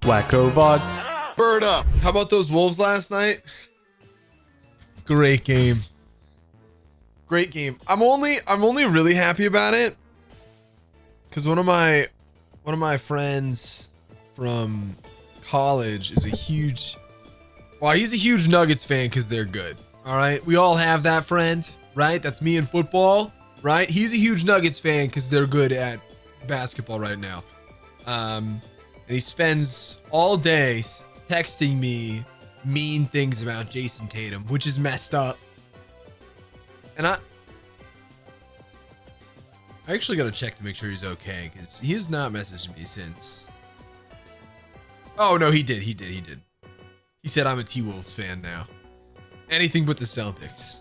Wacko vods. Bird up. How about those Wolves last night? Great game. Great game. I'm only really happy about it because one of my friends from college is he's a huge Nuggets fan because they're good. All right. We all have that friend, right? That's me in football, right? He's a huge Nuggets fan because they're good at basketball right now. And he spends all day texting me mean things about Jason Tatum, which is messed up. And I actually got to check to make sure he's okay because he has not messaged me since. Oh, no, he did. He said, I'm a T-Wolves fan now. Anything but the Celtics.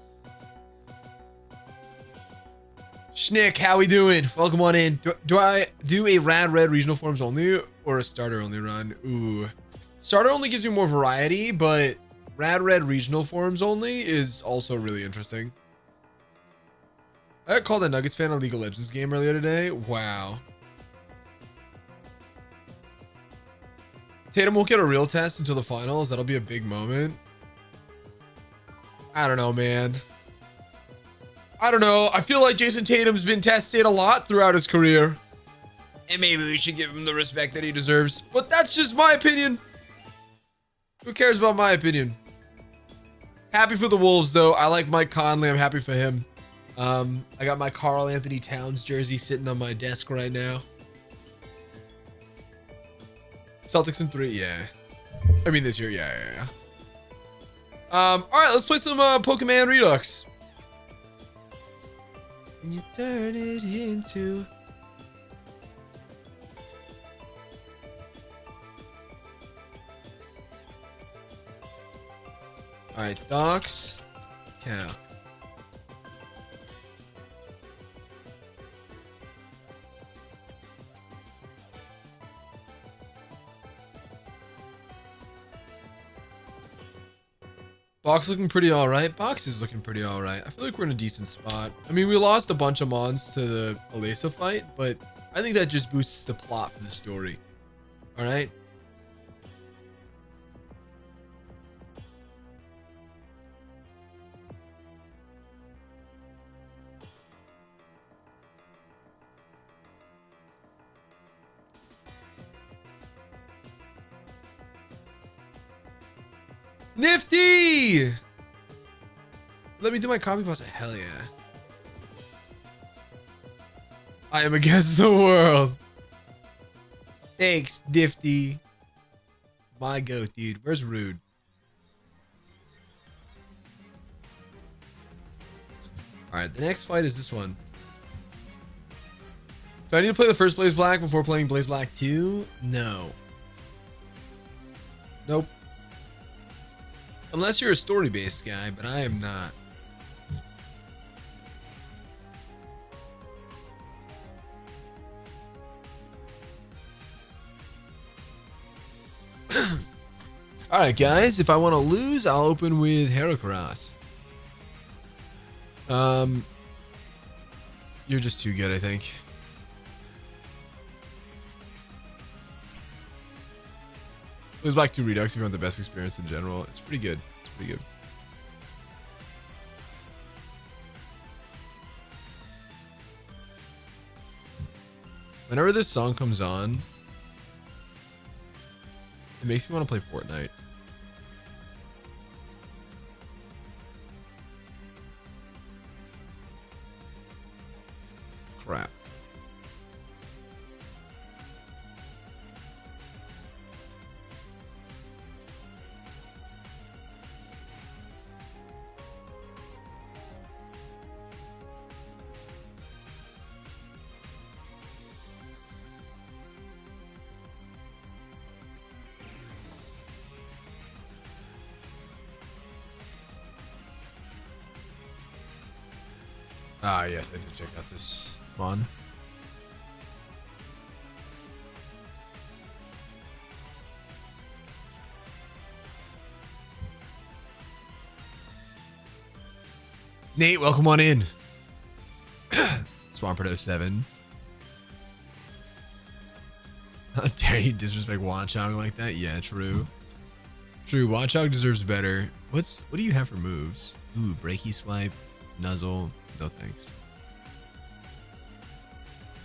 Schnick, how we doing? Welcome on in. Do I do a Rad Red regional forms only or a starter only run? Ooh. Starter only gives you more variety, but Rad Red regional forms only is also really interesting. I got called a Nuggets fan on a League of Legends game earlier today. Wow. Tatum won't get a real test until the finals. That'll be a big moment. I don't know, man. I don't know. I feel like Jason Tatum's been tested a lot throughout his career. And maybe we should give him the respect that he deserves. But that's just my opinion. Who cares about my opinion? Happy for the Wolves, though. I like Mike Conley. I'm happy for him. I got my Karl Anthony Towns jersey sitting on my desk right now. Celtics in 3, yeah. I mean this year, yeah. All right, let's play some Pokemon Redux. And you turn it into... All right, Docs, Cow. Box looking pretty all right. Box is looking pretty all right. I feel like we're in a decent spot. I mean, we lost a bunch of mons to the Alesa fight, but I think that just boosts the plot for the story. All right. Nifty! Let me do my copy pasta. Hell yeah. I am against the world. Thanks, Nifty. My goat, dude. Where's Rude? Alright, the next fight is this one. Do I need to play the first Blaze Black before playing Blaze Black 2? No. Nope. Unless you're a story-based guy, but I am not. Alright, guys. If I want to lose, I'll open with Heracross. You're just too good, I think. It was back to Redux if you want the best experience in general. It's pretty good. It's pretty good. Whenever this song comes on, it makes me want to play Fortnite. Crap. Ah, yes, I did check out this one. Nate, welcome on in. Swampert 07. dare you disrespect Watchog like that? Yeah, true. True, Watchog deserves better. What do you have for moves? Ooh, breaky swipe, nuzzle. No thanks.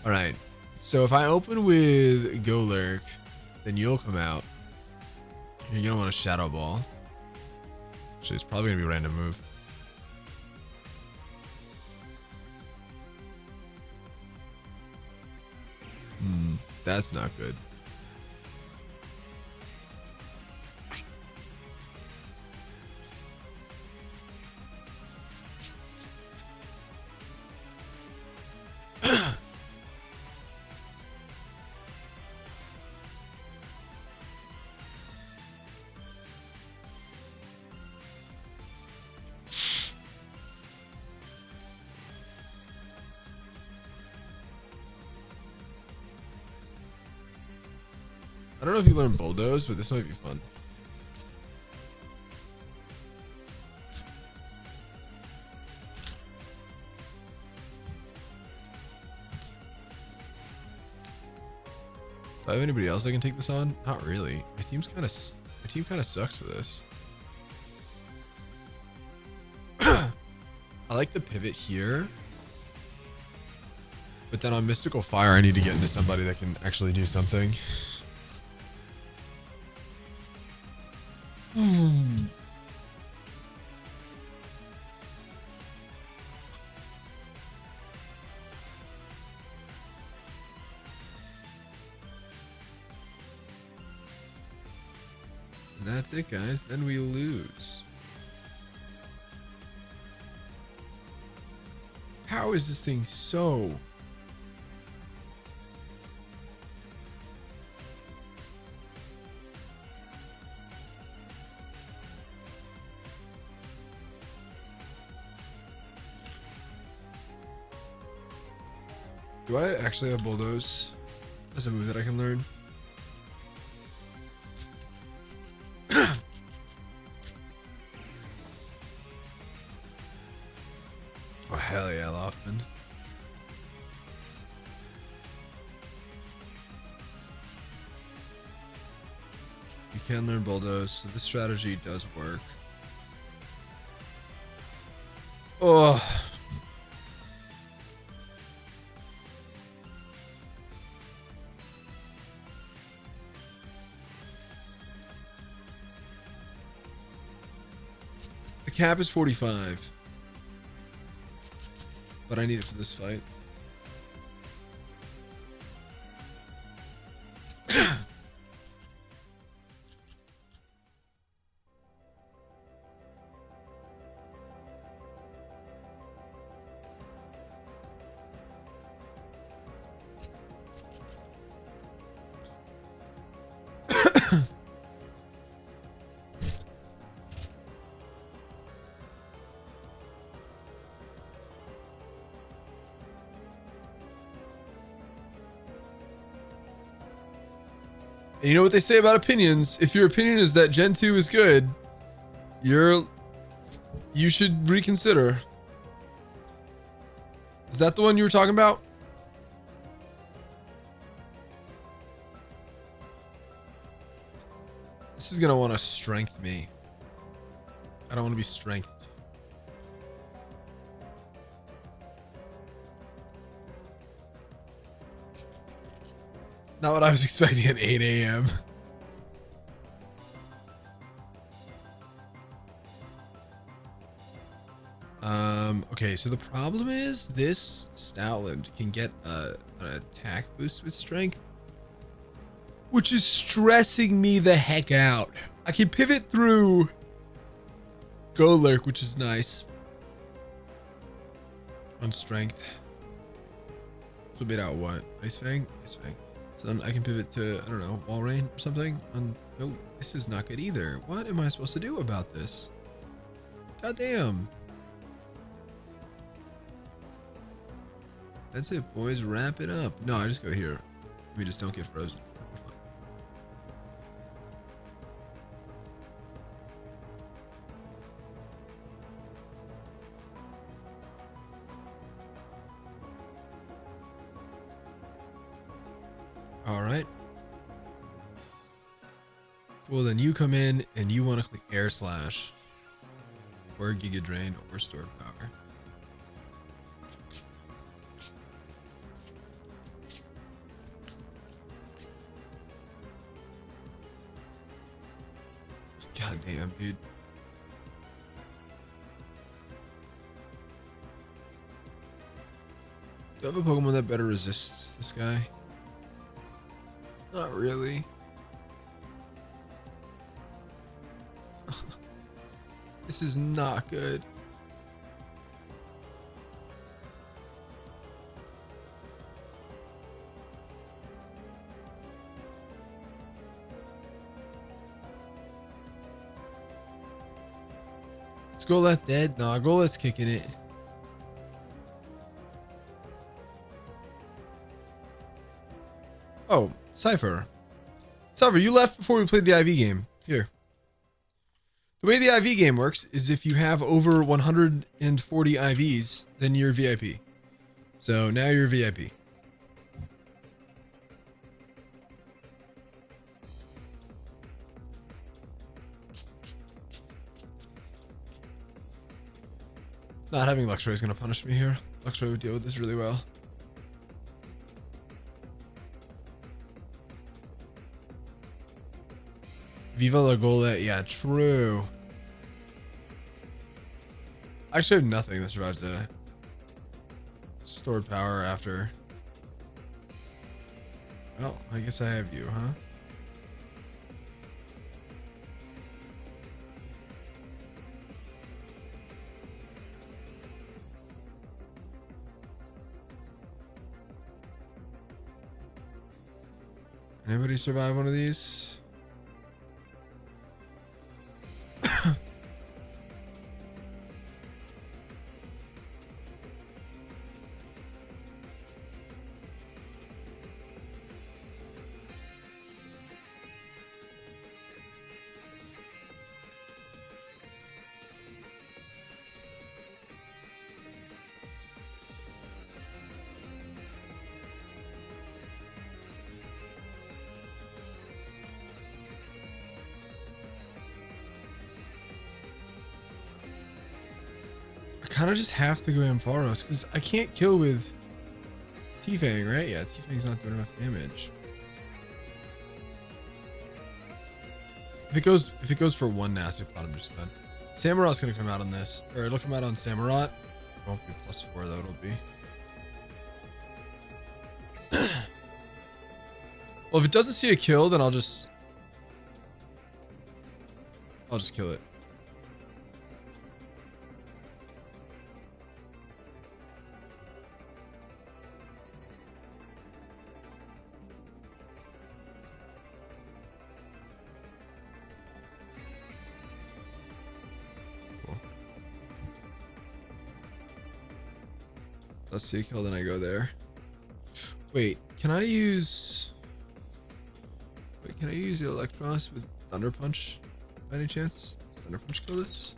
Alright. So if I open with Go Lurk, then you'll come out. You're gonna want a Shadow Ball. Actually, it's probably gonna be a random move. That's not good. I don't know if you learn Bulldoze, but this might be fun. Do I have anybody else I can take this on? Not really. My team kind of sucks for this. I like the pivot here. But then on Mystical Fire, I need to get into somebody that can actually do something. That's it, guys. Then we lose. How is this thing so... Do I actually have Bulldoze as a move that I can learn? Oh, hell yeah, Loftman. You can learn Bulldoze, so this strategy does work. Oh. The cap is 45. But I need it for this fight. And you know what they say about opinions? If your opinion is that Gen 2 is good, you should reconsider. Is that the one you were talking about? This is gonna want to strength me. I don't want to be strengthed. Not what I was expecting at 8 a.m. Okay, so the problem is this Stoutland can get an attack boost with strength, which is stressing me the heck out. I can pivot through Go Lurk, which is nice on strength. So bit out what? Ice Fang? Ice Fang. So then I can pivot to, I don't know, Wall Rain or something. No, this is not good either. What am I supposed to do about this? God damn. That's it, boys. Wrap it up. No, I just go here. We just don't get frozen. All right. Well, then you come in and you want to click air slash or giga drain or store power. God damn, dude. Do I have a Pokemon that better resists this guy? Not really. This is not good. Let's go let dead. Nah, go let's kicking it. Oh, Cypher. Cypher, you left before we played the IV game. Here. The way the IV game works is if you have over 140 IVs, then you're VIP. So now you're VIP. Not having Luxray is going to punish me here. Luxray would deal with this really well. Viva la Golette. Yeah, true. I actually have nothing that survives a stored power after. Well, I guess I have you, huh? Anybody survive one of these? I kind of just have to go Ampharos because I can't kill with T-Fang, right? Yeah, T-Fang's not doing enough damage. If it goes for one nasty pot, I'm just done. Samurot's gonna come out on this, or it'll come out on Samurott. It won't be +4 though. It'll be. Well, if it doesn't see a kill, then I'll just kill it. Let's see a kill, then I go there. Wait, can I use the Electros with Thunder Punch by any chance? Does Thunder Punch kill this?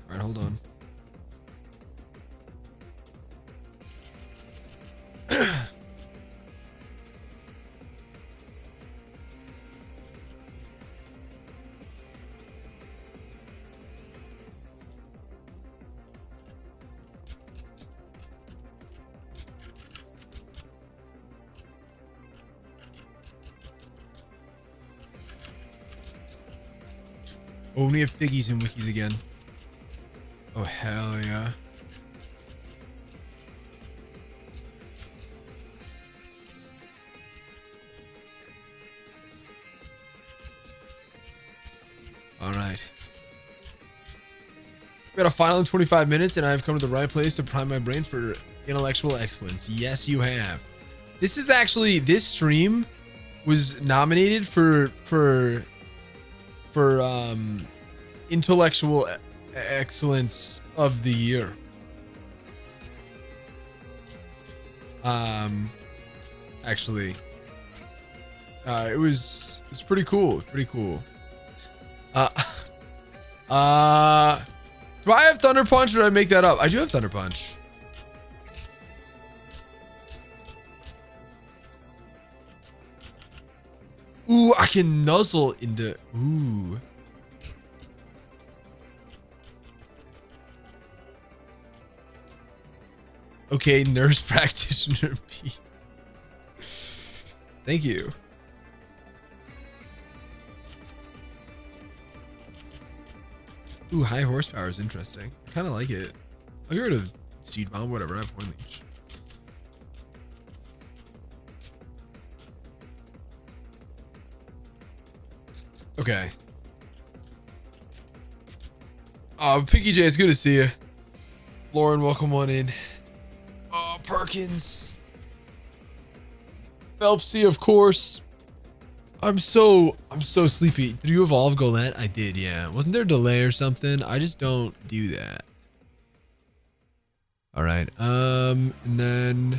Alright, hold on. Oh, we have Figgies and Wikis again. Oh, hell yeah. All right. We got a final in 25 minutes, and I've come to the right place to prime my brain for intellectual excellence. Yes, you have. This is actually, this stream was nominated for intellectual excellence of the year. Actually, it was pretty cool. Do I have Thunder Punch or did I make that up? I do have Thunder Punch. Ooh, I can nuzzle into... Ooh. Okay, nurse practitioner P. Thank you. Ooh, high horsepower is interesting. I kind of like it. I'll get rid of Seed Bomb, whatever. I have one each. Okay. Pinky J, it's good to see you. Lauren, welcome on in. Oh, Perkins. Phelpsy, of course. I'm so sleepy. Did you evolve Golett? I did, yeah. Wasn't there a delay or something? I just don't do that. All right. And then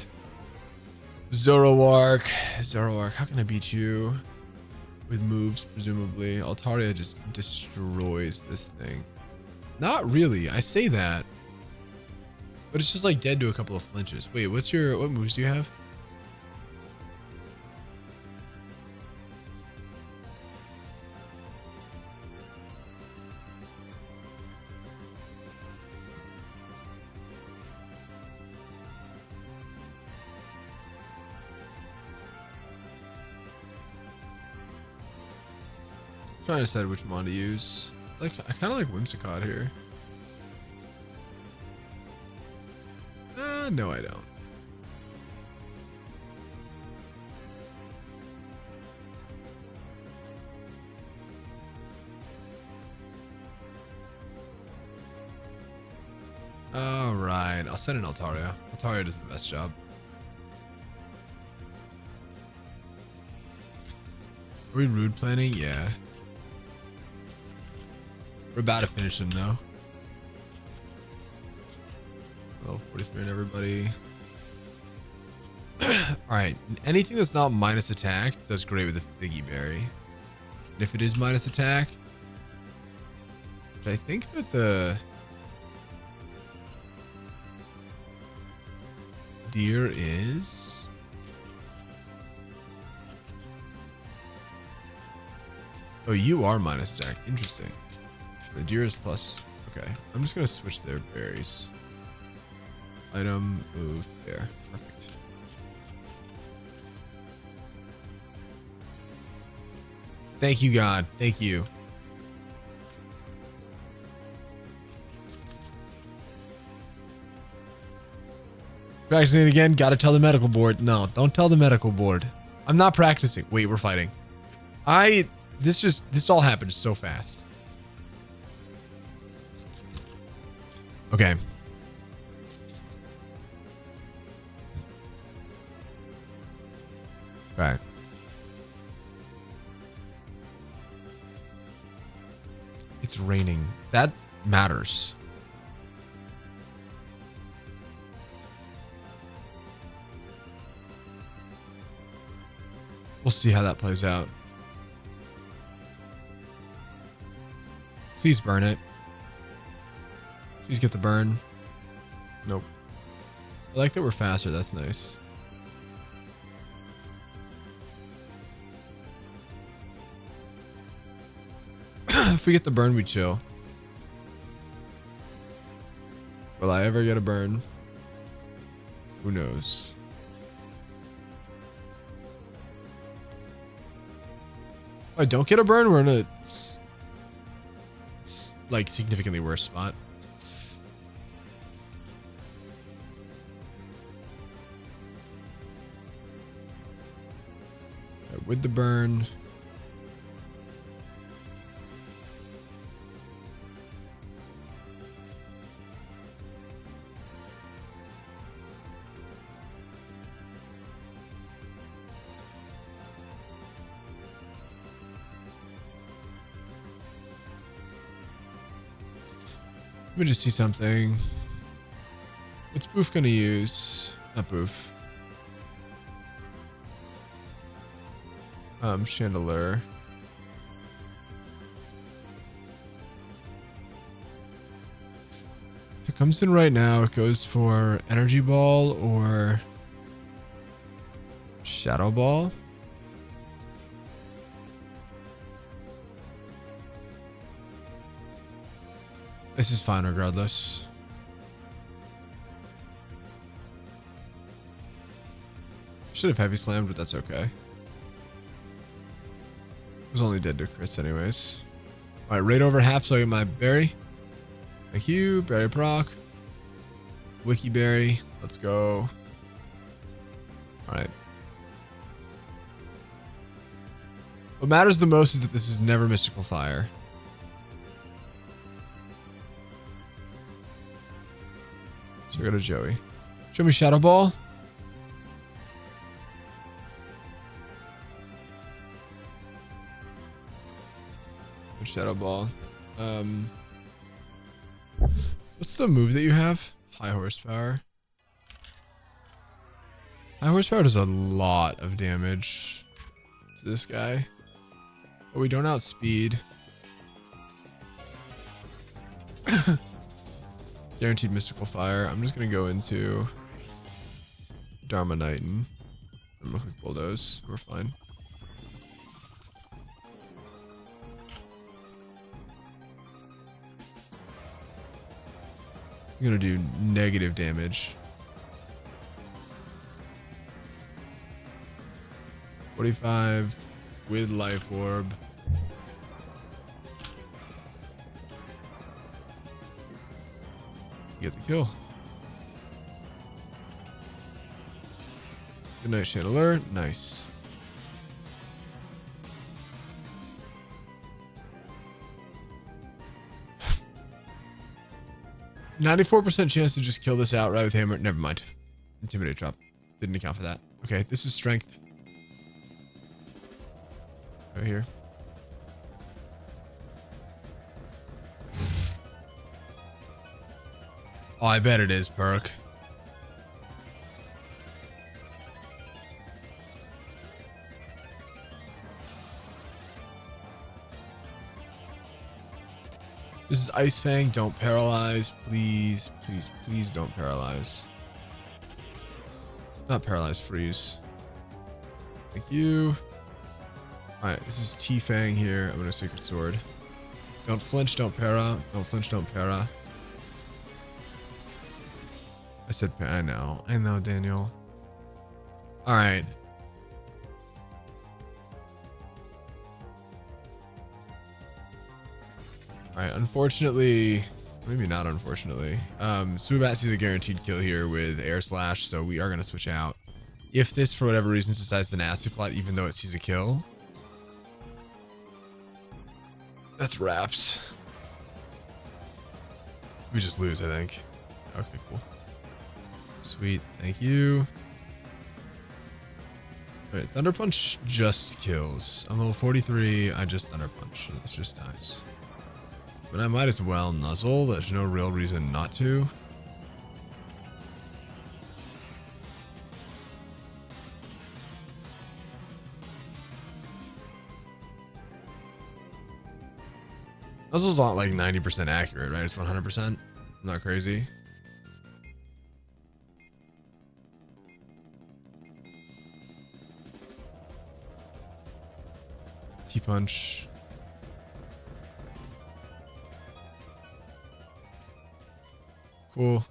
Zoroark. Zoroark, how can I beat you? With moves, presumably. Altaria just destroys this thing. Not really. I say that. But it's just like dead to a couple of flinches. Wait, what moves do you have? Trying to decide which mon to use. I kind of like Whimsicott here. No, I don't. All right, I'll send in Altaria. Altaria does the best job. Are we rude planning? Yeah. We're about to finish him though. Level 43 and everybody. Alright, anything that's not minus attack does great with the Figgy Berry. And if it is minus attack, which I think that the deer is. Oh, you are minus attack. Interesting. The deer is plus. Okay, I'm just gonna switch their berries. Item, move, there. Perfect. Thank you, God. Thank you. Practicing it again. Gotta tell the medical board. No, don't tell the medical board. I'm not practicing. Wait, we're fighting. This all happened so fast. Okay. Right. It's raining. That matters. We'll see how that plays out. Please burn it. Please get the burn. Nope. I like that we're faster. That's nice. If we get the burn, we chill. Will I ever get a burn? Who knows? If I don't get a burn, we're in a like significantly worse spot. Okay, with the burn. Let me just see something. What's Boof gonna use? Not Boof. Chandelier. If it comes in right now, it goes for energy ball or shadow ball. This is fine regardless. Should have heavy slammed, but that's okay. It was only dead to crits anyways. All right, right over half, so I get my berry. Thank you, berry proc. Wiki berry, let's go. All right. What matters the most is that this is never mystical fire. So I go to Joey. Show me shadow ball. Shadow ball. What's the move that you have? High horsepower. High horsepower does a lot of damage to this guy, but we don't outspeed. Guaranteed mystical fire. I'm just gonna go into Dharma Knighten. I'm gonna click bulldoze. We're fine. I'm gonna do negative damage. 45 with life orb. You get the kill. Good night, Chandelier. Nice. %94 chance to just kill this outright with hammer. Never mind. Intimidate drop. Didn't account for that. Okay, this is strength. Right here. Oh, I bet it is perk. This is Ice Fang. Don't paralyze. Please, please, please don't paralyze. Not paralyze, freeze. Thank you. Alright, this is T-Fang here. I'm gonna Sacred Sword. Don't flinch, don't para. Don't flinch, don't para. I said para. I know, Daniel. Alright. Alright, unfortunately, maybe not unfortunately. Subat sees a guaranteed kill here with Air Slash, so we are going to switch out. If this, for whatever reason, decides the nasty plot, even though it sees a kill, that's wraps. We just lose, I think. Okay, cool. Sweet, thank you. Alright, Thunder Punch just kills. I'm level 43, I just Thunder Punch. It just dies. But I might as well nuzzle. There's no real reason not to. Nuzzle's not like 90% accurate, right? It's 100%. Not crazy. T-Punch. Cool. All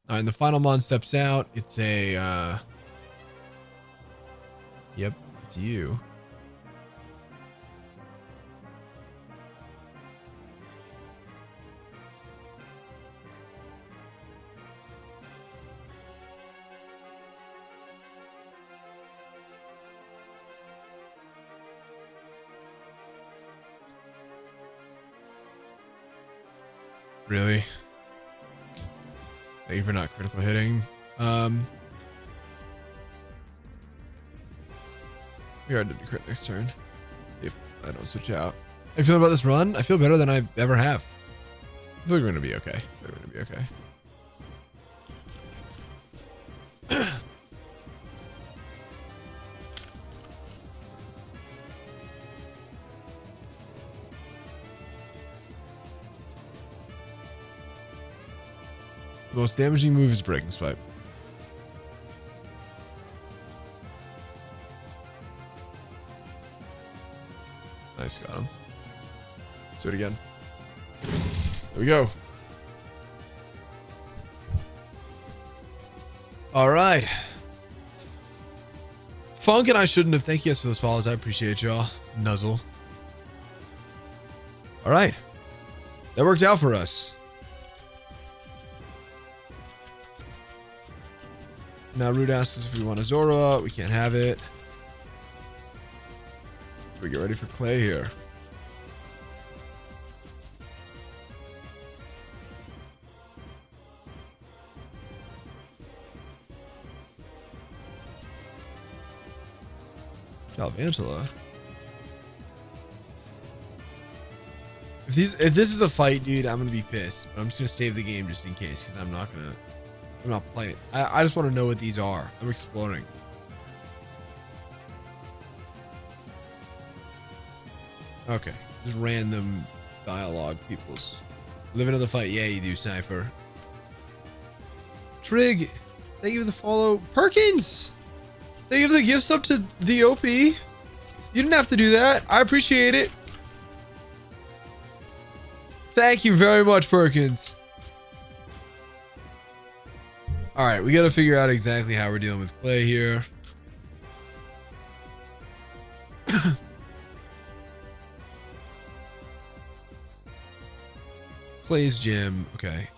right, and the final mon steps out. It's a, yep, it's you. Really? Thank you for not critical hitting. We are to do crit next turn. If I don't switch out. How you feeling about this run? I feel better than I ever have. I feel like we're gonna be okay. We're gonna be okay. The most damaging move is Breaking Swipe. Nice, got him. Let's do it again. There we go. All right. Funk and I shouldn't have. Thank you guys for those follows. I appreciate y'all. Nuzzle. All right. That worked out for us. Now Root asks us if we want a Zora. We can't have it. We get ready for Clay here. Galvantula. If this is a fight, dude, I'm gonna be pissed. But I'm just gonna save the game just in case, because I'm not playing. I just want to know what these are. I'm exploring. Okay, just random dialogue. People's live another fight. Yeah, you do, Cypher. Trig, thank you for the follow. Perkins, thank you for the gifts up to the OP. You didn't have to do that. I appreciate it. Thank you very much, Perkins. All right, we got to figure out exactly how we're dealing with Clay here. Clay's gym. Okay.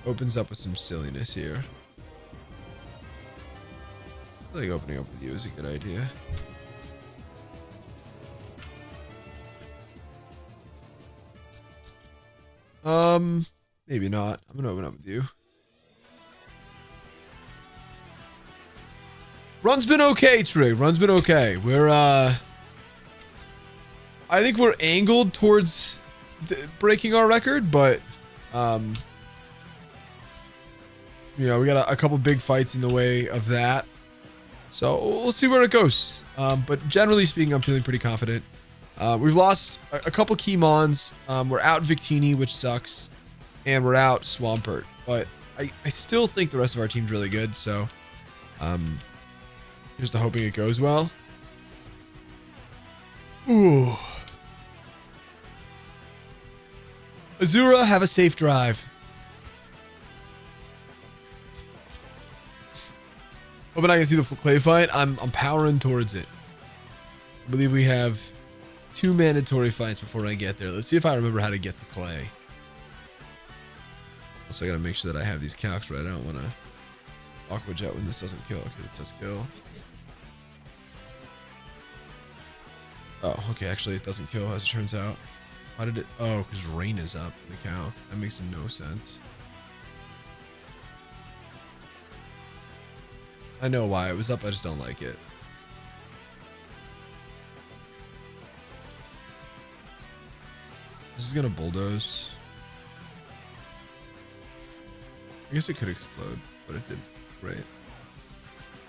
Opens up with some silliness here. I think opening up with you is a good idea. Maybe not. I'm gonna open up with you. Run's been okay, Trig. Run's been okay. We're I think we're angled towards breaking our record, but you know, we got a couple big fights in the way of that, so we'll see where it goes. But generally speaking, I'm feeling pretty confident. We've lost a couple key mons. We're out Victini, which sucks, and we're out Swampert, but I still think the rest of our team's really good, so here's to hoping it goes well. Ooh. Azura, have a safe drive. Hoping I can see the Clay fight. I'm powering towards it. I believe we have 2 mandatory fights before I get there. Let's see if I remember how to get to Clay. Also, I gotta make sure that I have these calcs right. I don't want to awkward jet when this doesn't kill. Okay, it says kill. Oh, okay. Actually, it doesn't kill as it turns out. Why did it? Oh, because rain is up in the cow. That makes no sense. I know why it was up. I just don't like it. This is gonna bulldoze. I guess it could explode, but it didn't. Great.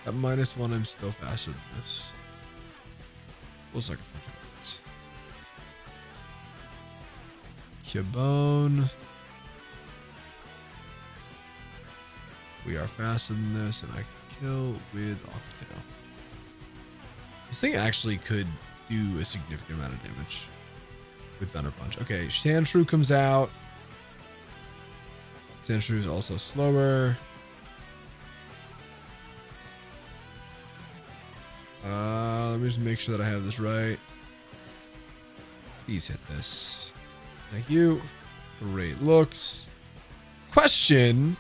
At -1, I'm still faster than this. Feels like a bunch of hits. Cubone. We are faster than this, and I kill with Octail. This thing actually could do a significant amount of damage with Thunder Punch. Okay, Sandshrew comes out. Sandshrew is also slower. Let me just make sure that I have this right. Please hit this. Thank you. Great looks. Question.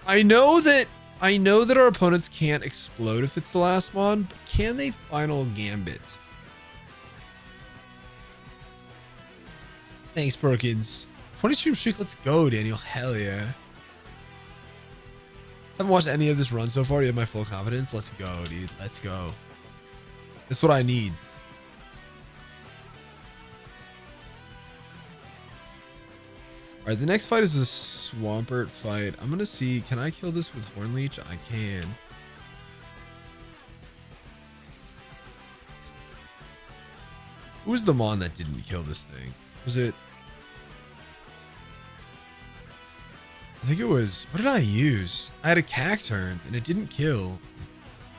I know that our opponents can't explode if it's the last one, but can they final gambit? Thanks, Perkins. 20 stream streak, let's go, Daniel. Hell yeah. Haven't watched any of this run so far. You have my full confidence. Let's go, dude. Let's go. That's what I need. All right, the next fight is a Swampert fight. I'm gonna see. Can I kill this with Hornleech? I can. Who was the mon that didn't kill this thing? Was it? I think it was, what did I use? I had a cacturn and it didn't kill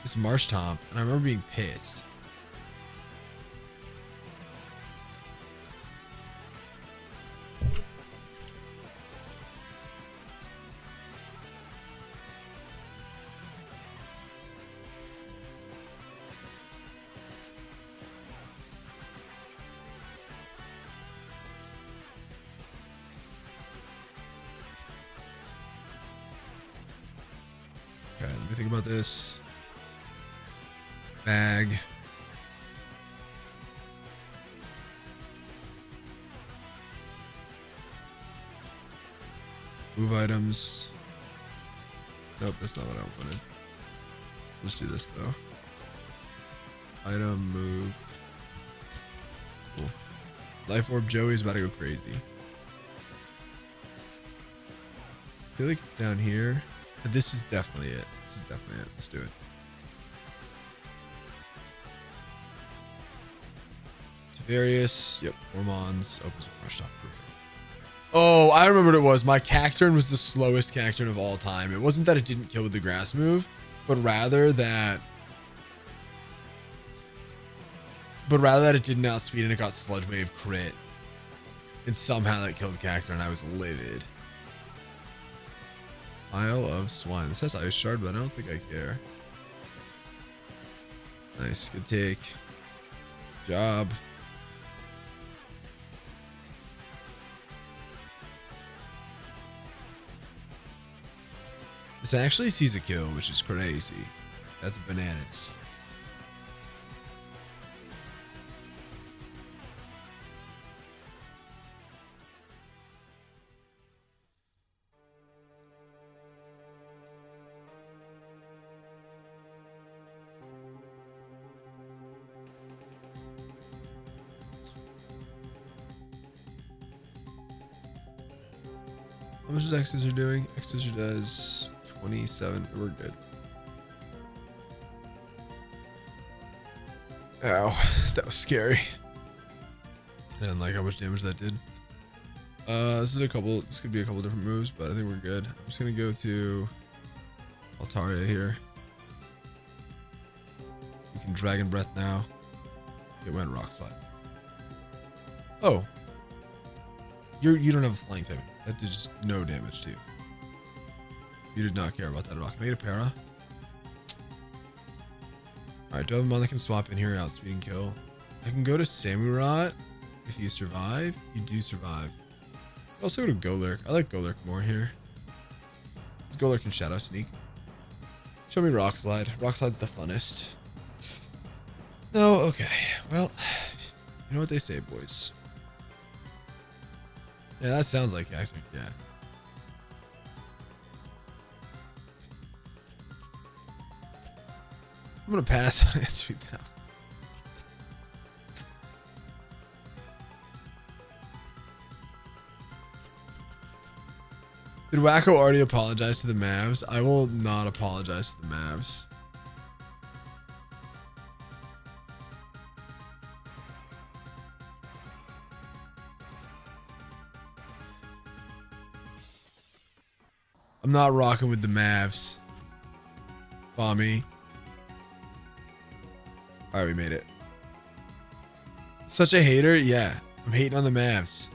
this marsh tomp, and I remember being pissed. Okay, let me think about this. Bag. Move items. Nope, that's not what I wanted. Let's do this though. Item, move. Cool. Life Orb Joey's about to go crazy. I feel like it's down here. But this is definitely it. This is definitely it. Let's do it. Various, yep, Ormons, opens with fresh top. Oh, I remember what it was. My cacturn was the slowest cacturn of all time. It wasn't that it didn't kill with the grass move, but rather that it didn't outspeed and it got sludge wave crit. And somehow that killed cacturn and I was livid. Isle of Swine. This has Ice Shard, but I don't think I care. Nice, good take. Job. This actually sees a kill, which is crazy. That's bananas. How much is X-Scissor doing? X-Scissor does 27. We're good. Ow, that was scary. I didn't like how much damage that did. This could be a couple different moves, but I think we're good. I'm just gonna go to Altaria here. We can Dragon Breath now. It went Rock Slide. Oh. You don't have a flying type. That did just no damage to you. You did not care about that at all. Can I get a para? Alright, do I have a mon that can swap in here, outspeed and kill? I can go to Samurott. If you survive, you do survive. I'll also go to Golurk. I like Golurk more here. Golurk can Shadow Sneak. Show me Rock Slide. Rock Slide's the funnest. No, okay. Well, you know what they say, boys. Yeah, that sounds like actually, yeah. I'm gonna pass on answering that. Did Wacko already apologize to the Mavs? I will not apologize to the Mavs. I'm not rocking with the Mavs. Bommy. Alright, we made it. Such a hater? Yeah. I'm hating on the Mavs.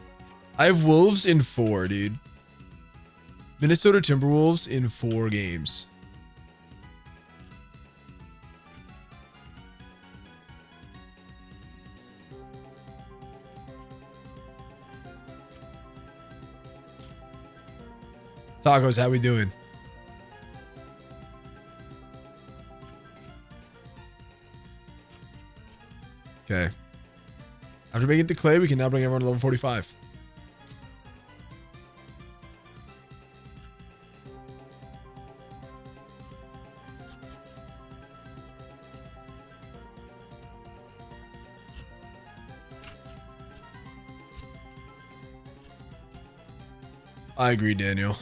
I have Wolves in 4, dude. Minnesota Timberwolves in 4 games. Tacos, how we doing? Okay. After making it to Clay, we can now bring everyone to level 45. I agree, Daniel.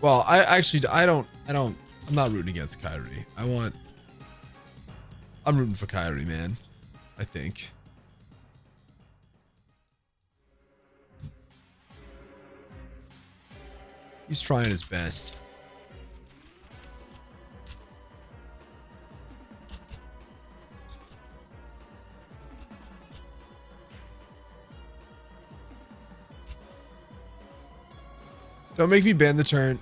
Well, I'm not rooting against Kyrie. I'm rooting for Kyrie, man. I think. He's trying his best. Don't make me ban the term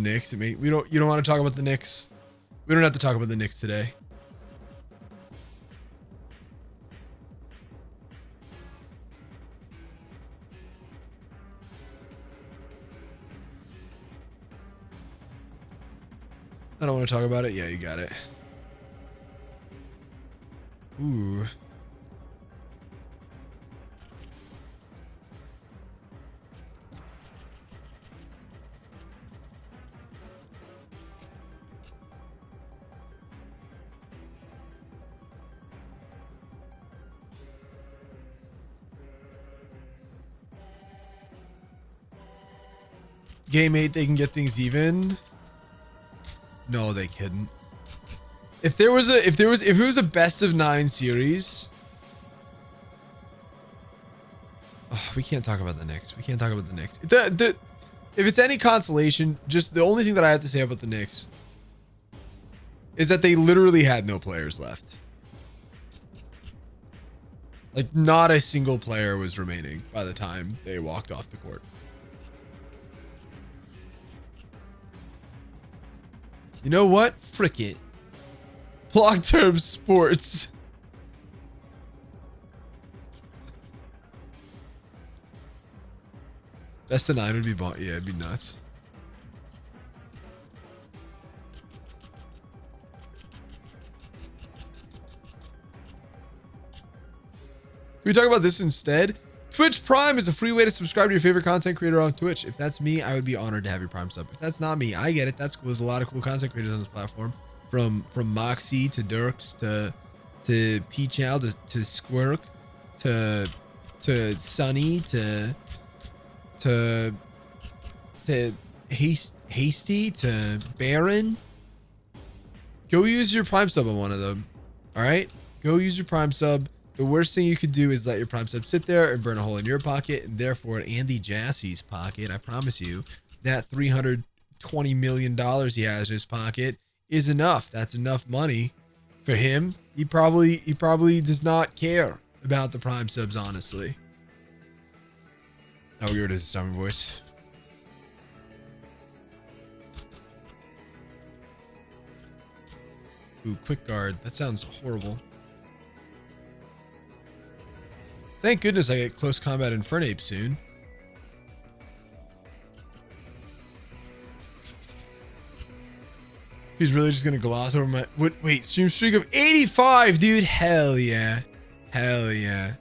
Knicks. You don't want to talk about the Knicks. We don't have to talk about the Knicks today. I don't want to talk about it. Yeah, you got it. Ooh. Game 8, they can get things even. No, they couldn't. If it was a best of 9 series. Oh, we can't talk about the Knicks. We can't talk about the Knicks. If it's any consolation, just the only thing that I have to say about the Knicks is that they literally had no players left. Like, not a single player was remaining by the time they walked off the court. You know what? Frick it. Long term sports. Best of 9 would be bought. Yeah, it'd be nuts. Can we talk about this instead? Twitch Prime is a free way to subscribe to your favorite content creator on Twitch. If that's me, I would be honored to have your Prime sub. If that's not me, I get it. That's cool. There's a lot of cool content creators on this platform. From Moxie to Dirks to Peachow to Squirk to Sunny to Hasty to Baron. Go use your Prime sub on one of them. All right? Go use your Prime sub. The worst thing you could do is let your Prime sub sit there and burn a hole in your pocket, and therefore Andy Jassy's pocket. I promise you, that $320 million he has in his pocket is enough. That's enough money for him. He probably does not care about the Prime subs, honestly. How weird is his summer voice? Ooh, quick guard. That sounds horrible. Thank goodness I get close combat Infernape soon. He's really just gonna gloss over my wait, stream streak of 85, dude. Hell yeah. Hell yeah.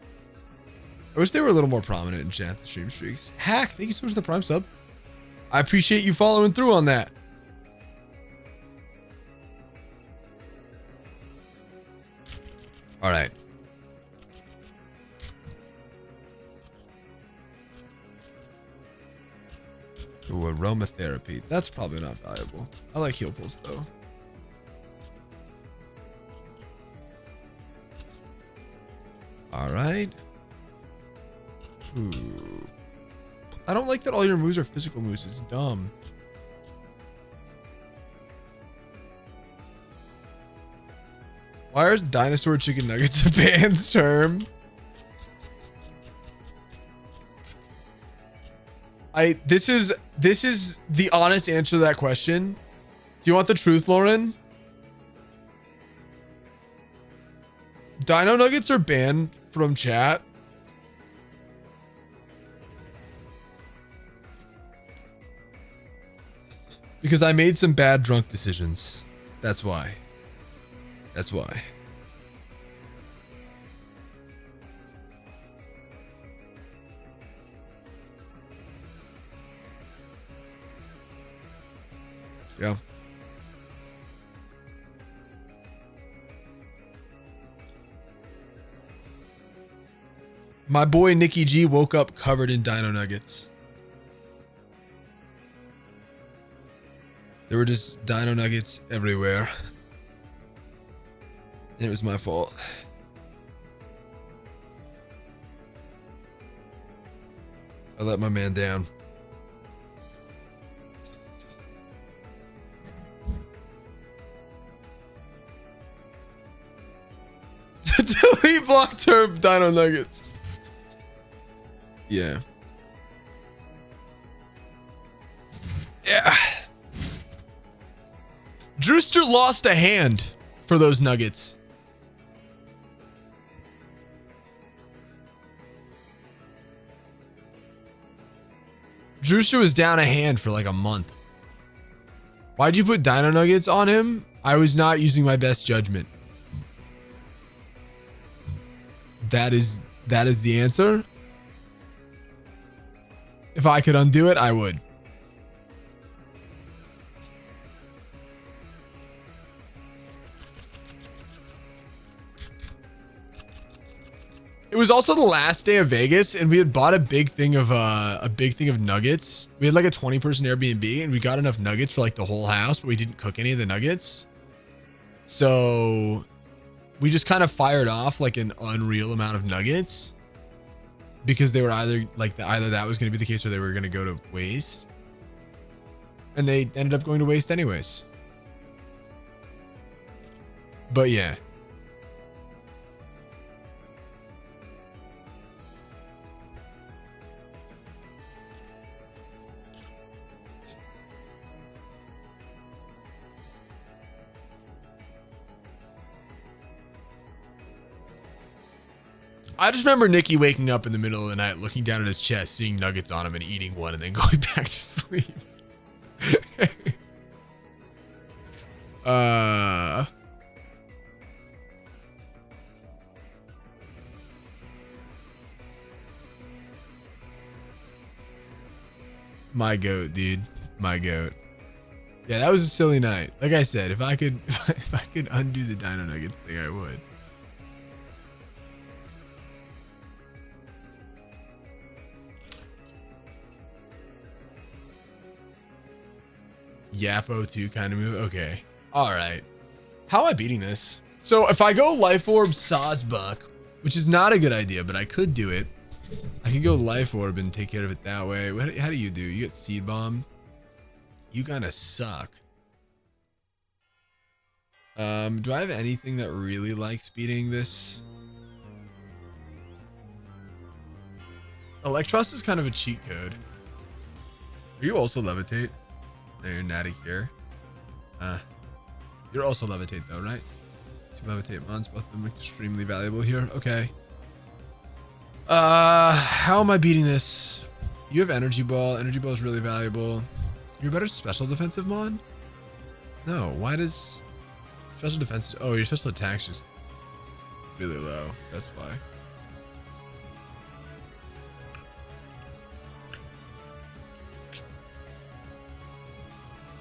I wish they were a little more prominent in chat, the stream streaks. Hack, thank you so much for the Prime sub. I appreciate you following through on that. All right. Ooh, aromatherapy. That's probably not valuable. I like heal pulse though. All right. Ooh. I don't like that all your moves are physical moves. It's dumb. Why are dinosaur chicken nuggets a banned term? This is the honest answer to that question. Do you want the truth, Lauren? Dino nuggets are banned from chat. Because I made some bad drunk decisions. That's why. That's why. Yeah. My boy Nikki G woke up covered in dino nuggets. There were just dino nuggets everywhere. And it was my fault. I let my man down. Block-term dino nuggets. Yeah. Yeah. Drewster lost a hand for those nuggets. Drewster was down a hand for like a month. Why'd you put dino nuggets on him? I was not using my best judgment. That is the answer. If I could undo it, I would. It was also the last day of Vegas, and we had bought a big thing of nuggets. We had like a 20-person Airbnb, and we got enough nuggets for like the whole house, but we didn't cook any of the nuggets. So we just kind of fired off like an unreal amount of nuggets because they were either that was going to be the case or they were going to go to waste, and they ended up going to waste anyways. But yeah. I just remember Nikki waking up in the middle of the night, looking down at his chest, seeing nuggets on him and eating one and then going back to sleep. My goat, dude. My goat. Yeah, that was a silly night. Like I said, if I could undo the dino nuggets thing, I would. Yapo 2 kind of move. Okay. All right. How am I beating this? So if I go Life Orb Sawsbuck, which is not a good idea, but I could do it. I could go Life Orb and take care of it that way. How do you do? You get Seed Bomb. You kind of suck. Do I have anything that really likes beating this? Electros is kind of a cheat code. Are you also Levitate? There, you're natty here. You're also Levitate though, right? Two Levitate mods, both of them extremely valuable here. Okay. How am I beating this? You have Energy Ball. Energy Ball is really valuable. You're a better special defensive mod? No, why does special defense? Oh, your special attack's just really low. That's why.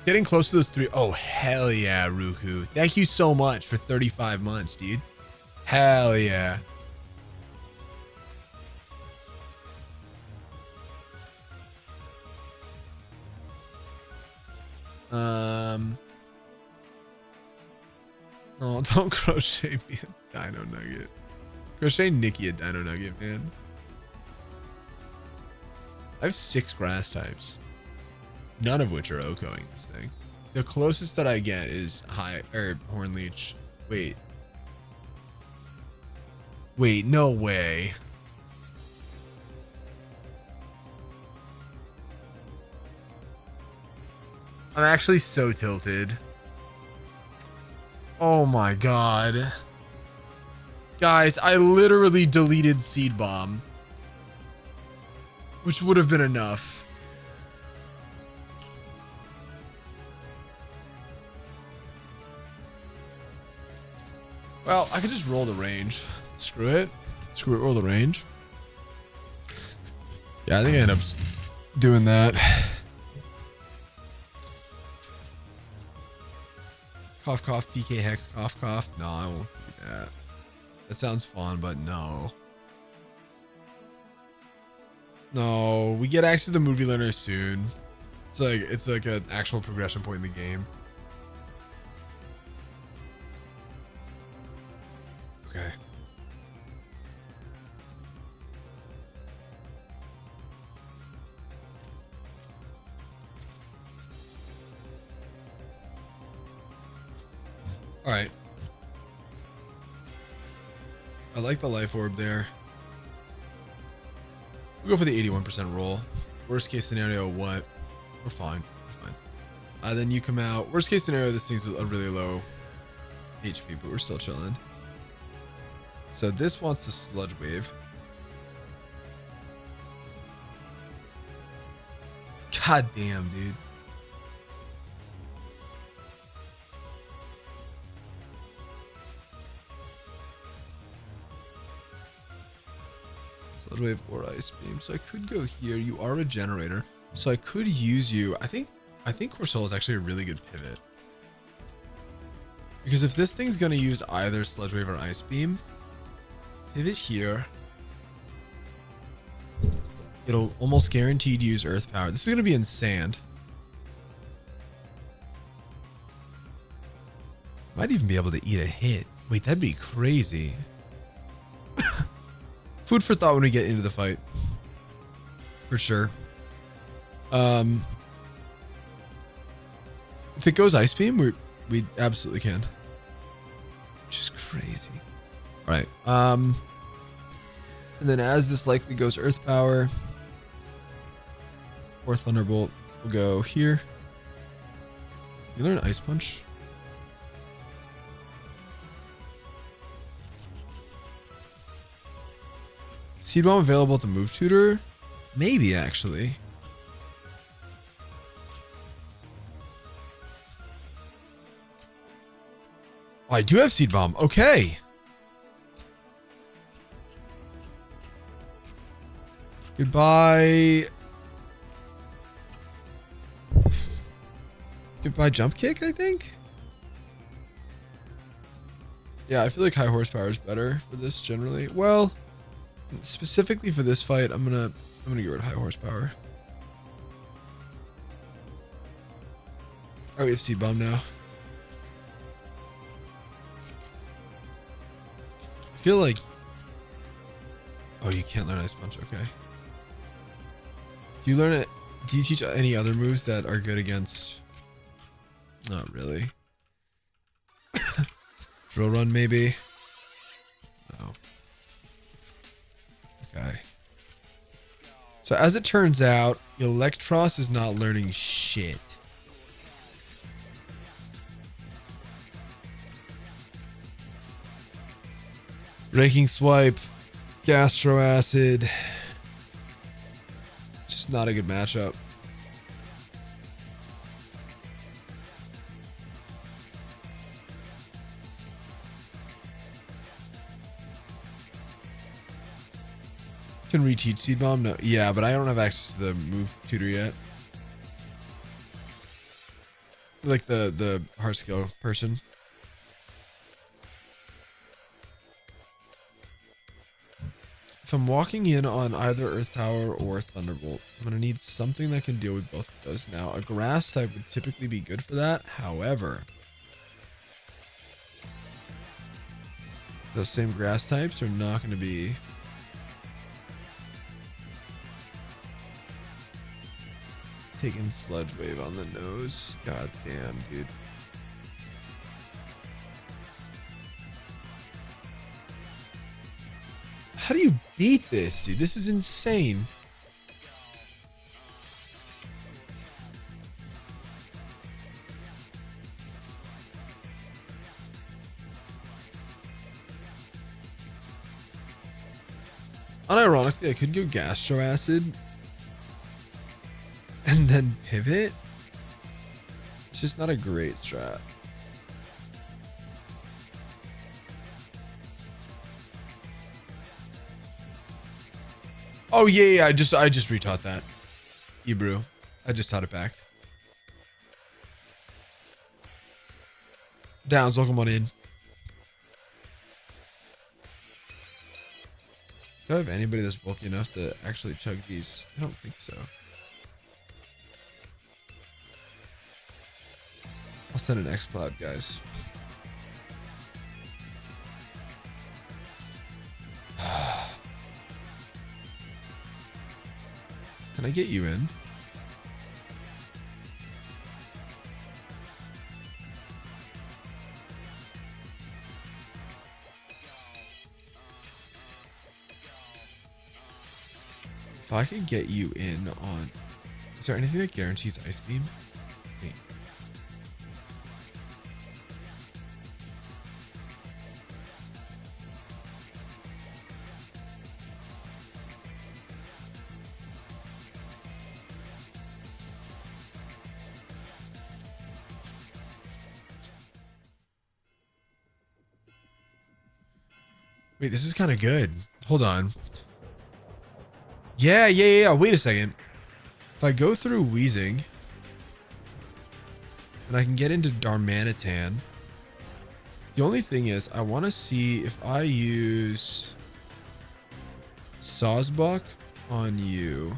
Getting close to those three. Oh, hell yeah, Ruku. Thank you so much for 35 months, dude. Hell yeah. Oh, don't crochet me a dino nugget. Crochet Nikki a dino nugget, man. I have 6 grass types. None of which are OHKOing this thing. The closest that I get is Horn Leech. Wait, no way. I'm actually so tilted. Oh my god. Guys, I literally deleted Seed Bomb, which would have been enough. Well, I could just roll the range. Screw it. Screw it, roll the range. Yeah, I think I end up doing that. Cough, cough, PK Hex, cough, cough. No, I won't do that. That sounds fun, but no. No, we get access to the movie learner soon. It's like an actual progression point in the game. Okay. All right. I like the life orb there. We'll go for the 81% roll. Worst case scenario, what? We're fine. We're fine. Then you come out. Worst case scenario, this thing's a really low HP, but we're still chilling. So this wants to sludge wave. God damn, dude. Sludge wave or ice beam. So I could go here. You are a generator, so I could use you. I think Corsola is actually a really good pivot, because if this thing's gonna use either sludge wave or ice beam, pivot here. It'll almost guaranteed use earth power. This is gonna be in sand. Might even be able to eat a hit. Wait, that'd be crazy. Food for thought when we get into the fight. For sure. If it goes ice beam, we absolutely can. Which is crazy. Alright. And then as this likely goes earth power, or thunderbolt will go here. You learn ice punch. Seed bomb available to move tutor? Maybe actually. Oh, I do have seed bomb. Okay. Goodbye. Goodbye jump kick, I think. Yeah, I feel like high horsepower is better for this generally. Well, specifically for this fight, I'm gonna get rid of high horsepower. Oh, we have seed bomb now. I feel like, oh, you can't learn ice punch. Okay. Do you learn it? Do you teach any other moves that are good against? Not really. Drill run maybe. No. Okay. So as it turns out, Electros is not learning shit. Raking swipe, gastro acid. Just not a good matchup. Can reteach seed bomb? No. Yeah, but I don't have access to the move tutor yet. Like the hard skill person. If I'm walking in on either earth power or thunderbolt, I'm gonna need something that can deal with both of those. Now, a grass type would typically be good for that. However, those same grass types are not going to be taking sludge wave on the nose. God damn, dude. How do you beat this, dude? This is insane. Unironically, I could go gastro acid and then pivot. It's just not a great strat. Oh yeah, I just retaught that. Hebrew. I just taught it back. Downs, welcome on in. Do I have anybody that's bulky enough to actually chug these? I don't think so. I'll send an X-Cloud, guys. Can I get you in? If I could get you in on... Is there anything that guarantees Ice Beam? Wait. Wait, this is kind of good. Hold on. Yeah. Wait a second. If I go through Wheezing, and I can get into Darmanitan. The only thing is, I want to see if I use Sawsbuck on you.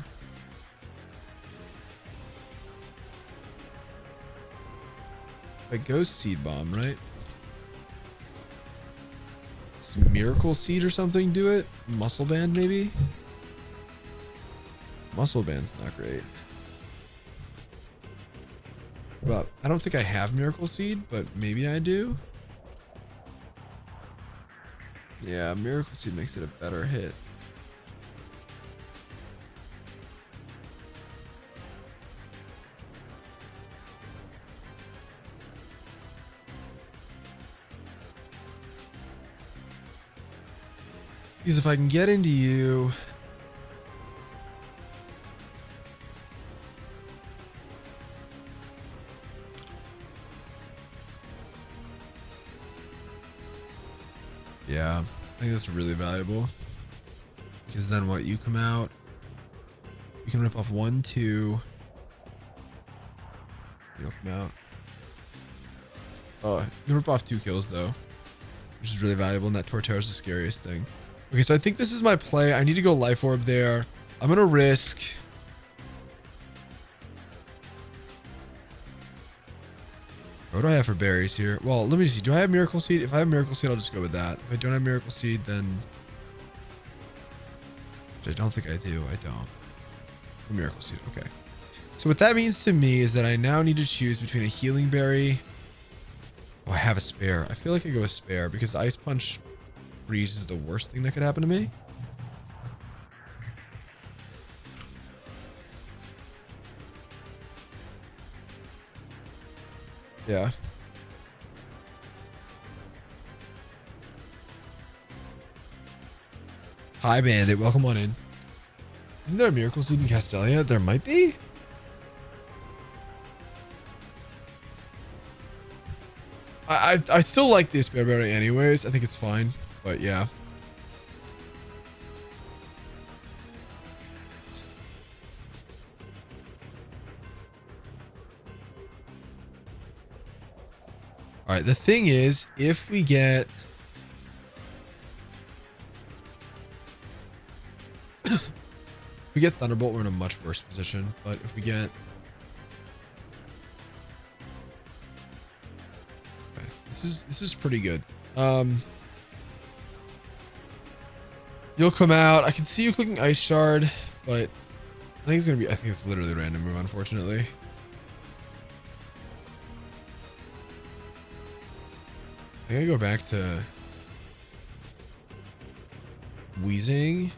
If I go Seed Bomb, right? Does Miracle Seed or something do it? Muscle Band, maybe? Muscle Band's not great. But I don't think I have Miracle Seed, but maybe I do. Yeah, Miracle Seed makes it a better hit. Because if I can get into you... Yeah, I think that's really valuable. Because then what, you come out, you can rip off 1, 2. You'll come out. Oh, you can rip off 2 kills though, which is really valuable, and that Torterra is the scariest thing. Okay, so I think this is my play. I need to go Life Orb there. I'm gonna risk... What do I have for berries here? Well, let me see. Do I have Miracle Seed? If I have Miracle Seed, I'll just go with that. If I don't have Miracle Seed, then... Which I don't think I do. I don't. Miracle Seed. Okay. So what that means to me is that I now need to choose between a Healing Berry... Oh, I have a spare. I feel like I go with spare because Ice Punch Freeze is the worst thing that could happen to me. Yeah. Hi, Bandit. Welcome on in. Isn't there a Miracle Seed in Castelia? There might be. I still like the Spare Berry anyways. I think it's fine. But yeah. All right, the thing is, if we get... if we get Thunderbolt, we're in a much worse position. But if we get... Okay, this is pretty good. You'll come out. I can see you clicking Ice Shard, but I think it's gonna be... I think it's literally a random move, unfortunately. I gotta go back to Wheezing.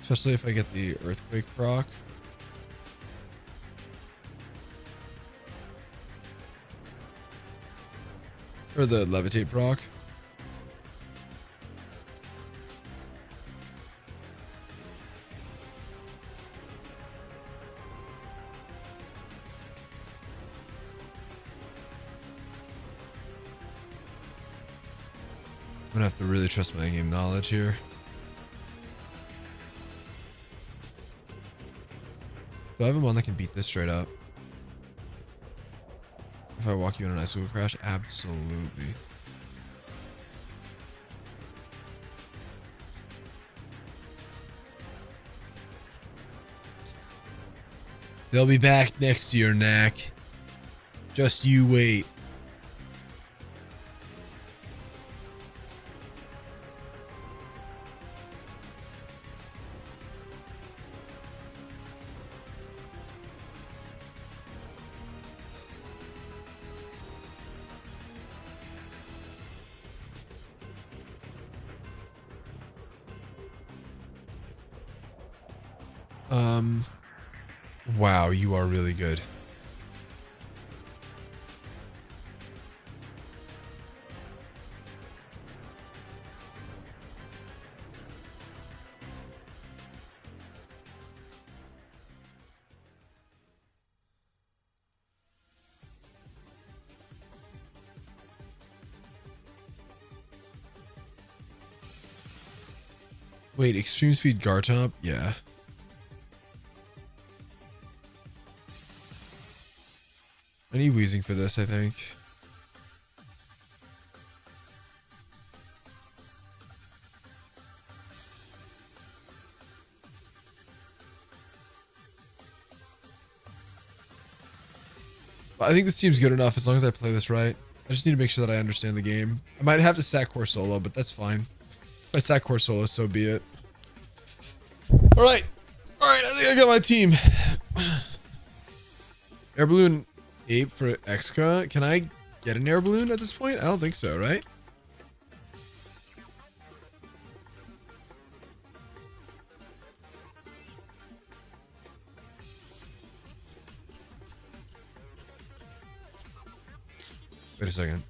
Especially if I get the Earthquake proc. Or the Levitate proc. I'm gonna have to really trust my in-game knowledge here. Do I have a one that can beat this straight up? If I walk you in an Icicle Crash? Absolutely. They'll be back next to your neck. Just you wait. Wow, you are really good. Wait, extreme speed Garchomp? Yeah. I need Wheezing for this, I think. But I think this team's good enough as long as I play this right. I just need to make sure that I understand the game. I might have to sack core solo, but that's fine. If I sack core solo, so be it. Alright. Alright, I think I got my team. Air Balloon Ape for Exca. Can I get an Air Balloon at this point? I don't think so, right? Wait a second.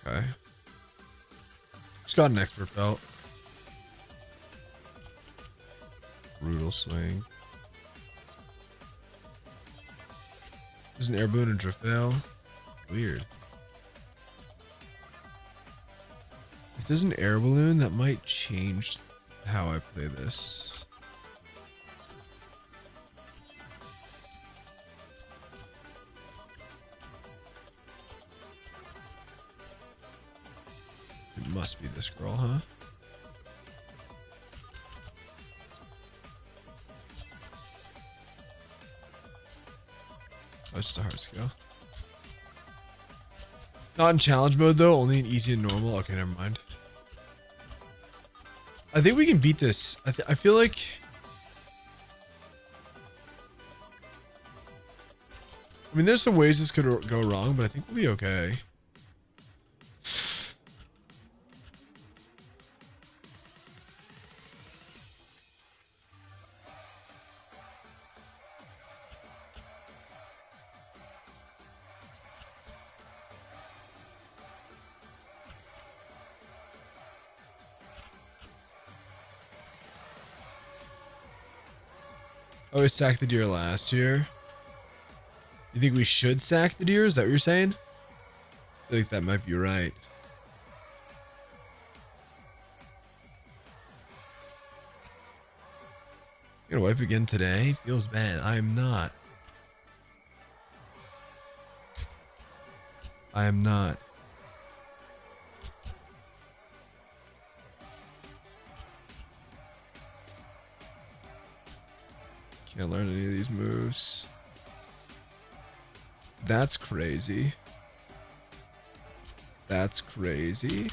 Okay. Just got an expert belt. Brutal swing. There's an air balloon and drift veil. Weird. If there's an air balloon, that might change how I play this. It must be this girl, huh? Oh, it's just a hard skill. Not in challenge mode though, only in easy and normal. Okay, never mind. I think we can beat this. I feel like... I mean, there's some ways this could go wrong, but I think we'll be okay. Oh, we sacked the deer last year. You think we should sack the deer? Is that what you're saying? I feel like that might be right. Gonna wipe again today? Feels bad. I am not. I am not. Can't learn any of these moves. That's crazy. That's crazy.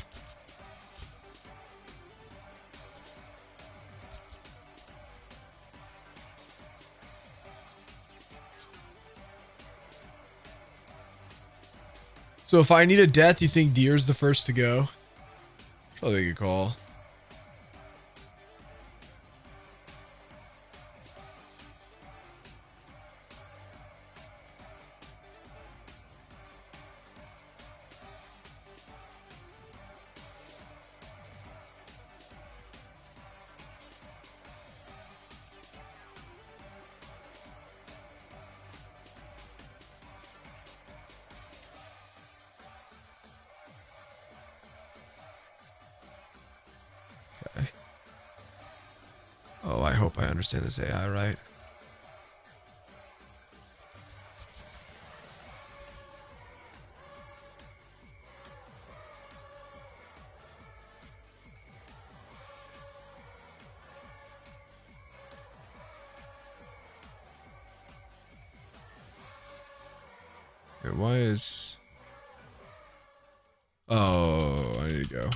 So if I need a death, you think deer's the first to go? Probably a good call. Okay. Oh, I hope I understand this AI right. 'Cause Wait, why is... Oh, I need to go.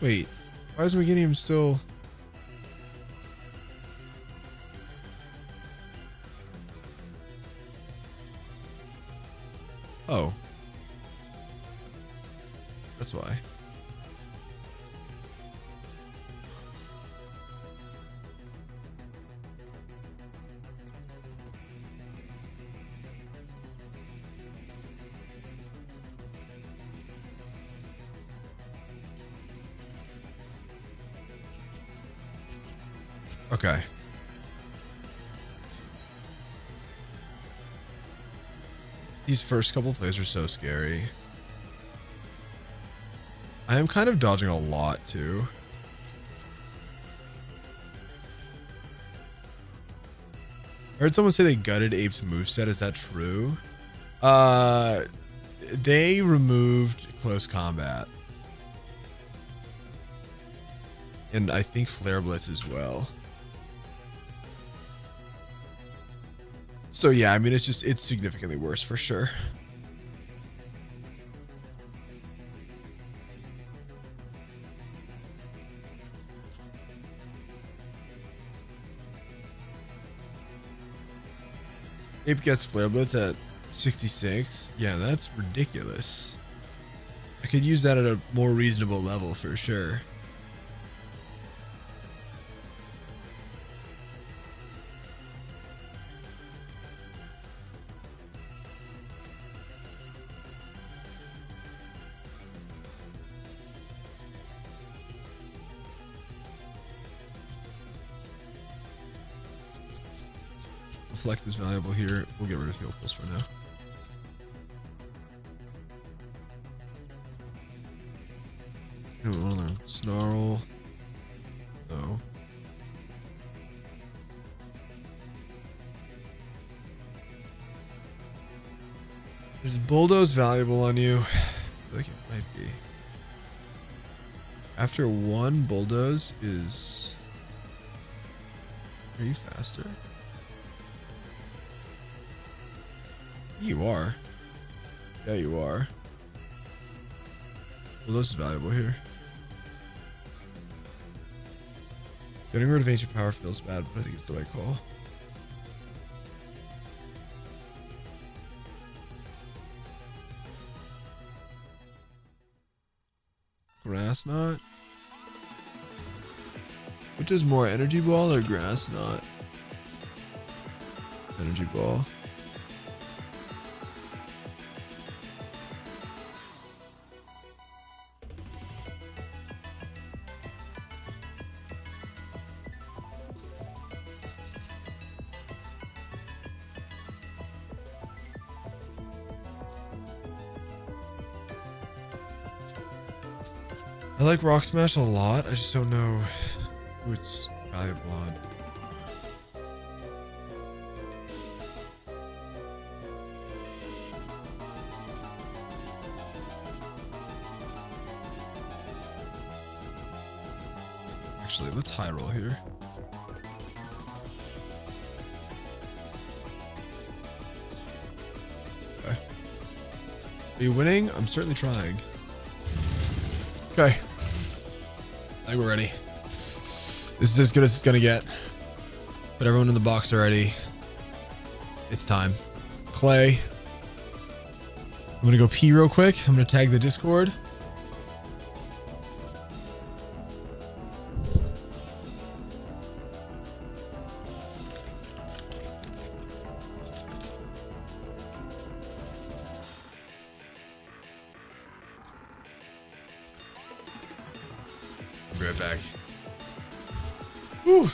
Wait, why is Meganium still... Oh. That's why. Okay. These first couple plays are so scary. I am kind of dodging a lot too. I heard someone say they gutted Ape's moveset. Is that true? They removed close combat. And I think Flare Blitz as well. So yeah, I mean, it's significantly worse for sure. Ape gets Flare Blitz at 66. Yeah, that's ridiculous. I could use that at a more reasonable level for sure. Reflect is valuable here. We'll get rid of heal pulse for now. Snarl. No. Is Bulldoze valuable on you? I feel like it might be. After one Bulldoze is... Are you faster? You are. Yeah, you are. Bulldoze is valuable here. Getting rid of ancient power feels bad, but I think it's the right call. Grass knot? Which is more, energy ball or grass knot? Energy ball. I like Rock Smash a lot. I just don't know who it's valuable on. Actually, let's high roll here. Okay. Are you winning? I'm certainly trying. Okay. I think we're ready. This is as good as it's gonna get. Put everyone in the box already. It's time. Clay. I'm gonna go pee real quick. I'm gonna tag the Discord. I'll be right back. Whew.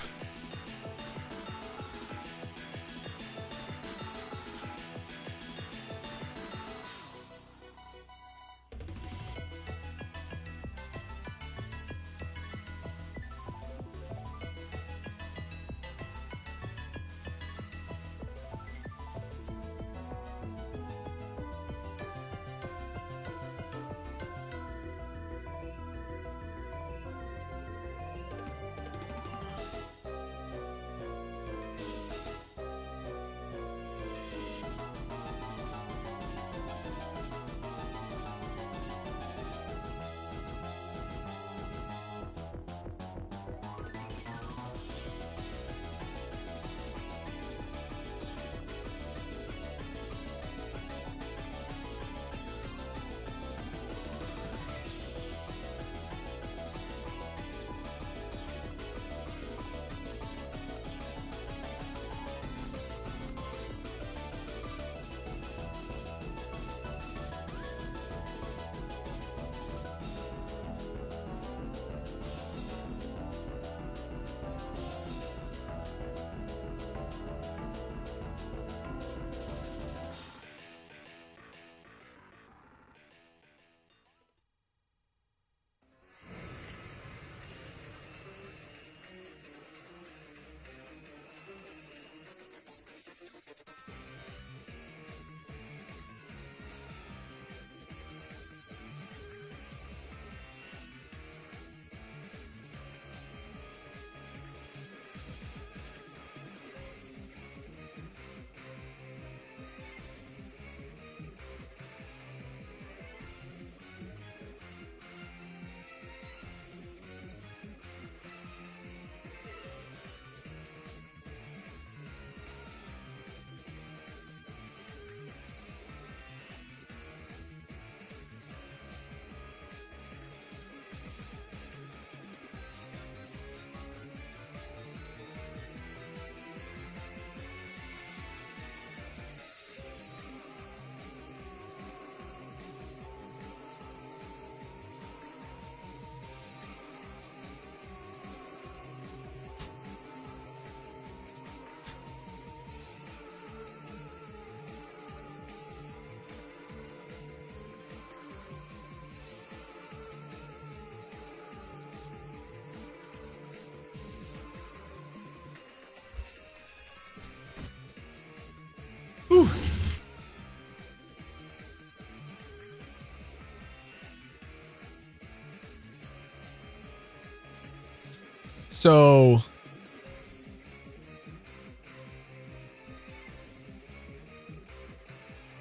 So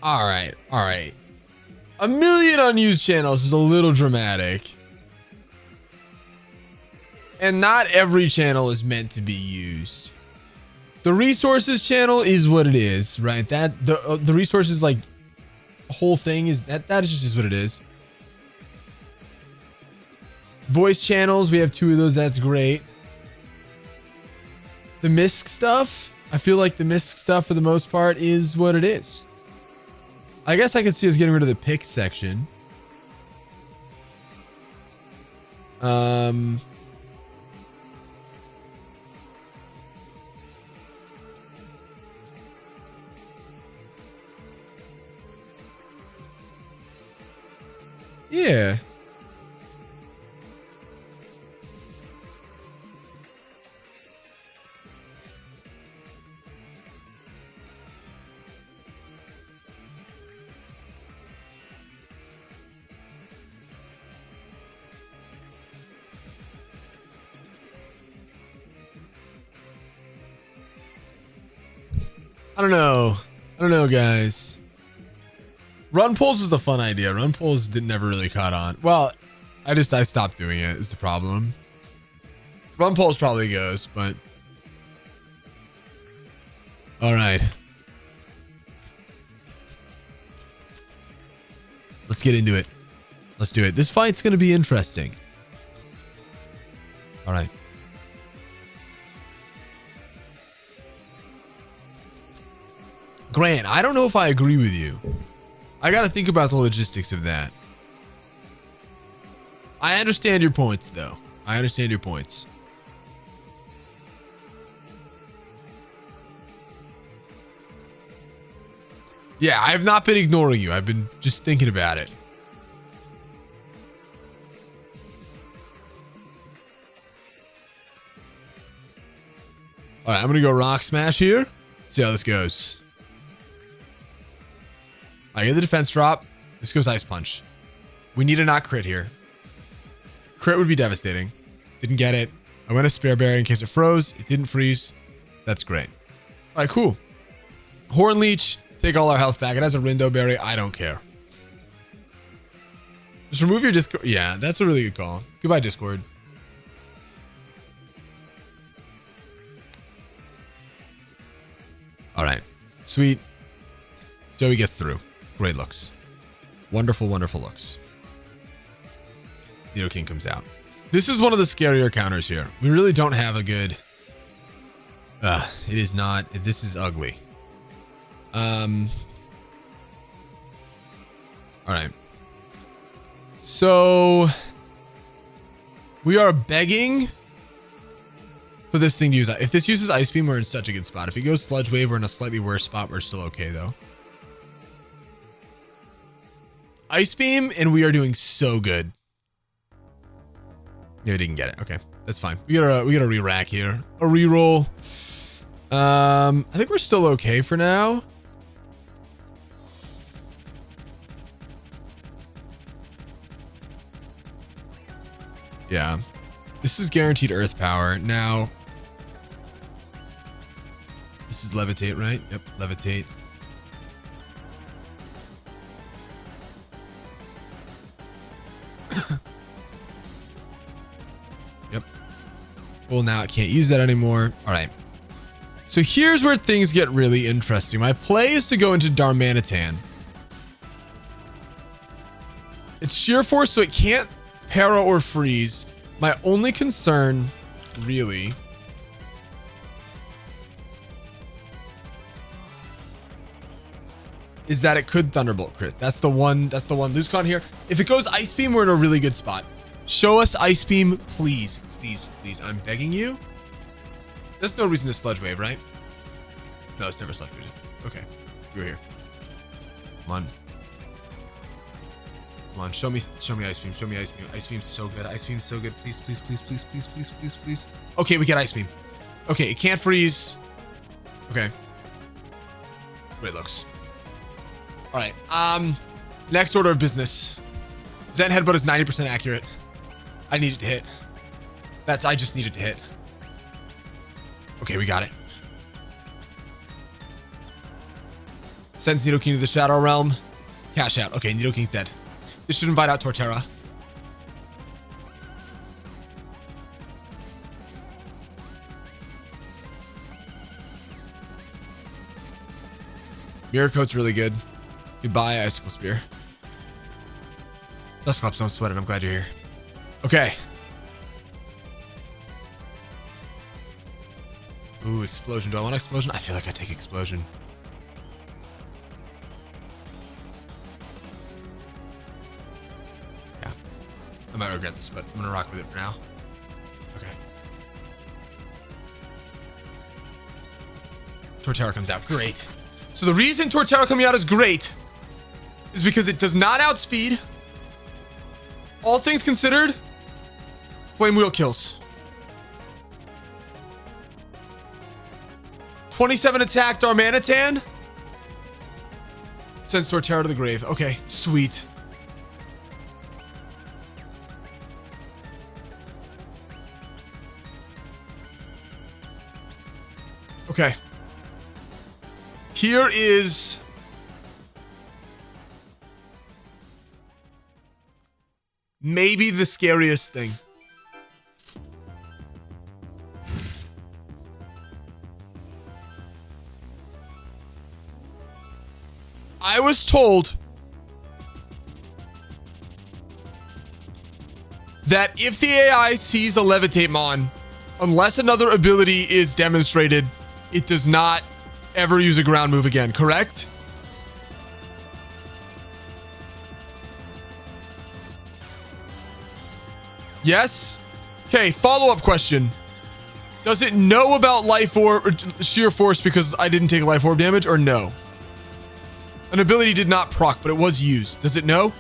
all right. A million unused channels is a little dramatic. And not every channel is meant to be used. The resources channel is what it is, right? That the resources, like, whole thing is that is just what it is. Voice channels, we have 2 of those. That's great. The misc stuff, I feel like the misc stuff for the most part is what it is. I guess I could see us getting rid of the pick section. Yeah. I don't know, guys. Run polls was a fun idea. Run polls never really caught on. Well, I stopped doing it is the problem. Run polls probably goes, but all right. Let's get into it. Let's do it. This fight's going to be interesting. All right. Grant, I don't know if I agree with you. I got to think about the logistics of that. I understand your points, though. I understand your points. Yeah, I have not been ignoring you. I've been just thinking about it. All right, I'm going to go rock smash here. See how this goes. I get the defense drop. This goes ice punch. We need a not crit here. Crit would be devastating. Didn't get it. I went a spare berry in case it froze. It didn't freeze. That's great. All right, cool. Horn leech. Take all our health back. It has a Rindo berry. I don't care. Just remove your Discord. Yeah, that's a really good call. Goodbye, Discord. All right. Sweet. Joey gets through. Great looks. Wonderful, wonderful looks. Nidoking comes out. This is one of the scarier counters here. We really don't have a good... it is not... This is ugly. All right. So... we are begging for this thing to use... If this uses Ice Beam, we're in such a good spot. If it goes Sludge Wave, we're in a slightly worse spot. We're still okay, though. Ice Beam, and we are doing so good. Yeah, we didn't get it. Okay, that's fine. We got a re-rack here. A re-roll. I think we're still okay for now. Yeah. This is guaranteed earth power. Now, this is levitate, right? Yep, levitate. Yep. Well, now I can't use that anymore. All right. So here's where things get really interesting. My play is to go into Darmanitan. It's sheer force, so it can't para or freeze. My only concern, really, is that it could Thunderbolt crit. That's the one LoseCon here. If it goes Ice Beam, we're in a really good spot. Show us Ice Beam, please. Please, please. I'm begging you. There's no reason to Sludge Wave, right? No, it's never Sludge Wave. Okay. You're here. Come on. Come on. Show me Ice Beam. Show me Ice Beam. Ice Beam's so good. Ice Beam's so good. Please, please, please, please, please, please, please, please. Okay, we get Ice Beam. Okay, it can't freeze. Okay. Great looks. All right. Next order of business. Zen Headbutt is 90% accurate. I need it to hit. I just need it to hit. Okay, we got it. Sends Nidoking to the Shadow Realm. Cash out. Okay, Nidoking's dead. This should invite out Torterra. Mirror Coat's really good. Goodbye, Icicle Spear. Dusclops, don't sweat it. I'm glad you're here. Okay. Ooh, Explosion. Do I want Explosion? I feel like I take Explosion. Yeah. I might regret this, but I'm going to rock with it for now. Okay. Torterra comes out. Great. So the reason Torterra coming out is great is because it does not outspeed. All things considered, Flame Wheel kills. 27 attack Darmanitan. Sends Torterra to the grave. Okay, sweet. Okay. Here is maybe the scariest thing. I was told that if the AI sees a Levitate Mon, unless another ability is demonstrated, it does not ever use a ground move again, correct? Yes? Okay, follow-up question. Does it know about Life Orb or Sheer Force because I didn't take Life Orb damage, or no? An ability did not proc, but it was used. Does it know?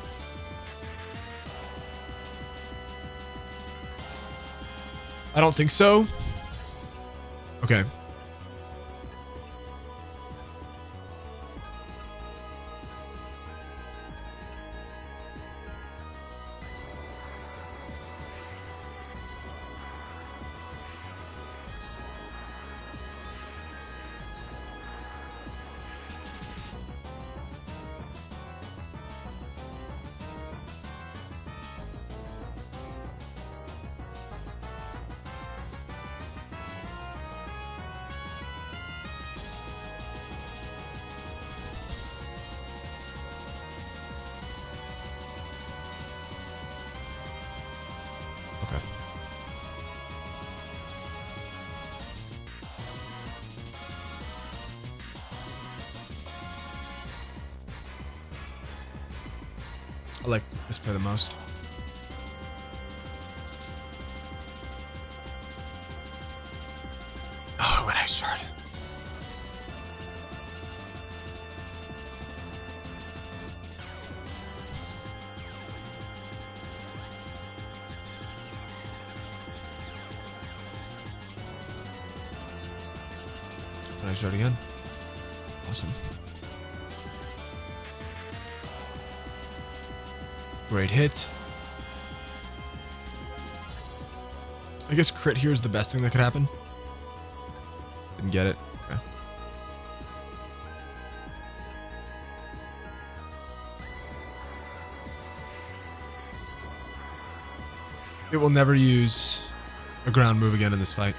I don't think so. Okay. I like this play the most. Oh, when I started. When I start again. Awesome. Great hit. I guess crit here is the best thing that could happen. Didn't get it. Okay. It will never use a ground move again in this fight.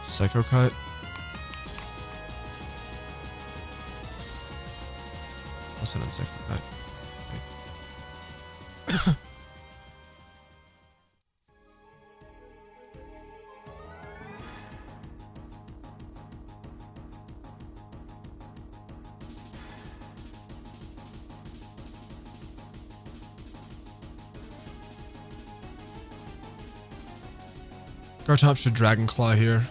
Psycho Cut. Also not Psycho Cut. Okay. Garchomp should Dragon Claw here.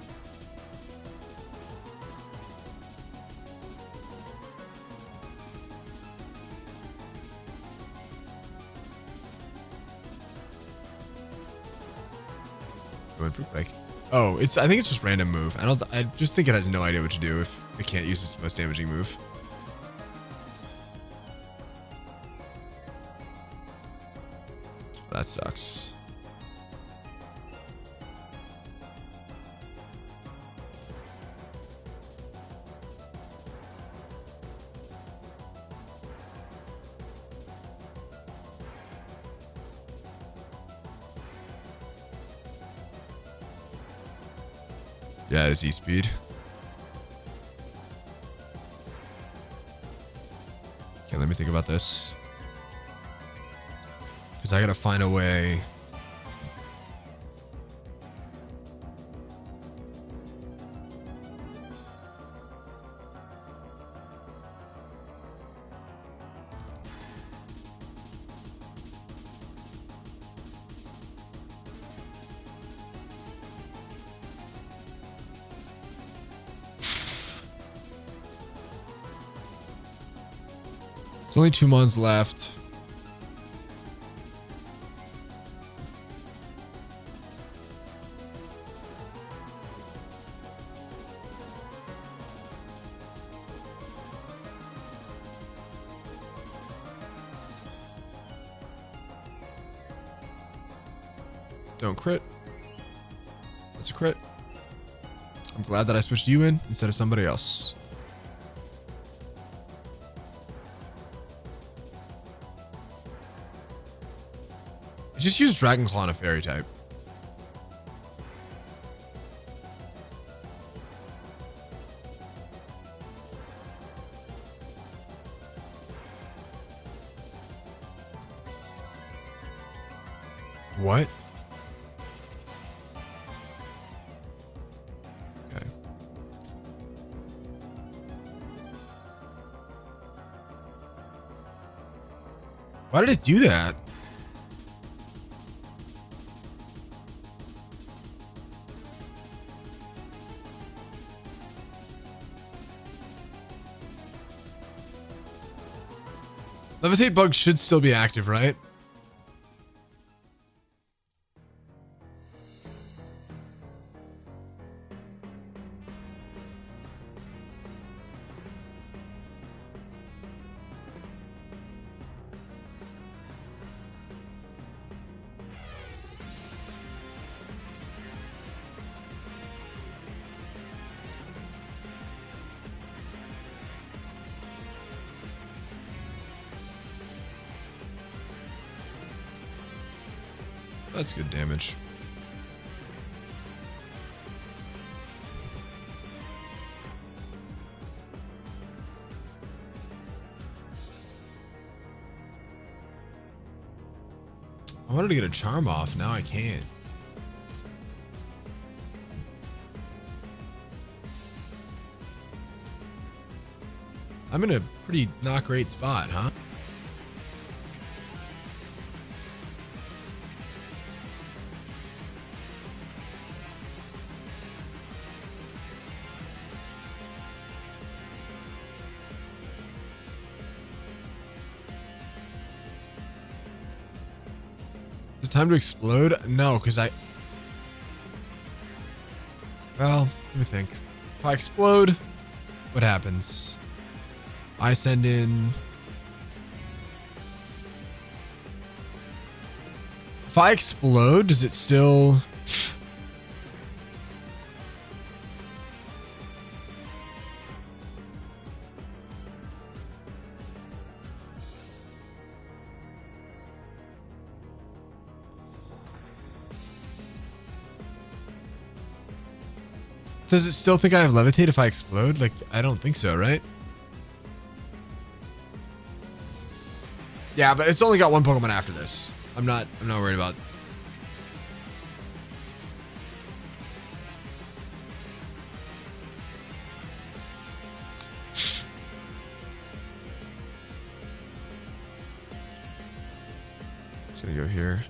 Break. Oh, I think it's just random move. I just think it has no idea what to do. I can't use its most damaging move. That sucks. Yeah, it's E-speed. Okay, let me think about this. Because I gotta find a way. There's only 2 months left. Don't crit. That's a crit. I'm glad that I switched you in instead of somebody else. Just use Dragon Claw on a fairy type. What? Okay. Why did it do that? Levitate bug should still be active, right? That's good damage. I wanted to get a charm off. Now I can't. I'm in a pretty not great spot, huh? Is it time to explode? No, because well, let me think. If I explode, what happens? I send in... If I explode, does it still... Does it still think I have levitate if I explode? Like, I don't think so, right? Yeah, but it's only got one Pokemon after this. I'm not worried about. Just gonna go here.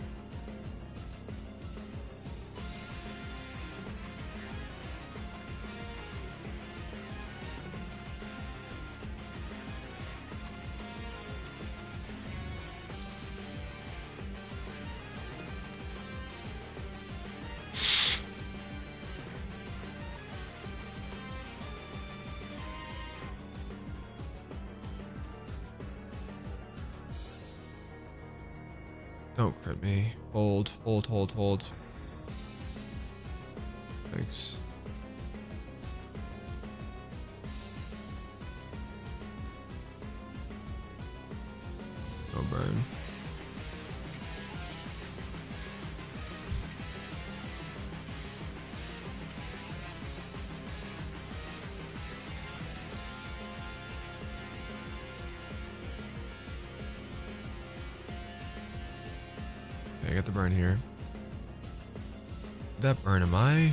Don't crit me. Hold, hold, hold, hold. Thanks. No burn. Okay, I got the burn here. That burn, am I?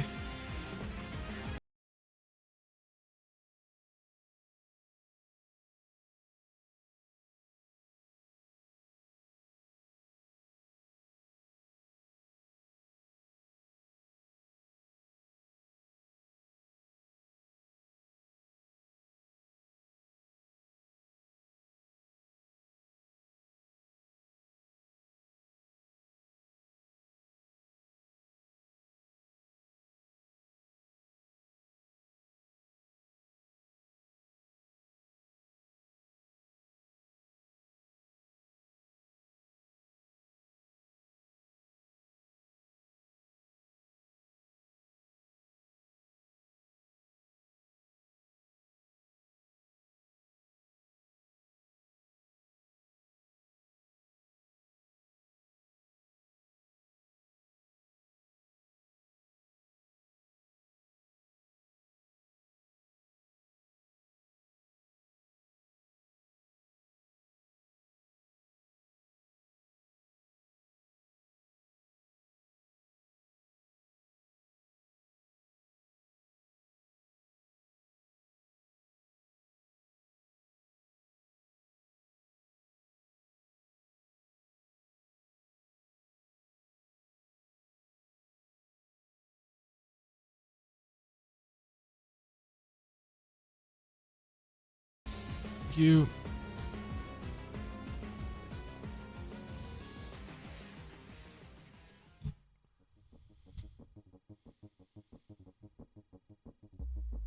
Thank you.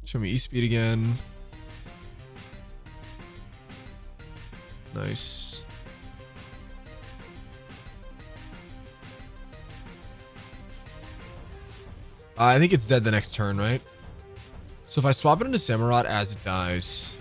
Show me E-speed again. Nice. I think it's dead the next turn, right? So if I swap it into Samurott as it dies.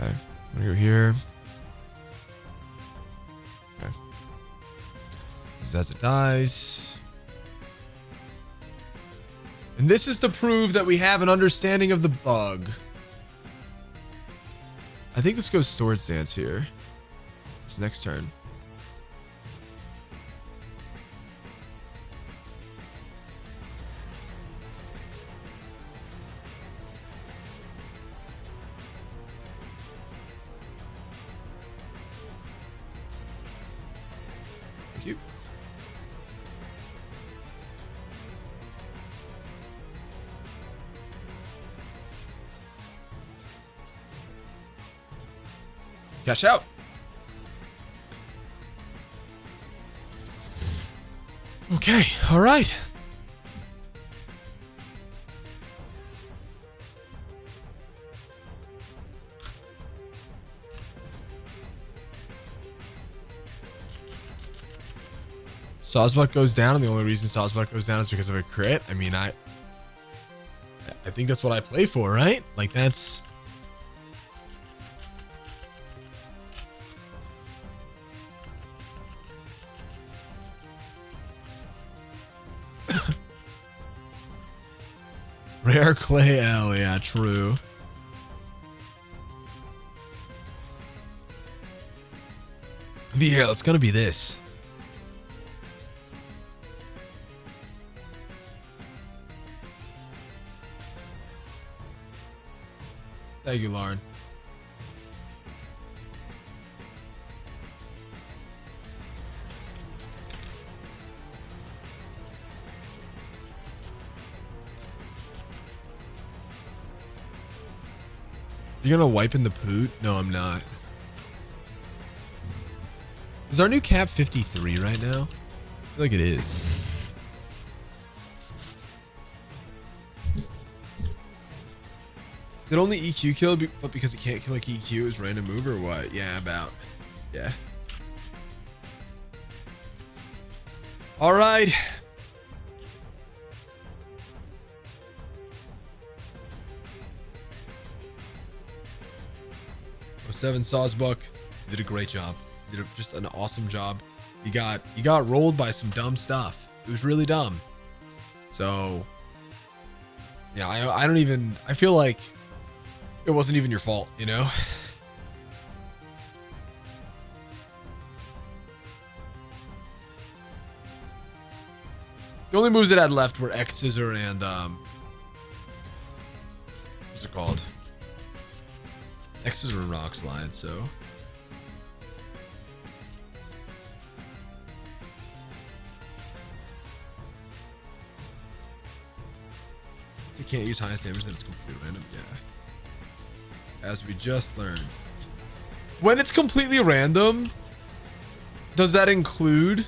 Okay, I'm gonna go here. Okay. This is as it dies. And this is to prove that we have an understanding of the bug. I think this goes Swords Dance here. It's next turn. Thank you. Cash out. Okay, all right. Sawsbuck goes down, and the only reason Sawsbuck goes down is because of a crit. I mean, I think that's what I play for, right? Like, that's... Rare Clay L, yeah, true. Here, it's gonna be this. Thank you, Lauren. You're gonna wipe in the poot? No, I'm not. Is our new cap 53 right now? I feel like it is. Did only EQ kill, but because it can't kill like EQ is random move or what? Yeah, about. Yeah. All right. Oh, 7 Sawsbuck did a great job. Did just an awesome job. You got rolled by some dumb stuff. It was really dumb. So yeah, I feel like it wasn't even your fault, you know? The only moves it had left were X Scissor and what's it called? X Scissor and Rock Slide, so you can't use highest damage, then it's completely random. Yeah. As we just learned. When it's completely random, does that include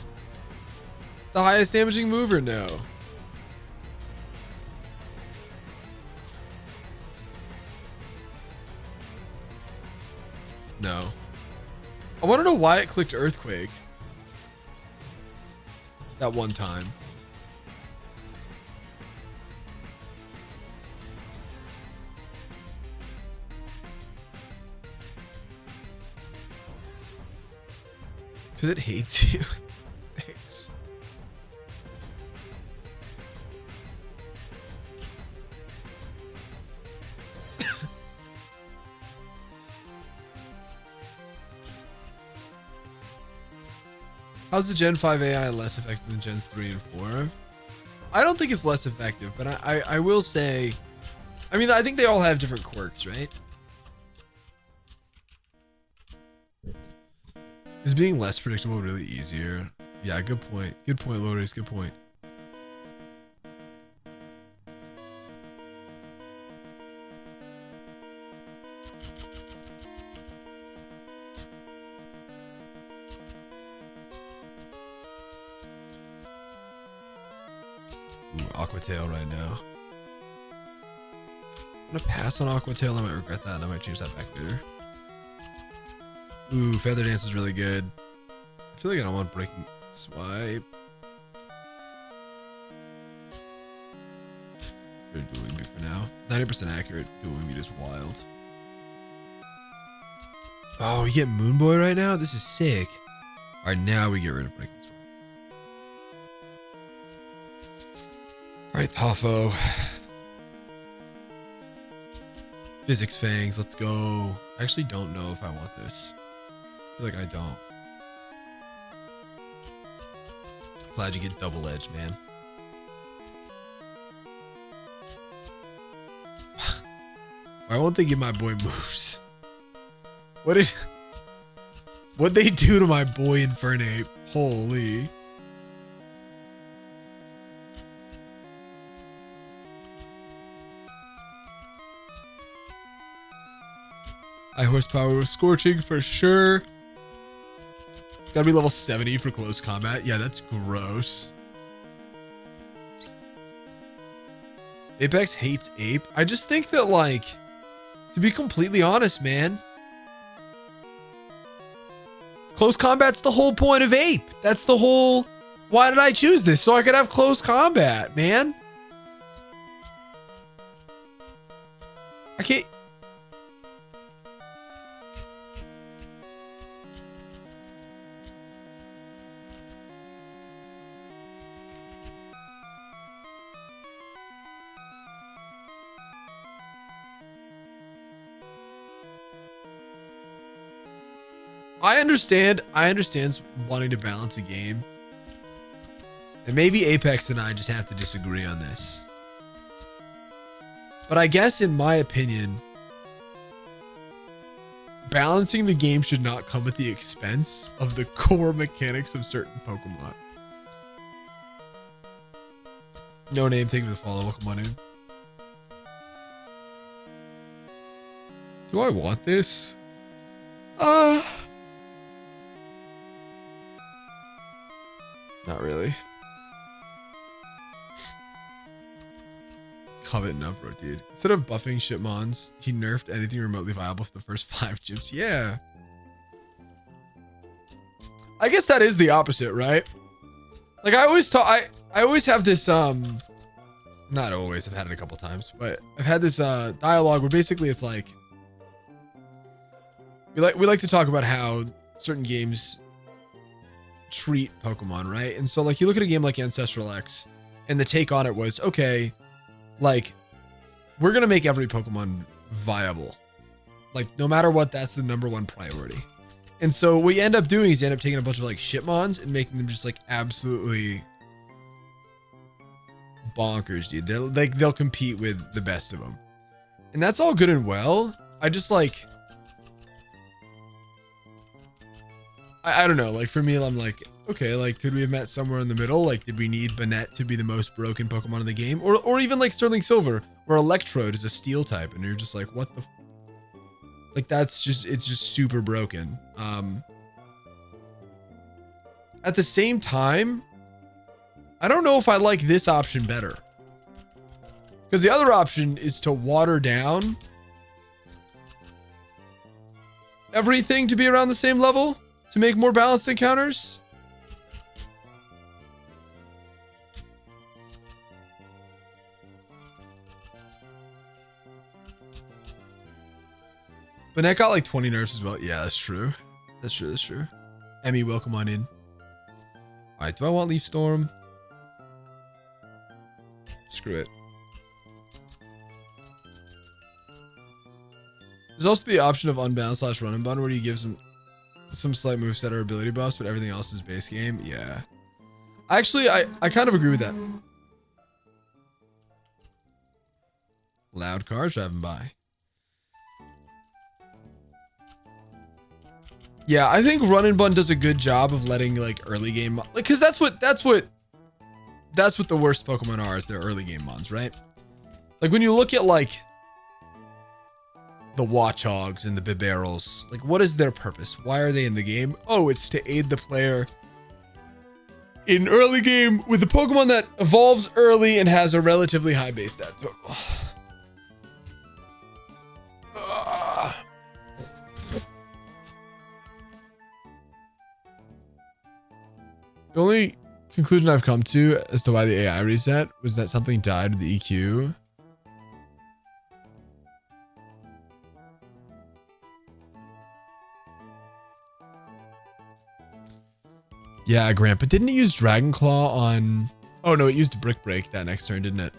the highest damaging move or no? No. I want to know why it clicked Earthquake that one time. Because it hates you. Thanks. How's the Gen 5 AI less effective than Gens 3 and 4? I don't think it's less effective, but I will say, I mean, I think they all have different quirks, right? Is being less predictable really easier? Yeah, good point. Good point, Loris. Good point. Ooh, Aquatail right now. I'm gonna pass on Aquatail. I might regret that. I might change that back later. Ooh, Feather Dance is really good. I feel like I don't want Breaking Swipe. Dueling Beat for now. 90% accurate. Dueling Beat is wild. Oh, we get Moon Boy right now? This is sick. Alright, now we get rid of Breaking Swipe. Alright, Tafo. Physics Fangs, let's go. I actually don't know if I want this. I feel like I don't. Glad you get double edge, man. Why won't they give my boy moves? What'd they do to my boy Infernape? Holy. High horsepower with Scorching for sure. Gotta be level 70 for close combat. Yeah, that's gross. Apex hates Ape. I just think that, like, to be completely honest, man, close combat's the whole point of Ape. That's the whole... Why did I choose this? So I could have close combat, man. I can't... I understand wanting to balance a game. And maybe Apex and I just have to disagree on this. But I guess in my opinion, balancing the game should not come at the expense of the core mechanics of certain Pokemon. No name, thank you for the follow. Welcome on in. Do I want this? Not really. Covet and Uproar, dude. Instead of buffing shipmons, he nerfed anything remotely viable for the first 5 gyms. Yeah. I guess that is the opposite, right? Like I always have this not always, I've had it a couple times, but I've had this dialogue where basically it's like we like to talk about how certain games treat Pokemon, right? And so like you look at a game like Ancestral X and the take on it was, okay, like we're gonna make every Pokemon viable, like no matter what, that's the #1 priority. And so what you end up doing is you end up taking a bunch of like shitmons and making them just like absolutely bonkers, dude. They'll compete with the best of them, and that's all good and well. I just like I don't know, like for me, I'm like, okay, like could we have met somewhere in the middle? Like did we need Banette to be the most broken Pokemon in the game, or even like Sterling Silver where Electrode is a steel type and you're just like, what the like it's just super broken. At the same time, I don't know if I like this option better, because the other option is to water down everything to be around the same level to make more balanced encounters. But Banette got like 20 nerfs as well. Yeah, that's true. That's true. Emmy, welcome on in. All right, do I want Leaf Storm? Screw it. There's also the option of unbound / run and bun where you give some slight moveset or ability buffs, but everything else is base game. Yeah. Actually, I kind of agree with that. Loud cars driving by. Yeah, I think Run and Bun does a good job of letting like early game, like, because that's what the worst Pokemon are, is their early game mons, right? Like when you look at like the Watchhogs and the Bibarels, like what is their purpose? Why are they in the game? Oh, it's to aid the player in early game with a Pokemon that evolves early and has a relatively high base stat total. The only conclusion I've come to as to why the AI reset was that something died with the EQ. Yeah, Grant, but didn't it use Dragon Claw on... Oh no, it used Brick Break that next turn, didn't it?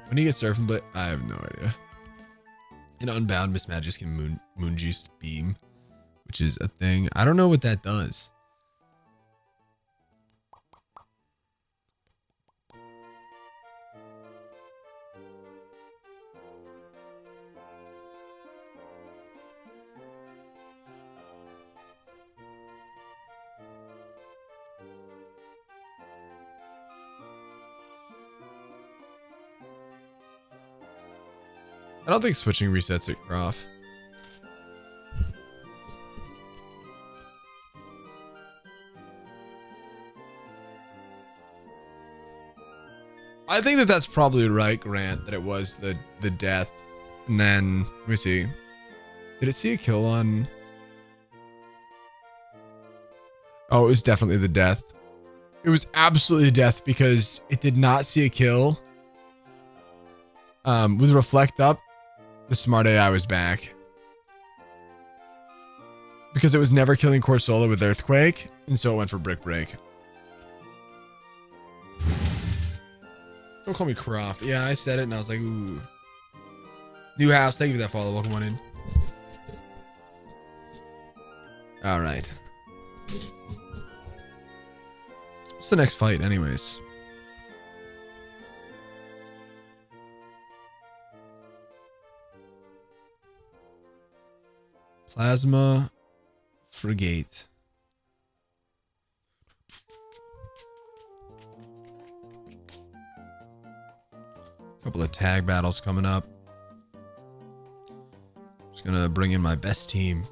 When he gets Surfing Blade, I have no idea. In Unbound, Miss Magic can Moonjuice Beam, which is a thing. I don't know what that does. I don't think switching resets it, Croft. I think that that's probably right, Grant, that it was the death. And then, let me see. Did it see a kill on... Oh, it was definitely the death. It was absolutely death because it did not see a kill. With Reflect up, the smart AI was back. Because it was never killing Corsola with Earthquake, and so it went for Brick Break. Don't call me Croft. Yeah, I said it and I was like, ooh. New house, thank you for that follow. Welcome on in. Alright. What's the next fight anyways? Plasma Frigate. couple of tag battles coming up. Just gonna bring in my best team.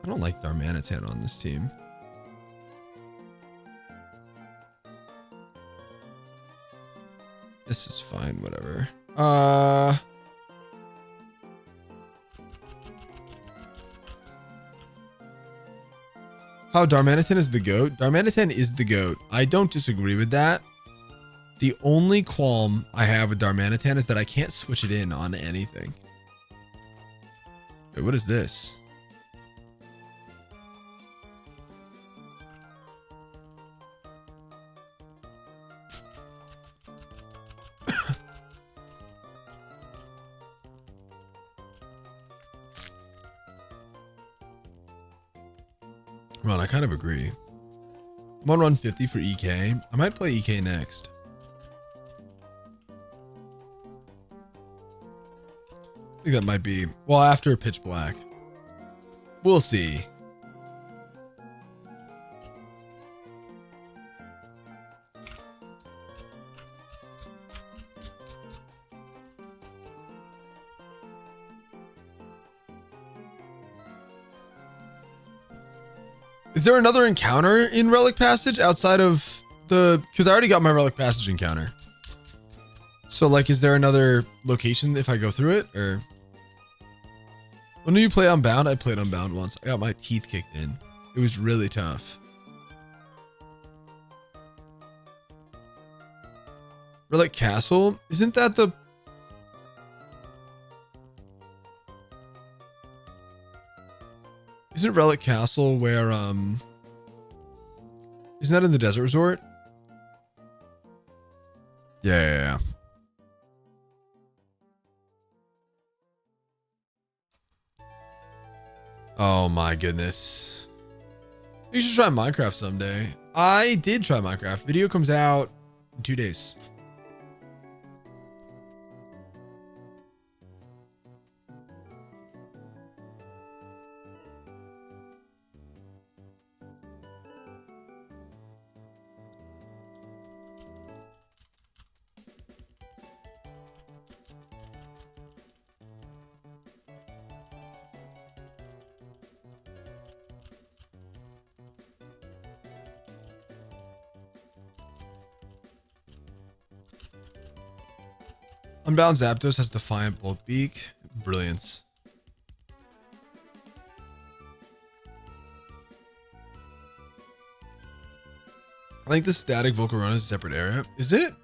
I don't like Darmanitan on this team. This is fine, whatever. Oh, Darmanitan is the GOAT? Darmanitan is the GOAT. I don't disagree with that. The only qualm I have with Darmanitan is that I can't switch it in on anything. Wait, what is this? Ron, I kind of agree. I'm on run 50 for EK. I might play EK next. I think that might be, well, after Pitch Black. We'll see. Is there another encounter in Relic Passage outside of the... Because I already got my Relic Passage encounter. So, like, is there another location if I go through it? Or... When do you play Unbound? I played Unbound once. I got my teeth kicked in. It was really tough. Relic Castle? Isn't that the... Isn't Relic Castle where, isn't that in the Desert Resort? Yeah. Oh my goodness. You should try Minecraft someday. I did try Minecraft. Video comes out in 2 days. Unbound Zapdos has Defiant Bolt Beak. Brilliance. I think the static Volcarona is a separate area. Is it?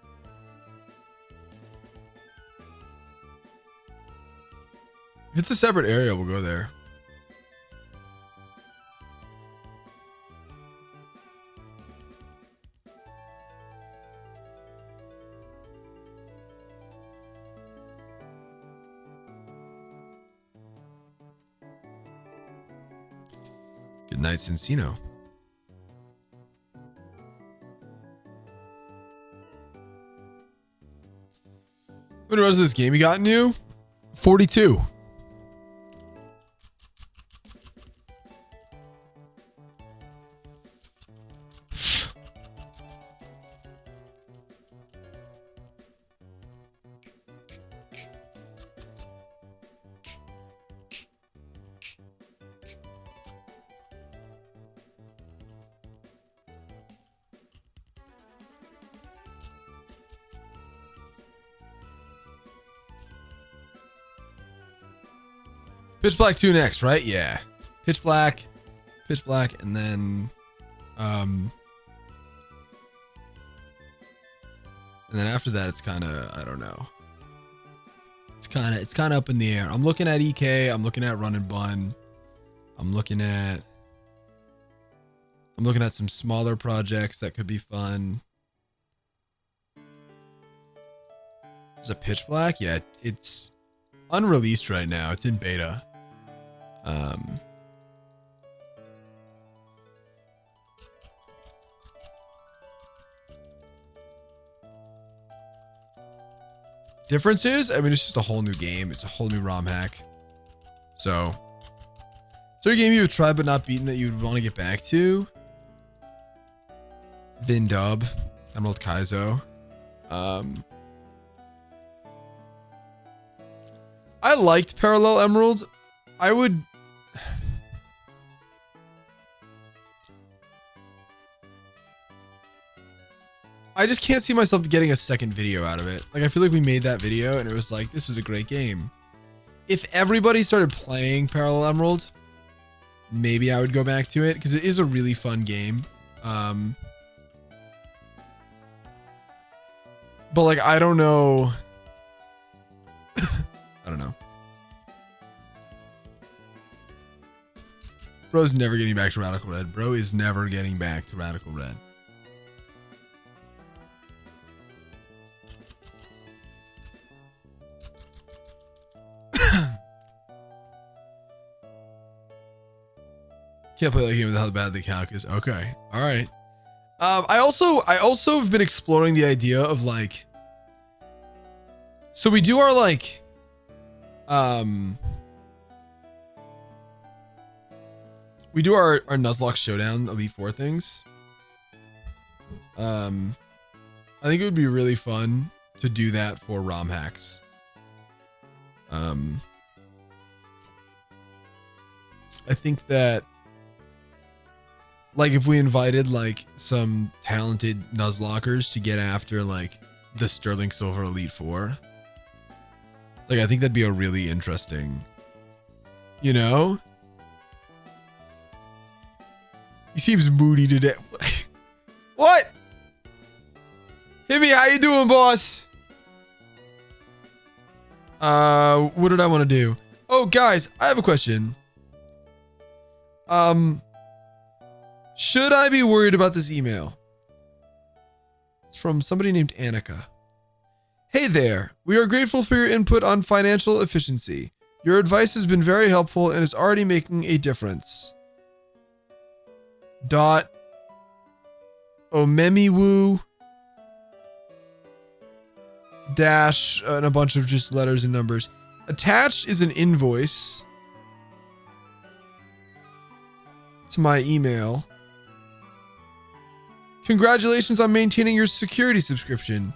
If it's a separate area, we'll go there. Good night, Cincino. How many runs of this game you got new? 42. Pitch Black 2 next, right? Yeah. Pitch Black, and then after that, it's kind of, I don't know. It's kind of up in the air. I'm looking at EK. I'm looking at Run and Bun. I'm looking at some smaller projects that could be fun. There's a Pitch Black. Yeah, it's unreleased right now. It's in beta. Difference is, I mean, it's just a whole new game. It's a whole new ROM hack. So, is there a game you've tried but not beaten that you'd want to get back to? Vindub. Emerald Kaizo. I liked Parallel Emeralds. I just can't see myself getting a second video out of it. Like, I feel like we made that video and it was like, this was a great game. If everybody started playing Parallel Emerald, maybe I would go back to it because it is a really fun game. But like, I don't know. I don't know. Bro's never getting back to Radical Red. Bro is never getting back to Radical Red. Can't play that game with how bad the calc is. Okay. All right. I also have been exploring the idea of like, so we do our like, we do our Nuzlocke Showdown Elite Four things. I think it would be really fun to do that for ROM hacks. I think that, like, if we invited like some talented Nuzlockers to get after like the Sterling Silver Elite Four, like, I think that'd be a really interesting, you know? He seems moody today. What? Hibby, how you doing, boss? What did I want to do? Oh, guys, I have a question. Should I be worried about this email? It's from somebody named Annika. Hey there. We are grateful for your input on financial efficiency. Your advice has been very helpful and is already making a difference. Dot Omemiwu dash and a bunch of just letters and numbers. Attached is an invoice to my email. Congratulations on maintaining your security subscription.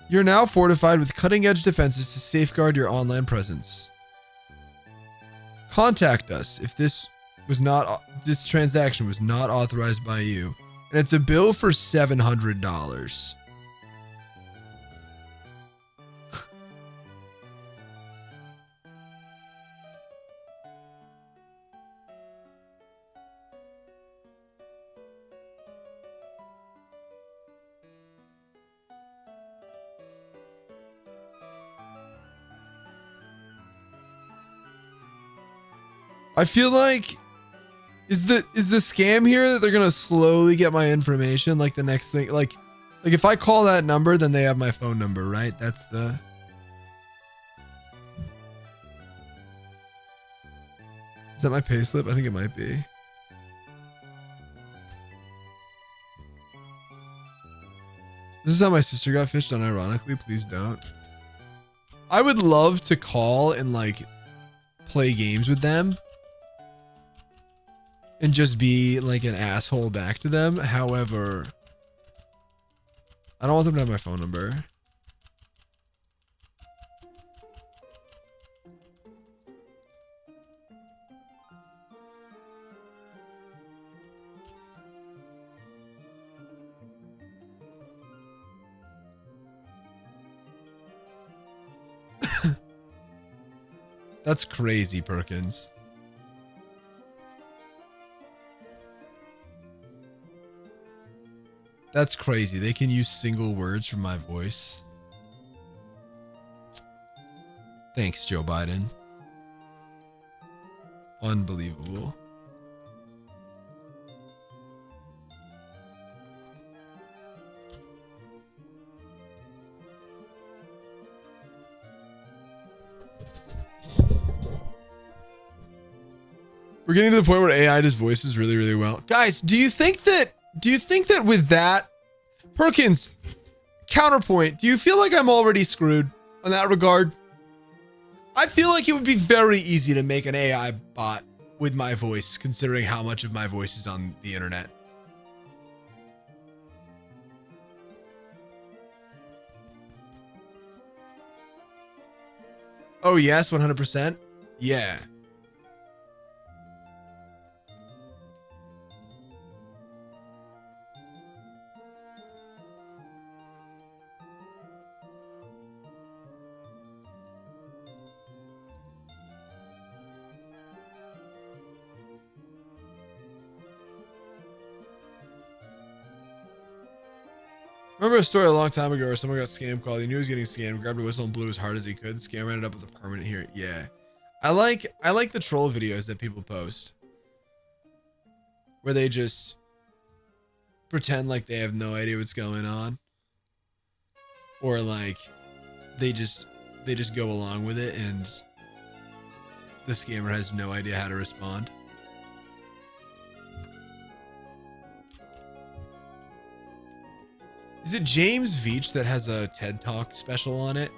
You're now fortified with cutting-edge defenses to safeguard your online presence. Contact us if this transaction was not authorized by you. And it's a bill for $700. I feel like is the scam here that they're gonna slowly get my information, like the next thing, like if I call that number, then they have my phone number, right? That's the. Is that my payslip? I think it might be. This is how my sister got fished unironically. Please don't. I would love to call and like play games with them and just be like an asshole back to them. However, I don't want them to have my phone number. That's crazy, Perkins. That's crazy. They can use single words from my voice. Thanks, Joe Biden. Unbelievable. We're getting to the point where AI does voices really, really well. Guys, do you think that with that, Perkins, counterpoint, do you feel like I'm already screwed in that regard? I feel like it would be very easy to make an AI bot with my voice, considering how much of my voice is on the internet. Oh, yes, 100%. Yeah. Remember a story a long time ago where someone got scam called. He knew he was getting scammed, grabbed a whistle and blew as hard as he could. Scam ended up with a permanent here. Yeah. I like the troll videos that people post where they just pretend like they have no idea what's going on, or like they just go along with it and the scammer has no idea how to respond. Is it James Veach that has a TED Talk special on it?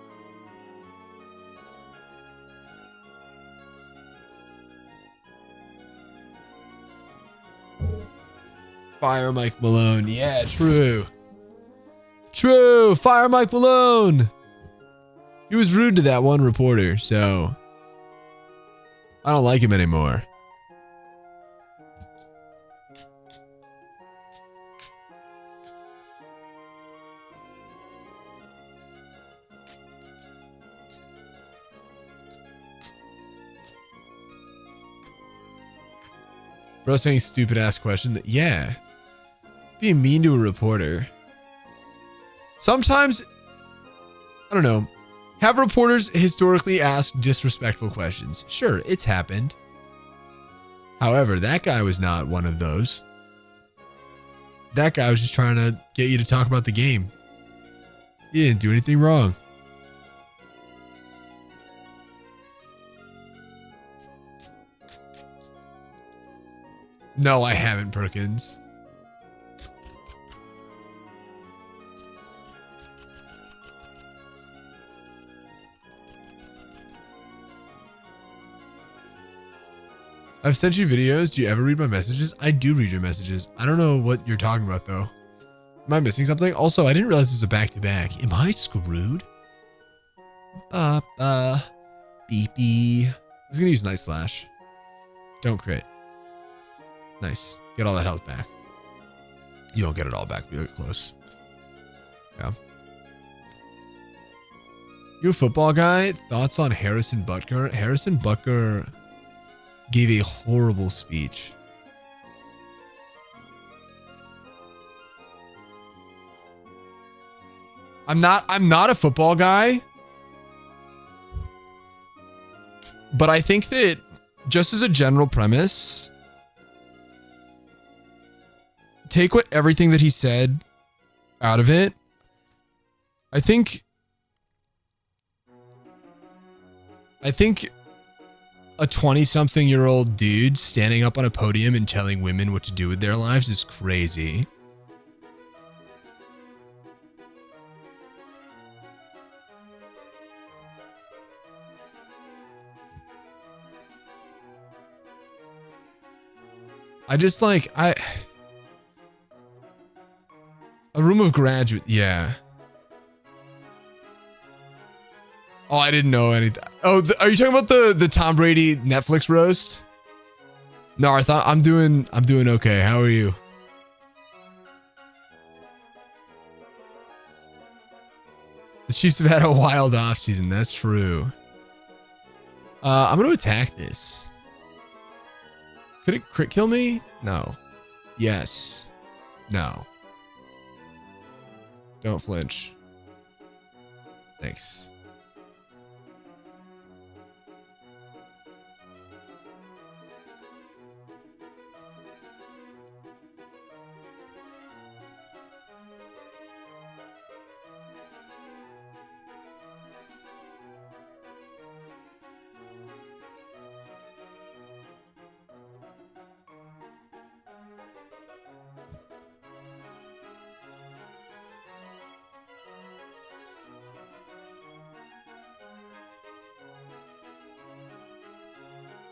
Fire Mike Malone. Yeah, true. True. Fire Mike Malone. He was rude to that one reporter, so I don't like him anymore. Bro saying stupid ass question that, yeah. Being mean to a reporter. Sometimes, I don't know. Have reporters historically asked disrespectful questions? Sure, it's happened. However, that guy was not one of those. That guy was just trying to get you to talk about the game. He didn't do anything wrong. No, I haven't, Perkins. I've sent you videos. Do you ever read my messages? I do read your messages. I don't know what you're talking about, though. Am I missing something? Also, I didn't realize this was a back-to-back. Am I screwed? Beepy. I was going to use Night Slash. Don't crit. Nice. Get all that health back. You don't get it all back. Be close. Yeah. You a football guy? Thoughts on Harrison Butker? Harrison Butker gave a horrible speech. I'm not a football guy. But I think that just as a general premise, take everything that he said out of it. I think a 20-something-year-old dude standing up on a podium and telling women what to do with their lives is crazy. I just like, a room of graduate, yeah. Oh, I didn't know anything. Oh, are you talking about the Tom Brady Netflix roast? No, I thought I'm doing okay. How are you? The Chiefs have had a wild offseason. That's true. I'm going to attack this. Could it crit kill me? No. Yes. No. Don't flinch. Thanks.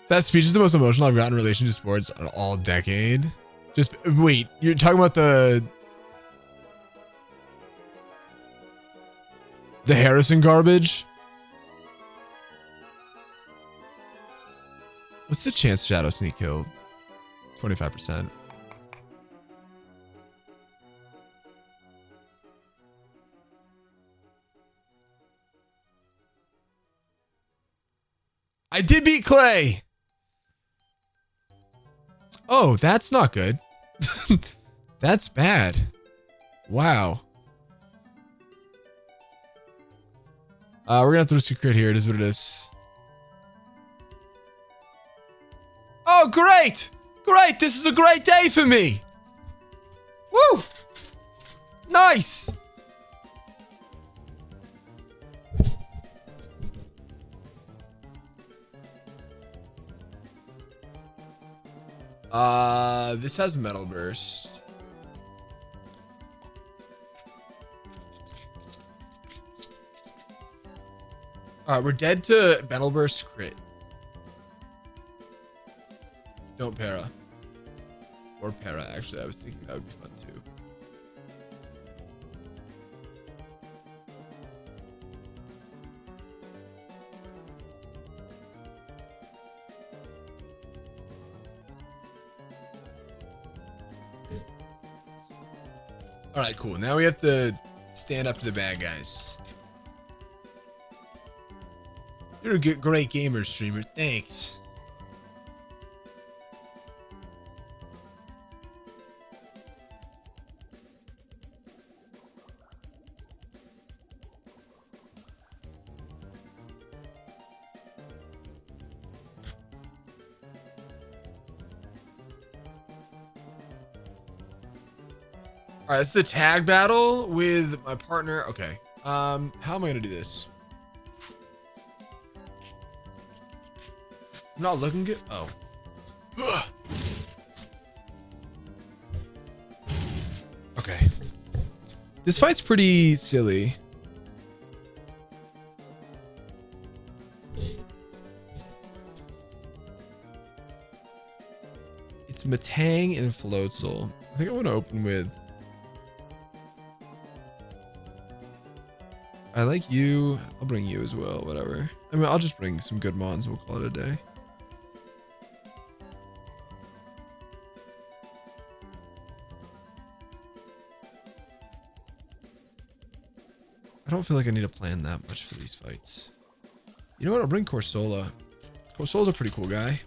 That speech is the most emotional I've gotten in relation to sports all decade. Just wait, you're talking about the Harrison garbage? What's the chance Shadow Sneak killed? 25%. I did beat Clay. Oh, that's not good. That's bad. Wow. We're gonna throw a secret here. It is what it is. Oh, great! Great! This is a great day for me! Woo! Nice! This has Metal Burst. Alright, we're dead to Metal Burst crit. Don't para. Or para, actually. I was thinking that would be fun too. Alright, cool. Now we have to stand up to the bad guys. You're a good, great gamer, streamer. Thanks. All right, it's the tag battle with my partner. Okay. How am I gonna do this? I'm not looking good. Oh. Ugh. Okay. This fight's pretty silly. It's Matang and Floatzel. I think I want to open with. I like you. I'll bring you as well. Whatever. I mean, I'll just bring some good mons. We'll call it a day. I don't feel like I need to plan that much for these fights. You know what? I'll bring Corsola. Corsola's a pretty cool guy.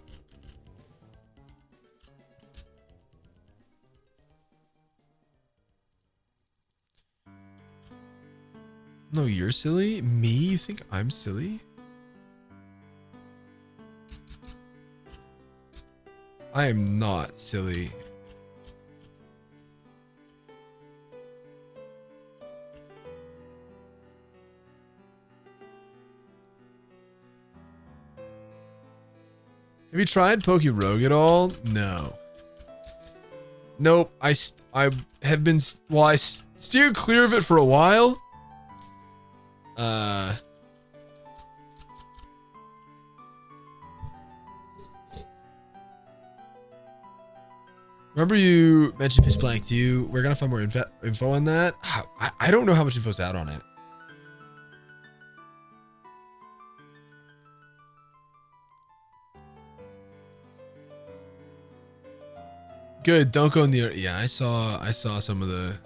No, you're silly? Me? You think I'm silly? I am not silly. Have you tried Poke Rogue at all? No. Nope. I have been, well, I steered clear of it for a while. Remember you mentioned Pitch Blank 2. We're gonna find more info on that. I don't know how much info's out on it. Good. Don't go near. Yeah, I saw some of the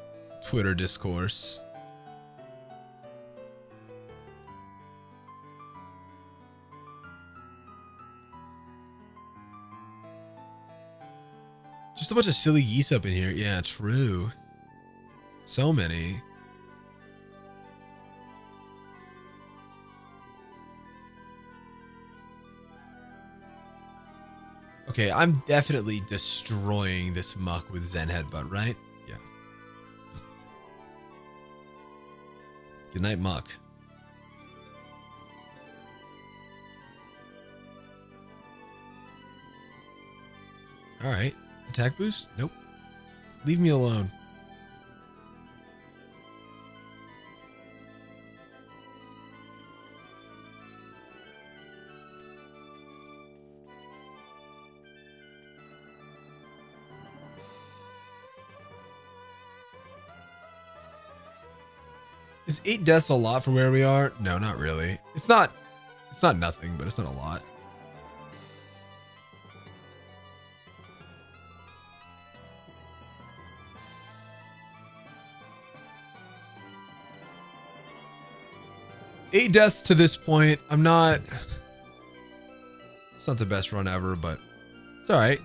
Twitter discourse. Just a bunch of silly geese up in here. Yeah, true. So many. Okay, I'm definitely destroying this muck with Zen Headbutt, right? Yeah. Good night, muck. All right. Attack boost? Nope. Leave me alone. Is 8 deaths a lot for where we are? No, not really. It's not nothing, but it's not a lot. 8 deaths to this point. I'm not... It's not the best run ever, but it's all right.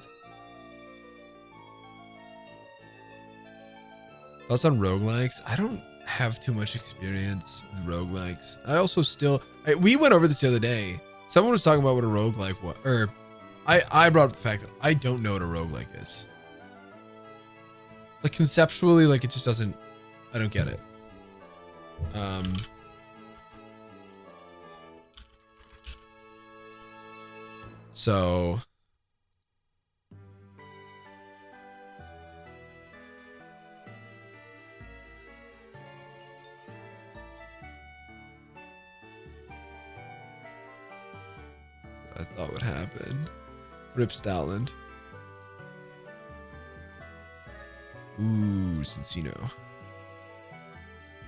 Thoughts on roguelikes? I don't have too much experience with roguelikes. I also still... we went over this the other day. Someone was talking about what a roguelike was. Or I brought up the fact that I don't know what a roguelike is. Like conceptually, like it just doesn't... I don't get it. So... I thought would happen. Rip Stoutland. Ooh, Cincino.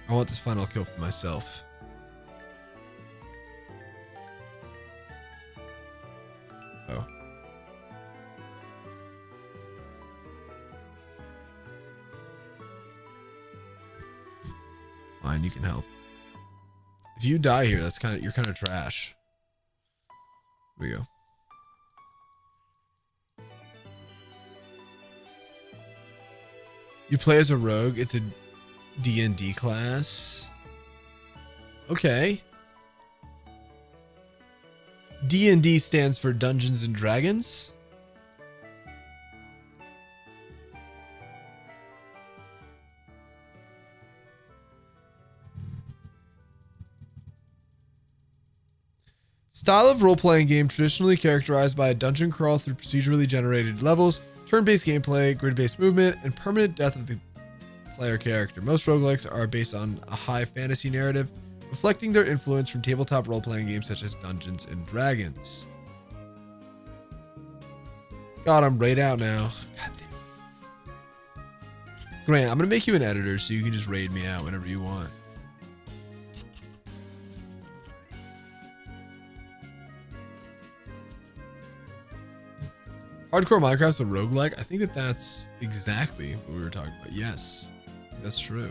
I want this final kill for myself. Oh. Fine, you can help. If you die here, that's you're kind of trash. Here we go. You play as a rogue. It's a D&D class. Okay. D&D stands for Dungeons and Dragons. Style of role-playing game traditionally characterized by a dungeon crawl through procedurally generated levels, turn-based gameplay, grid-based movement, and permanent death of the player character. Most roguelikes are based on a high fantasy narrative, reflecting their influence from tabletop role-playing games such as Dungeons and Dragons. God, I'm right out now. God damn. Grant, I'm gonna make you an editor so you can just raid me out whenever you want. Hardcore Minecraft's a roguelike? I think that's exactly what we were talking about. Yes, that's true.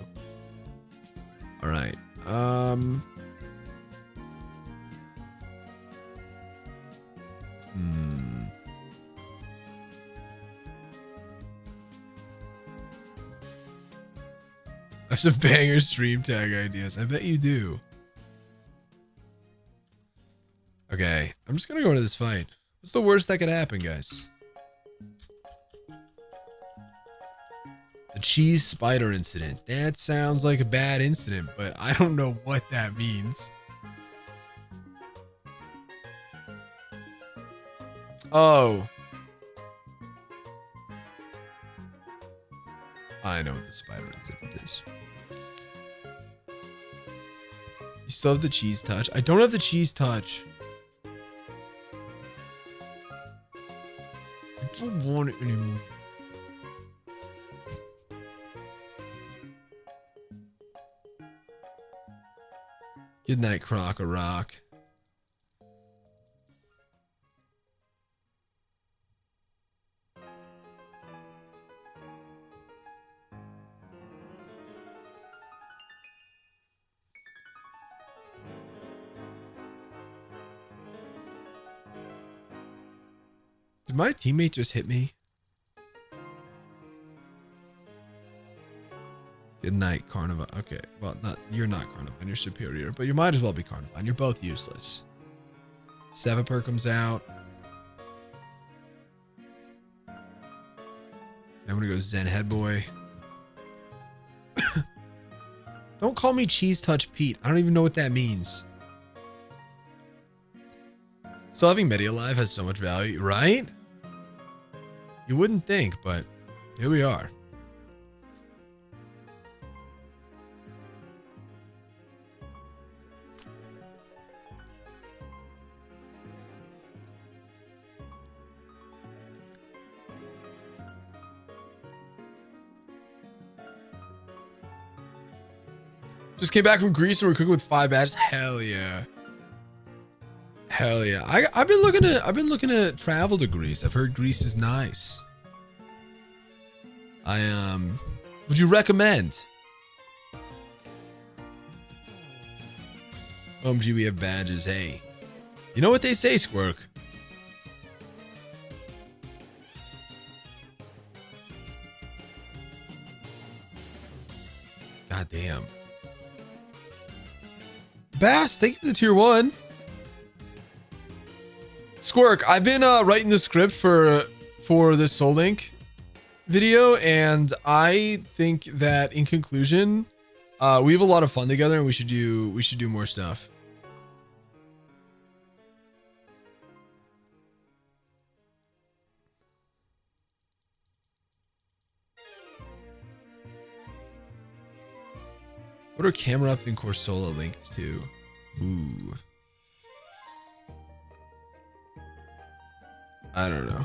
All right. I have some banger stream tag ideas. I bet you do. Okay, I'm just gonna go into this fight. What's the worst that could happen, guys? The cheese spider incident. That sounds like a bad incident, but I don't know what that means. Oh. I know what the spider incident is. You still have the cheese touch? I don't have the cheese touch. I don't want it anymore. Good night, Croc a Rock. Did my teammate just hit me? Good night, Carnivine. Okay, well, you're not Carnivine, you're superior, but you might as well be Carnivine. You're both useless. Sevaper comes out. I'm gonna go Zen Head Boy. Don't call me Cheese Touch Pete. I don't even know what that means. Still having Medi alive has so much value, right? You wouldn't think, but here we are. Just came back from Greece and we're cooking with 5 batches. Hell yeah. Hell yeah. I've been looking to travel to Greece. I've heard Greece is nice. Would you recommend? OMG, we have badges. Hey, you know what they say, Squirk? God damn. Bass, thank you for the tier 1. Squirk, I've been writing the script for this Soul Link video, and I think that in conclusion, we have a lot of fun together, and we should do more stuff. What are camera up and Corsola linked to? Ooh. I don't know.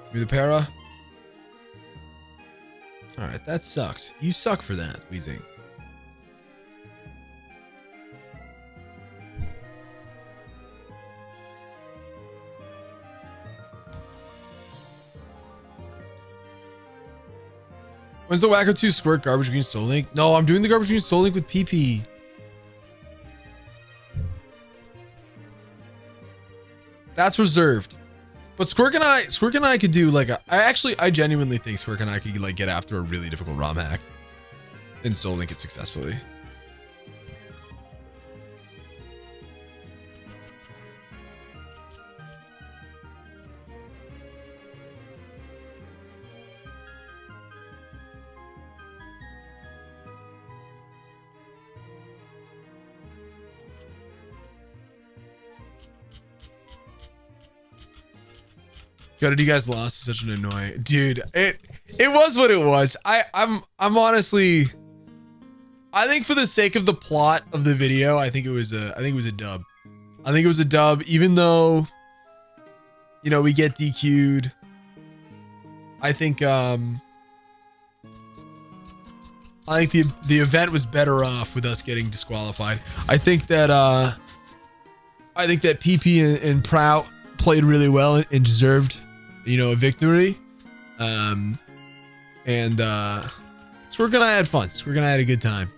Give me the para. All right, that sucks. You suck for that, Weezing. When's the Wacko 2 Squirt Garbage Green Soul Link? No, I'm doing the Garbage Green Soul Link with PP. That's reserved. But Squirk and I could do like I genuinely think Squirk and I could like get after a really difficult ROM hack and Soul Link it successfully. God, you guys lost is such an annoying dude. It was what it was. I'm honestly, I think for the sake of the plot of the video, I think it was a dub. I think it was a dub, even though, you know, we get DQ'd. I think the event was better off with us getting disqualified. I think that PP and Prout played really well and deserved, you know, a victory. Squirk and I had fun. Squirk and I had a good time.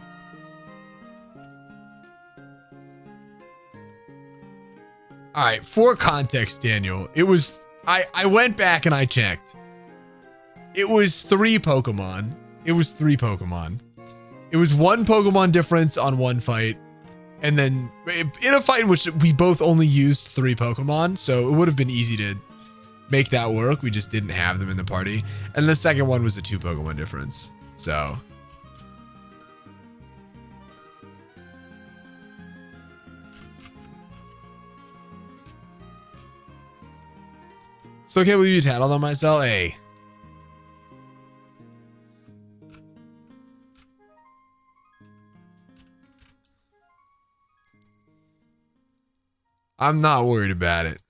All right, for context, Daniel, it was I went back and I checked. It was 3 Pokemon. It was 3 Pokemon. It was 1 Pokemon difference on 1 fight. And then in a fight in which we both only used 3 Pokemon, so it would have been easy to make that work. We just didn't have them in the party. And the second one was a 2 Pokemon difference. So still can't believe you tattled on myself. Hey. I'm not worried about it.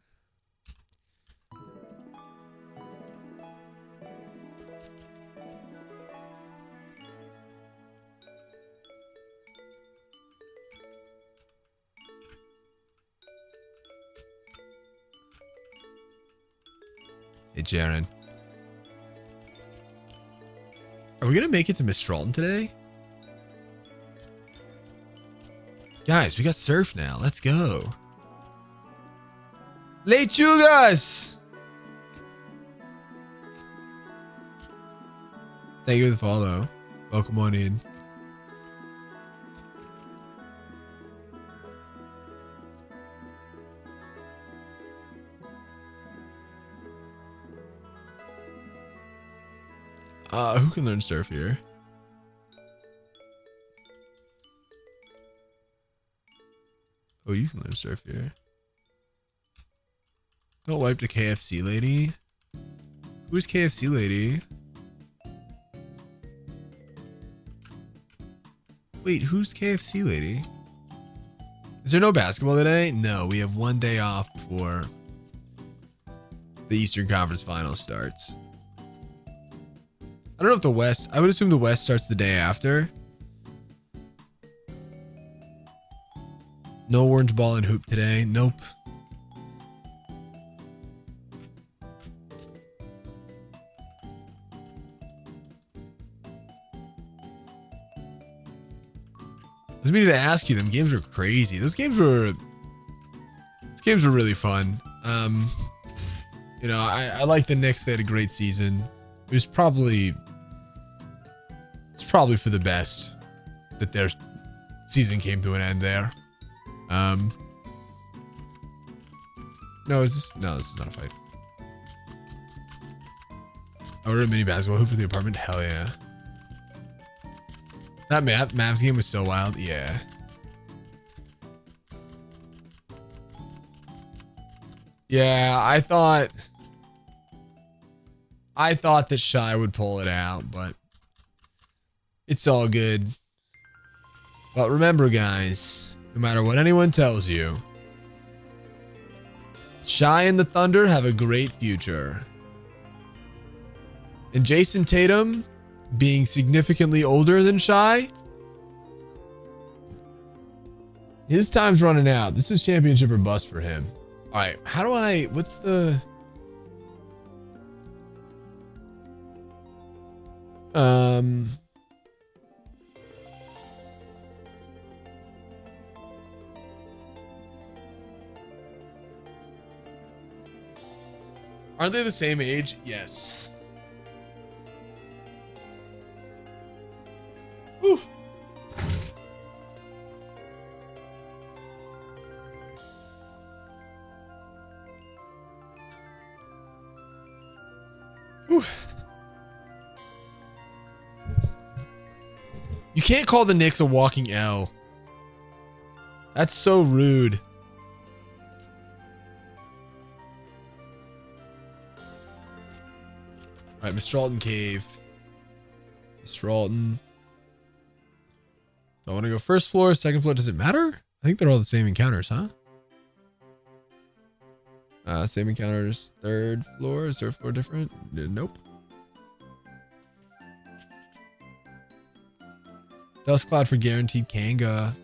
Hey, Jaren. Are we going to make it to Mistralton today? Guys, we got Surf now. Let's go. Lechugas! Thank you for the follow. Welcome on in. Who can learn Surf here? Oh, you can learn Surf here. Don't wipe the KFC lady. Who's KFC lady? Wait, who's KFC lady? Is there no basketball today? No, we have 1 day off before the Eastern Conference Finals starts. I don't know if the West, I would assume the West starts the day after. No orange ball and hoop today. Nope. was meaning to ask you, them games were crazy. Those games were really fun. You know, I like the Knicks. They had a great season. It's probably for the best that their season came to an end there. No, this is not a fight. Order a mini basketball hoop for the apartment. Hell yeah. That Mavs game was so wild. Yeah. Yeah, I thought that Shy would pull it out, but it's all good. But remember, guys, no matter what anyone tells you, Shy and the Thunder have a great future. And Jason Tatum, being significantly older than Shy, his time's running out. This is championship or bust for him. All right, how do I, what's the, aren't they the same age? Yes. Whew. Whew. You can't call the Knicks a walking L. That's so rude. All right, Mr. Alton Cave. Mr. Alton. Do I want to go first floor, second floor? Does it matter? I think they're all the same encounters, huh? Same encounters. Third floor. Is third floor different? Nope. Dust Cloud for guaranteed Kanga.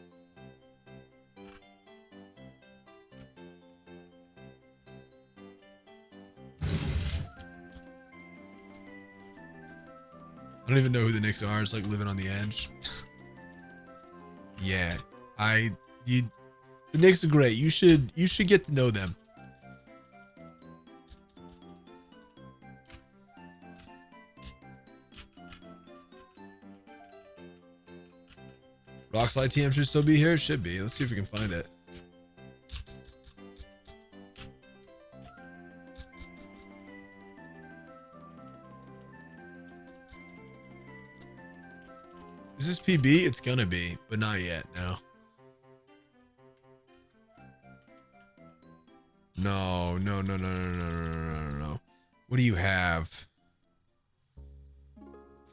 I don't even know who the Knicks are. It's like living on the edge. Yeah, the Knicks are great. You should get to know them. Rockslide TM should still be here. It should be. Let's see if we can find it. Is this PB? It's gonna be, but not yet. No. No. What do you have?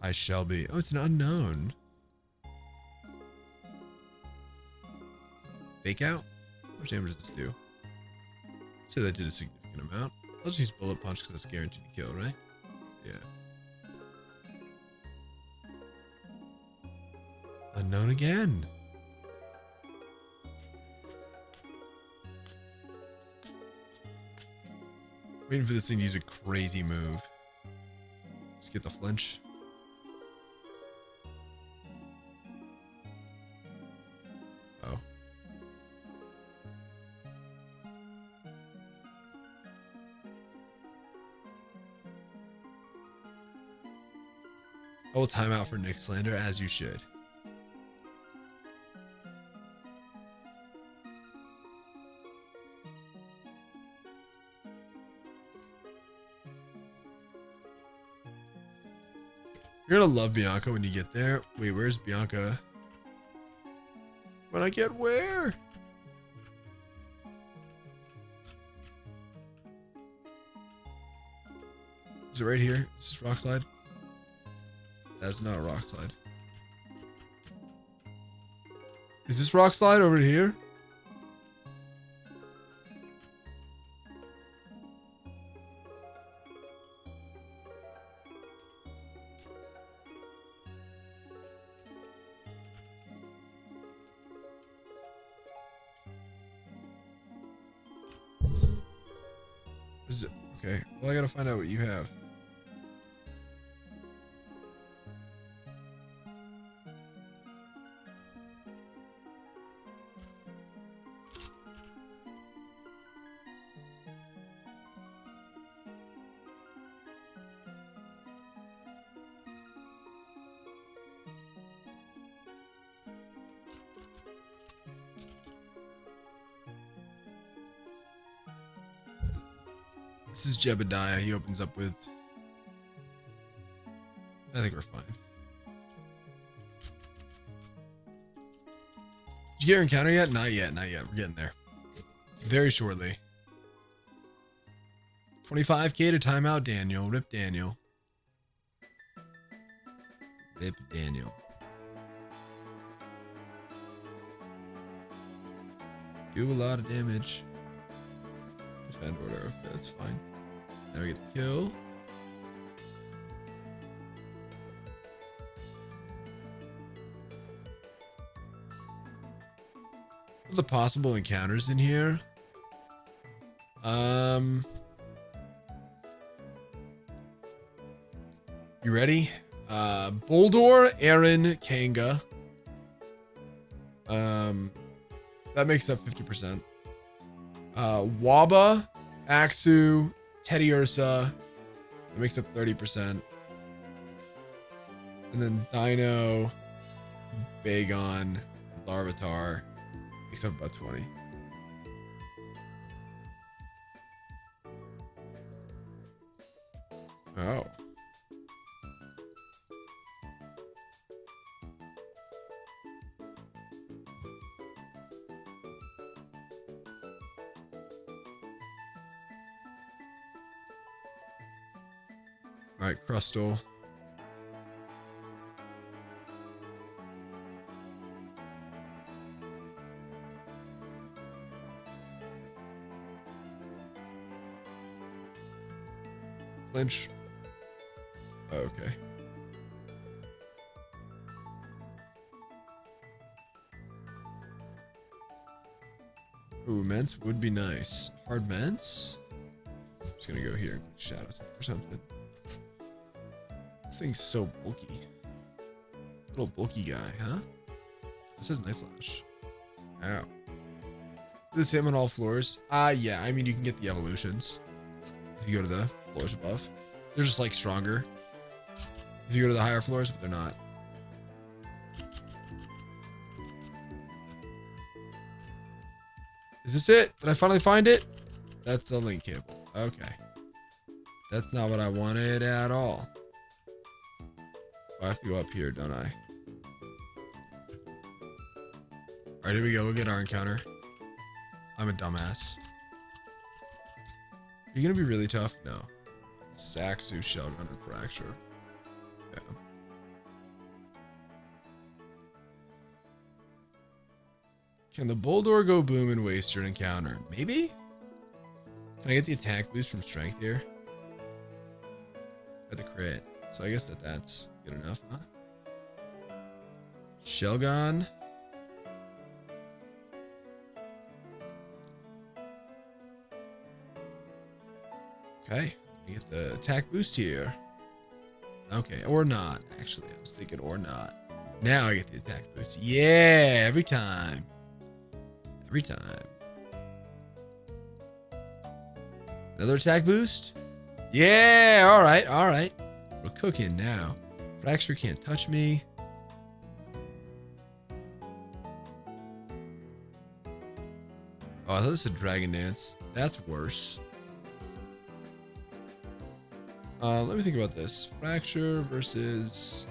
Hi, Shelby. Oh, it's an unknown. Fake out? How much damage does this do? I'd say that did a significant amount. I'll just use bullet punch because that's guaranteed to kill, right? Yeah. Unknown again. Waiting for this thing to use a crazy move. Let's get the flinch. Oh. I will time out for Nick slander, as you should. You're gonna love Bianca when you get there. Wait, where's Bianca? When I get where? Is it right here? This is rock slide? That's not a rock slide. Is this rock slide over here? Is it? Okay. Well, I gotta find out what you have. This is Jebediah. He opens up with. I think we're fine. Did you get your encounter yet? Not yet. Not yet. We're getting there. Very shortly. 25k to timeout Daniel. Rip Daniel. Rip Daniel. Do a lot of damage. Defend order. Okay, that's fine. Now we get the kill. What are the possible encounters in here? You ready? Boldor, Aaron, Kanga. That makes up 50%. Waba, Axu, Teddy Ursa. That makes up 30%. And then Dino, Bagon, Larvitar makes up about 20. Oh. All right, Crustal. Flinch. Oh, okay. Ooh, Mence would be nice. Hard Mence? I'm just gonna go here. Shadows or something. This thing's so bulky. Little bulky guy, huh? This is nice lash. Ow. The same on all floors? Yeah. I mean, you can get the evolutions if you go to the floors above. They're just like stronger if you go to the higher floors, but they're not. Is this it? Did I finally find it? That's a link cable. Okay. That's not what I wanted at all. I have to go up here, don't I? All right, here we go. We'll get our encounter. I'm a dumbass. Are you gonna be really tough? No. Saxu, Shellgun, and Fracture. Yeah. Can the Boldor go boom and waste your encounter? Maybe? Can I get the attack boost from strength here? At the crit. So I guess that's good enough, huh? Shellgun. Okay. I get the attack boost here. Okay, or not. Actually, I was thinking or not. Now I get the attack boost. Yeah, every time. Every time. Another attack boost? Yeah, all right, all right. We're cooking now. Fracture can't touch me. Oh, I thought this was a Dragon Dance. That's worse. Let me think about this. Fracture versus...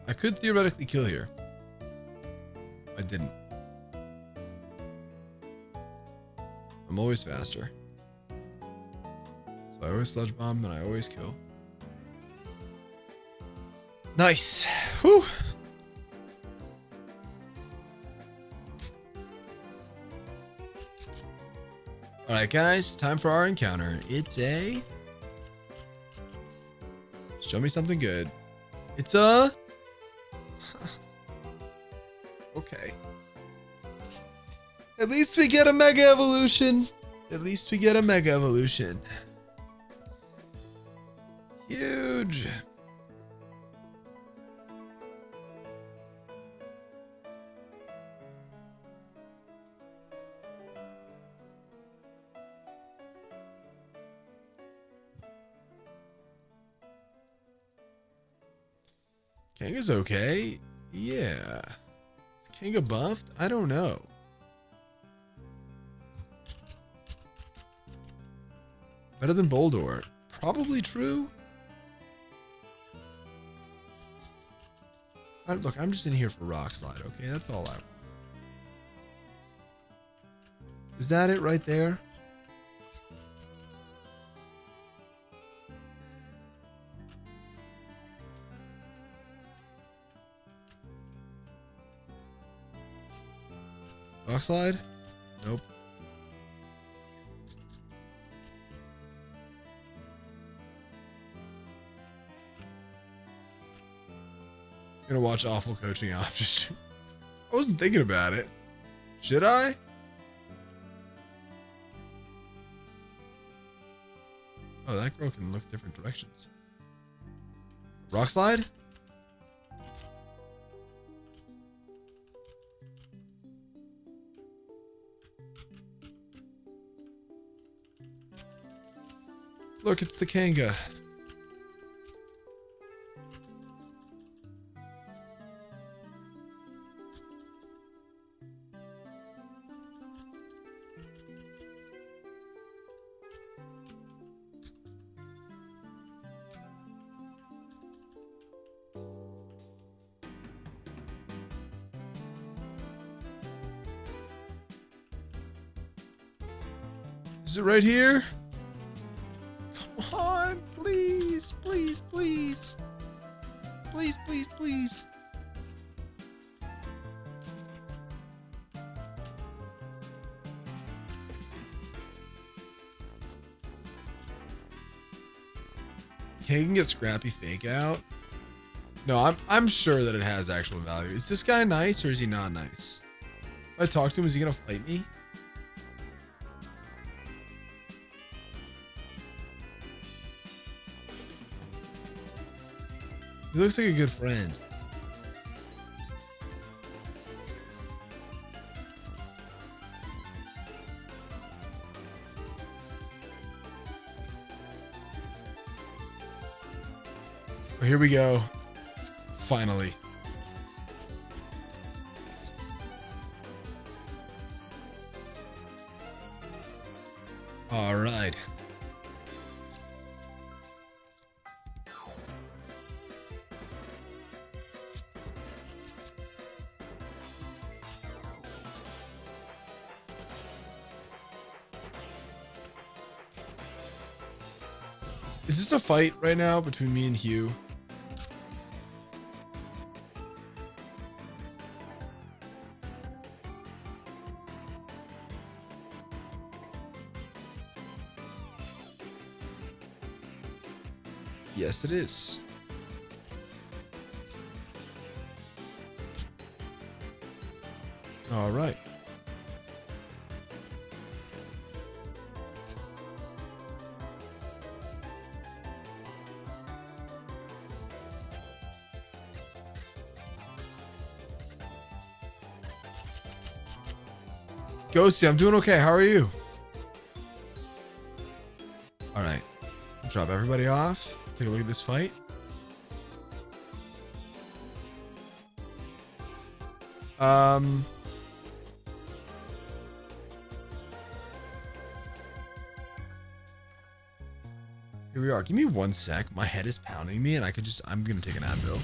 I could theoretically kill here. I didn't. I'm always faster. So I always sludge bomb and I always kill. Nice. Whew. All right, guys, time for our encounter. It's a... Show me something good. It's a... Okay. At least we get a Mega Evolution. At least we get a Mega Evolution. Huge. Kanga's okay. Yeah. Is Kanga buffed? I don't know. Better than Boldor. Probably true. Look, I'm just in here for Rock Slide, okay? That's all I want. Is that it right there? Rock Slide? Nope. I'm gonna watch awful coaching options. I wasn't thinking about it. Should I? Oh, that girl can look different directions. Rock Slide? Look, it's the Kanga. Is it right here? Come on, please, please, please. Please, please, please. Can get Scrappy Fake out? No, I'm sure that it has actual value. Is this guy nice or is he not nice? If I talk to him, is he gonna fight me? He looks like a good friend. Oh, here we go. Finally. All right. Is this a fight right now between me and Hugh? Yes, it is. All right. Ghosty, I'm doing okay. How are you? All right. Drop everybody off. Take a look at this fight. Here we are. Give me 1 sec. My head is pounding me and I'm gonna take an Advil.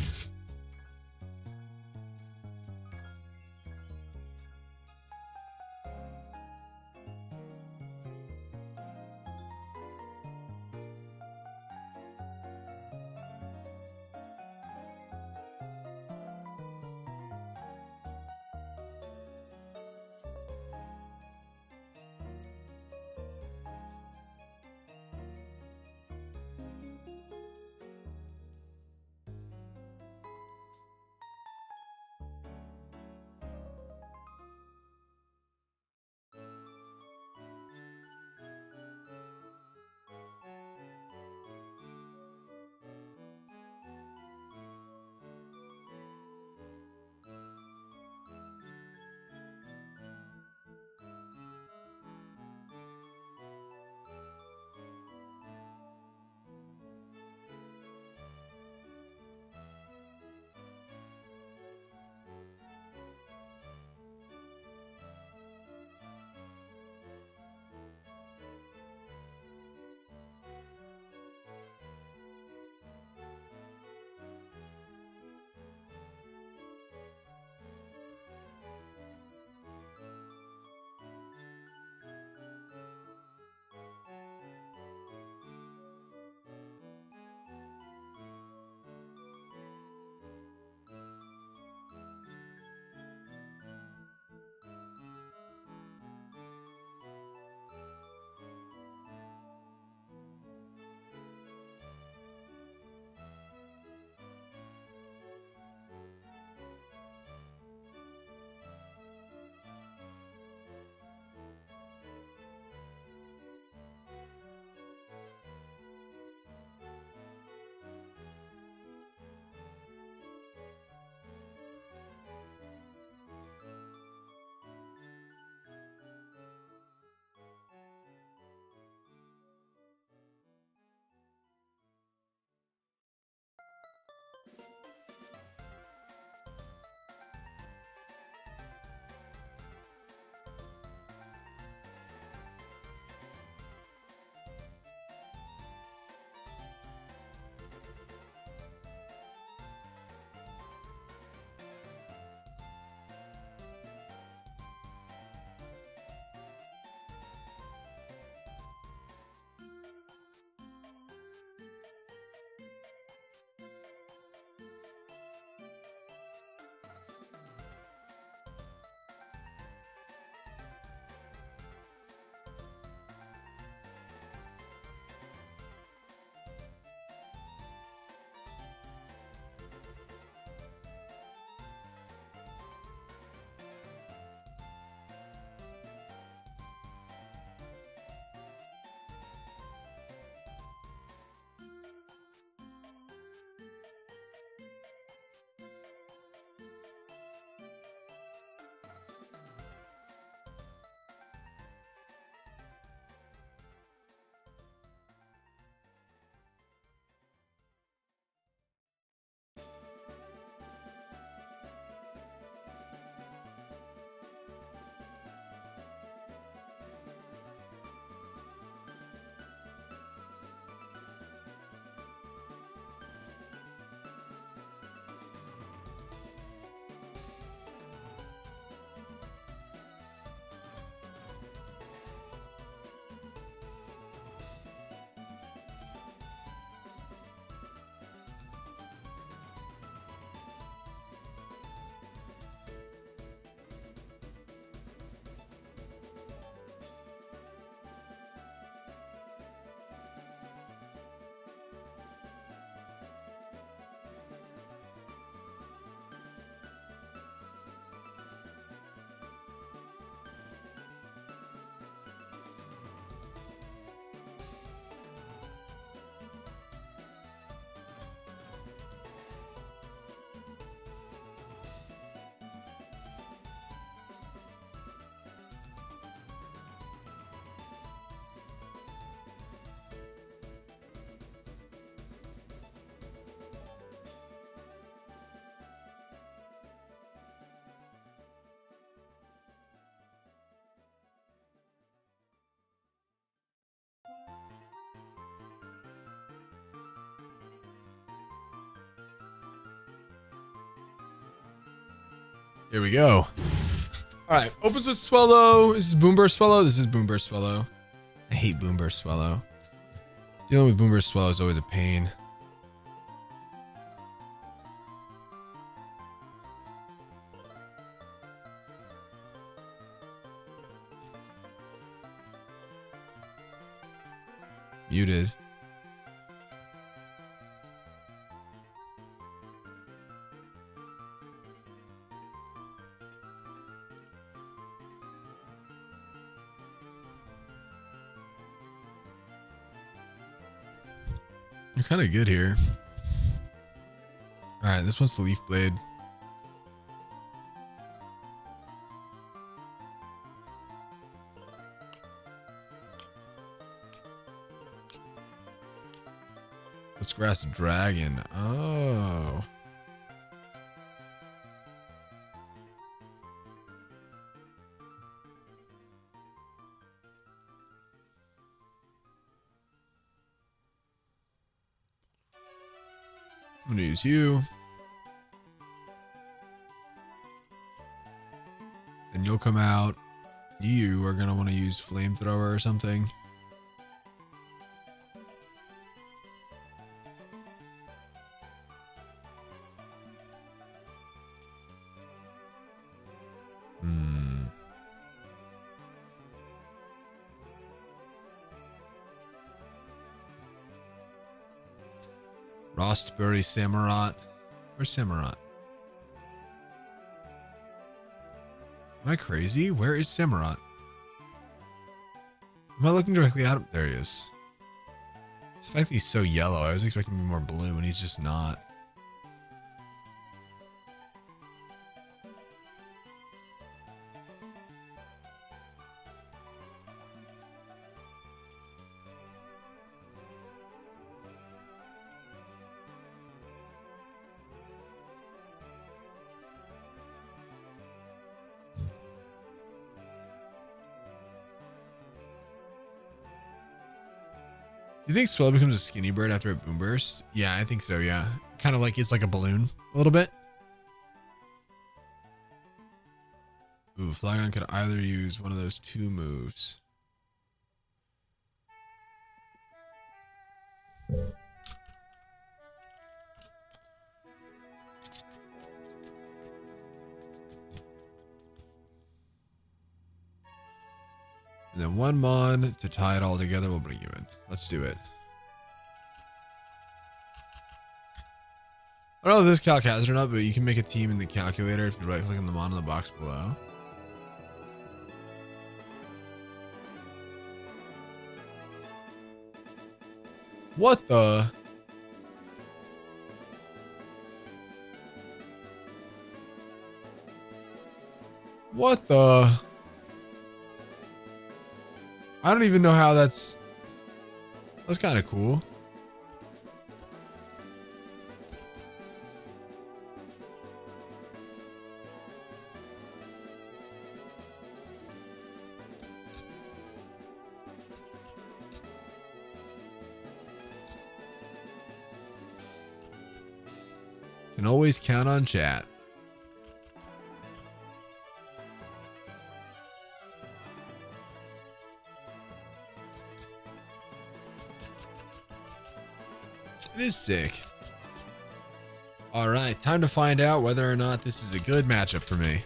Here we go. All right, opens with Swallow. This is Boomburst Swallow. This is Boomburst Swallow. I hate Boomburst Swallow. Dealing with Boomburst Swallow is always a pain. Muted. You're kind of good here. All right, this one's the Leaf Blade. Let's grass dragon. Oh. I'm gonna use you. And you'll come out. You are gonna want to use flamethrower or something. Rostbury Samurott. Where's Samurott? Am I crazy? Where is Samurott? Am I looking directly at him? There he is. It's the fact that he's so yellow. I was expecting him to be more blue, and he's just not. Do you think Swell becomes a skinny bird after it boom bursts? Yeah, I think so, yeah. Kind of like it's like a balloon a little bit. Ooh, Flygon could either use one of those two moves. And then one mon to tie it all together will bring you in. Let's do it. I don't know if this calc has it or not, but you can make a team in the calculator if you right click on the mon in the box below. What the? What the? I don't even know how that's kind of cool. Can always count on chat. It is sick. All right, time to find out whether or not this is a good matchup for me.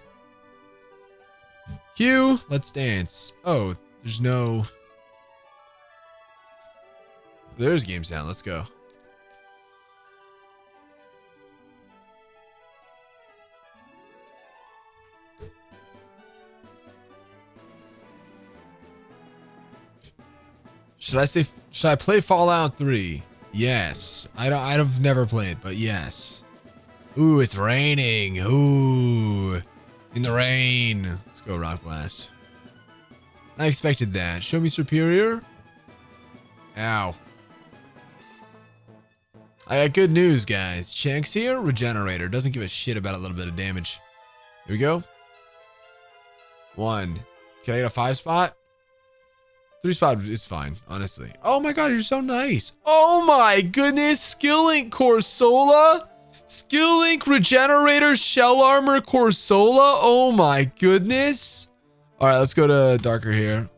Hugh, let's dance. Oh, there's no... There's game sound. Let's go. Should I play Fallout 3? Yes. I've never played, but yes. Ooh, it's raining. Ooh. In the rain. Let's go Rock Blast. I expected that. Show me superior. Ow. I got good news, guys. Shanks here, Regenerator. Doesn't give a shit about a little bit of damage. Here we go. 1. Can I get a 5 spot? 3 spot is fine, honestly. Oh my god, you're so nice. Oh my goodness, Skill Link Corsola. Skill link regenerator shell armor Corsola. Oh my goodness. All right, let's go to darker here.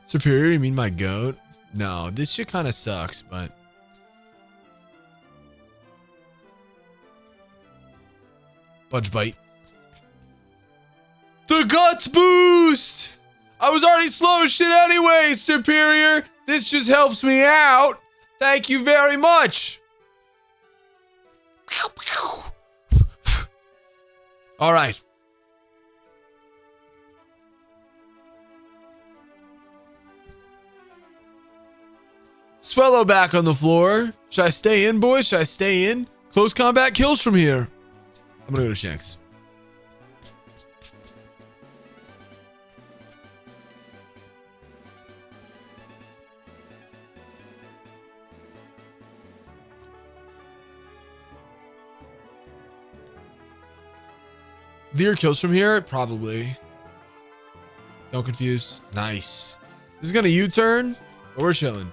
Superior, you mean my goat? No, this shit kind of sucks, but Budge bite. The guts boost! I was already slow as shit anyway, Superior. This just helps me out. Thank you very much. All right. Swallow back on the floor. Should I stay in, boys? Should I stay in? Close combat kills from here. I'm gonna go to Shanks. Lear kills from here? Probably. Don't confuse. Nice. This is gonna U-turn, but we're chilling.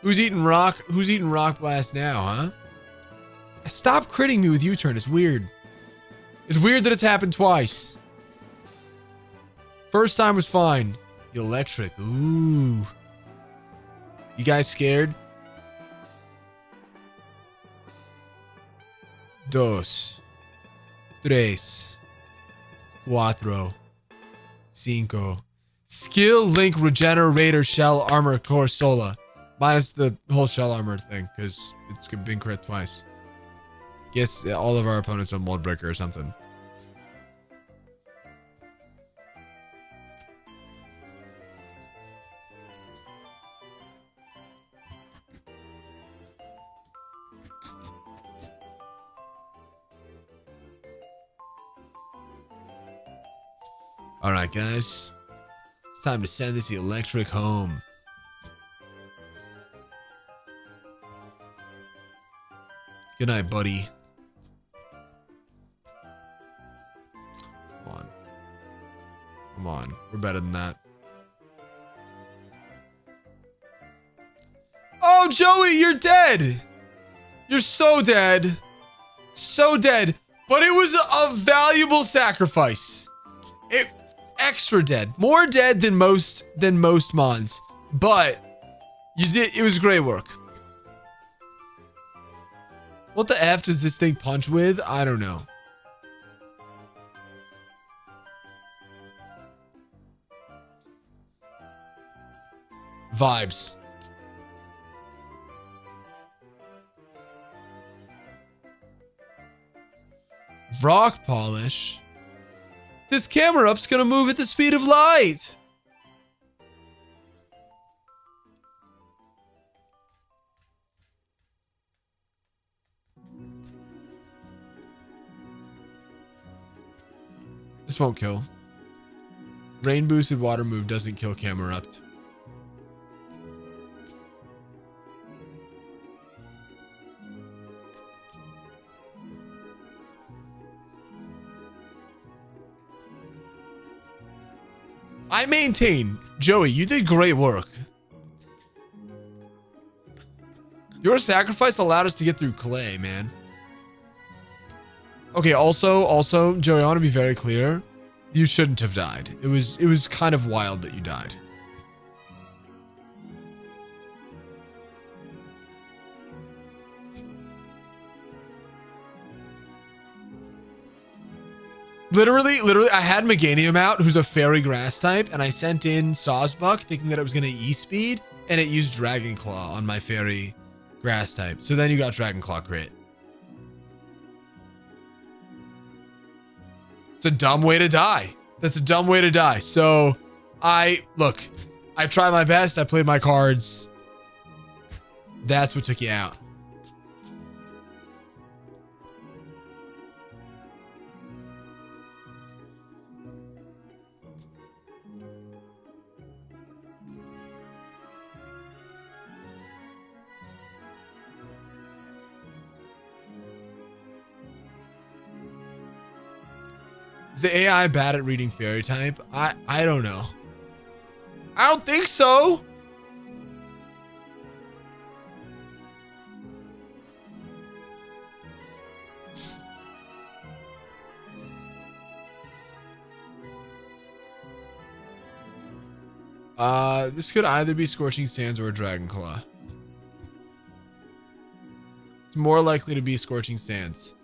Who's eating rock? Who's eating rock blast now, huh? Stop critting me with U-turn. It's weird. It's weird that it's happened twice. First time was fine. Electric. Ooh. You guys scared? Dos. Tres. Cuatro. Cinco. Skill link regenerator shell armor Corsola. Minus the whole shell armor thing, because it's been crit twice. Guess all of our opponents on mold breaker or something. All right, guys. It's time to send this electric home. Good night, buddy. Come on. Come on. We're better than that. Oh, Joey, you're dead. You're so dead. So dead. But it was a valuable sacrifice. It extra dead. More dead than most mons. But you did, it was great work. What the F does this thing punch with? I don't know. Vibes. Rock polish. This camera up's gonna move at the speed of light. This won't kill. Rain boosted water move doesn't kill Camerupt. I maintain, Joey, you did great work. Your sacrifice allowed us to get through clay, man. Okay, also, Joey, I want to be very clear. You shouldn't have died. It was kind of wild that you died. Literally, I had Meganium out, who's a fairy grass type, and I sent in Sawsbuck thinking that it was going to E-speed, and it used Dragon Claw on my fairy grass type. So then you got Dragon Claw crit. It's a dumb way to die. That's a dumb way to die. So I tried my best. I played my cards. That's what took you out. Is the AI bad at reading fairy type? I don't know. I don't think so. This could either be Scorching Sands or Dragon Claw. It's more likely to be Scorching Sands.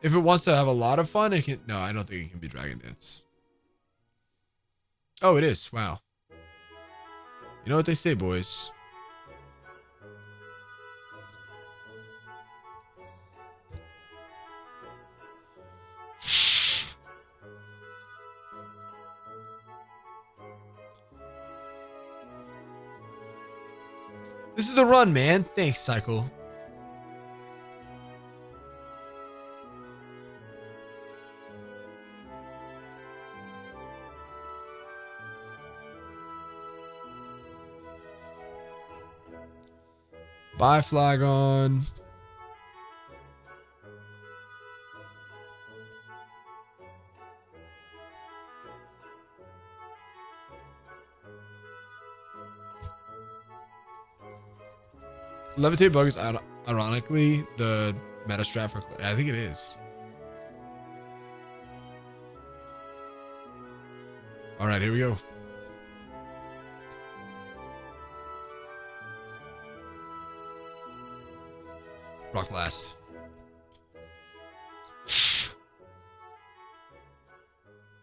If it wants to have a lot of fun, it can. No, I don't think it can be Dragon Dance. Oh, it is. Wow. You know what they say, boys. This is a run, man. Thanks, Cycle. Bye, Flagon. Levitate Bug is ironically the meta strat for. I think it is. All right, here we go. Rock Blast.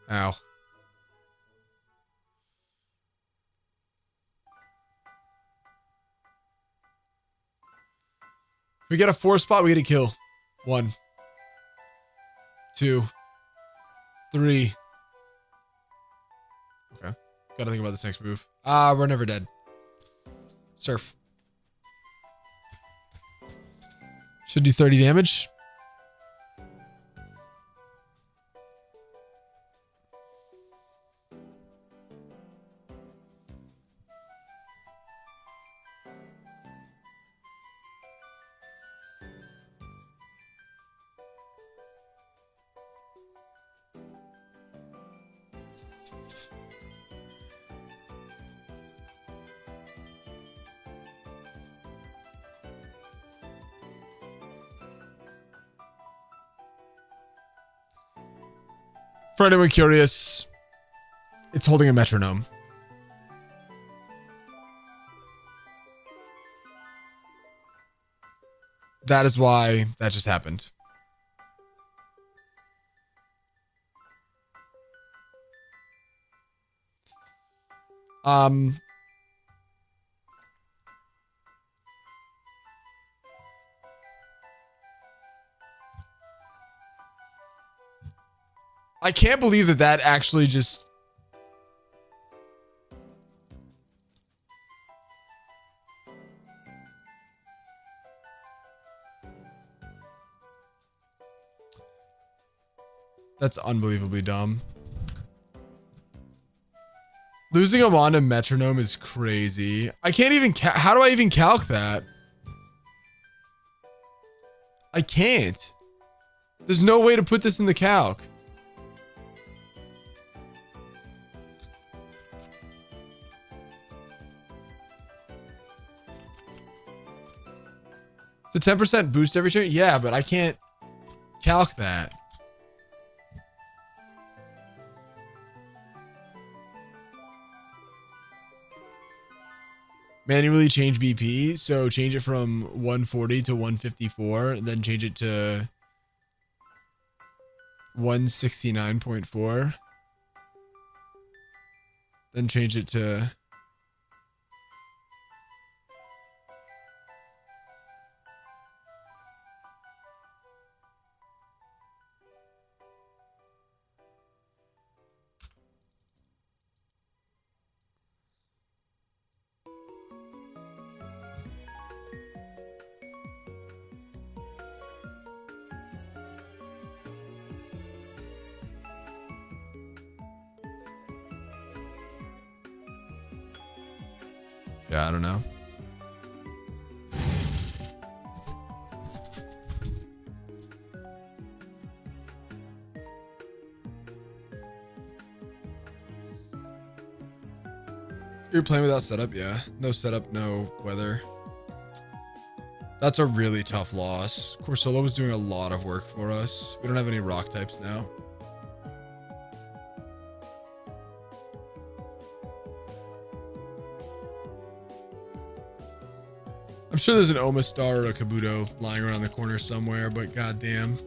Ow. We get a 4 spot, we get a kill. 1, 2, 3. Okay. Gotta think about this next move. We're never dead. Surf. Should do 30 damage. For anyone curious, it's holding a metronome. That is why that just happened. I can't believe that that actually just... That's unbelievably dumb. Losing a wand and metronome is crazy. I can't even... How do I even calc that? I can't. There's no way to put this in the calc. It's a 10% boost every turn? Yeah, but I can't calc that. Manually change BP, so change it from 140 to 154, and then change it to 169.4. Then change it to... Yeah, I don't know. You're playing without setup? Yeah. No setup, no weather. That's a really tough loss. Corsolo was doing a lot of work for us. We don't have any rock types now. I'm sure there's an Omastar or a Kabuto lying around the corner somewhere, but goddamn.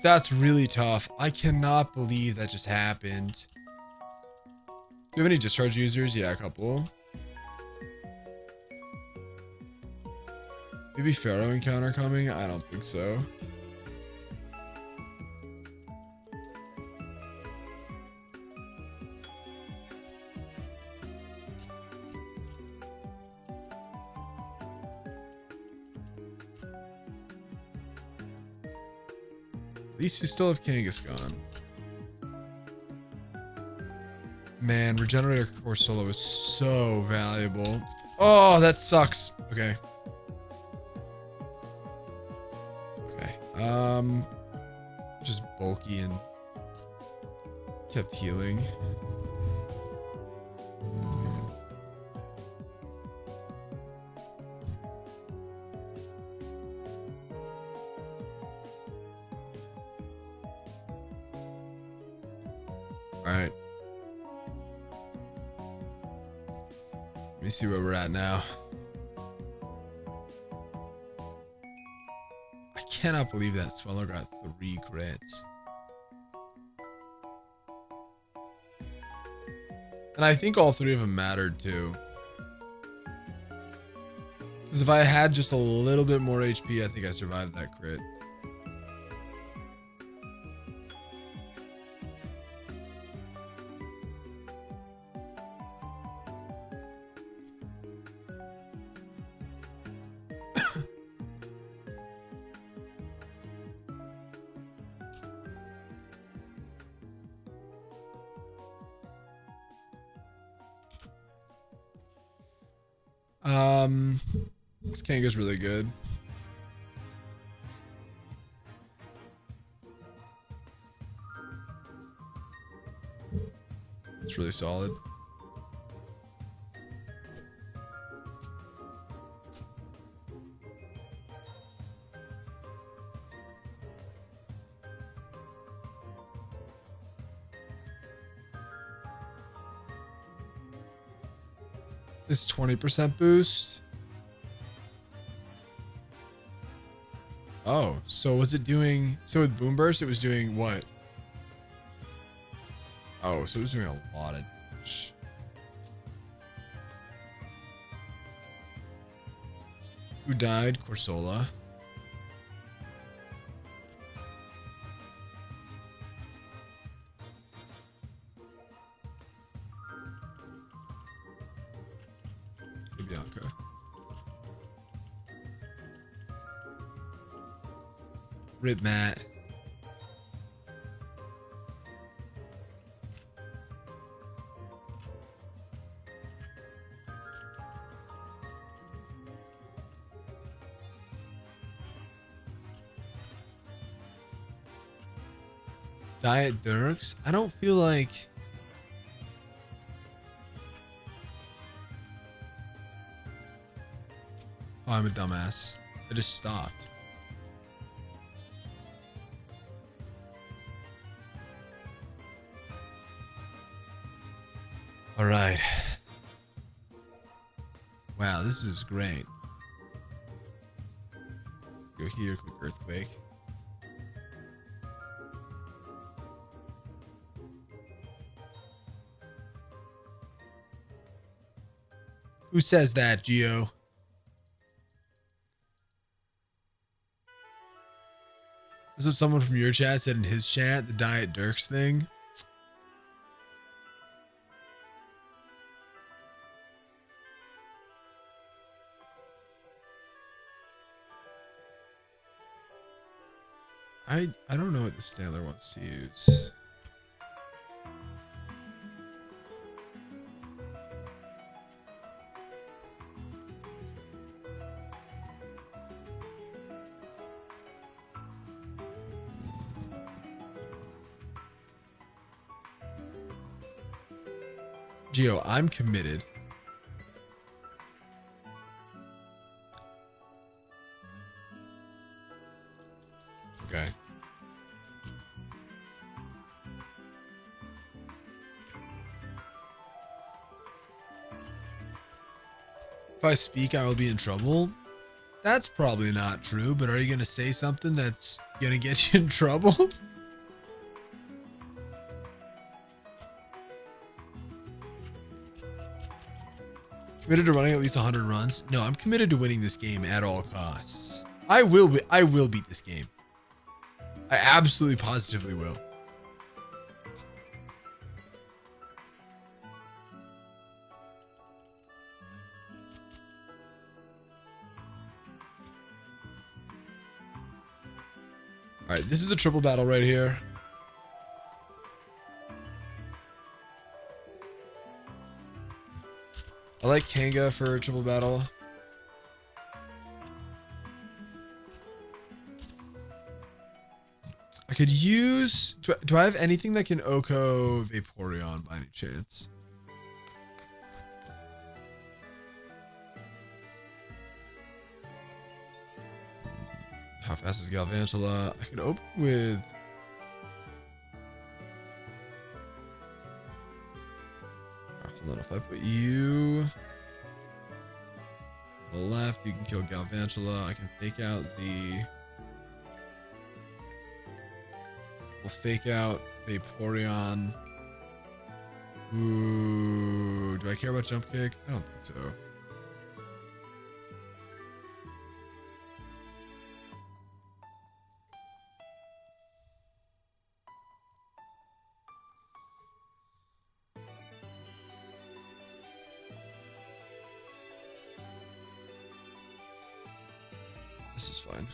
That's really tough. I cannot believe that just happened. Do you have any discharge users? Yeah, a couple. Maybe Pharaoh encounter coming? I don't think so. At least you still have Kangaskhan. Man, Regenerator Core Solo is so valuable. Oh, that sucks. Okay. Okay. Just bulky and kept healing. All right. Let me see where we're at now. I cannot believe that Sweller got 3 crits. And I think all 3 of them mattered too. Because if I had just a little bit more HP, I think I survived that crit. This Kanga's really good. It's really solid. This 20% boost. Oh, so was it doing... So with Boom Burst, it was doing what? Oh, so it was doing a lot of damage. Who died? Corsola. Bianca. Rip Matt. Diet Dirks? I don't feel like... Oh, I'm a dumbass. I just stopped. All right. Wow, this is great. Go here, quick earthquake. Who says that, Geo? This was someone from your chat said in his chat, the Diet Dirks thing. I don't know what the Staler wants to use. Gio, I'm committed. Okay. If I speak, I will be in trouble. That's probably not true, but are you going to say something that's going to get you in trouble? Committed to running at least 100 runs? No, I'm committed to winning this game at all costs. I will beat this game. I absolutely positively will. All right, this is a triple battle right here. I like Kanga for a triple battle. I could use... Do I have anything that can Oko Vaporeon by any chance? How fast is Galvantula? I could open with... Hold on, if I put you on the left, you can kill Galvantula. I can fake out the... We'll fake out Vaporeon. Ooh, do I care about jump kick? I don't think so. This is fine.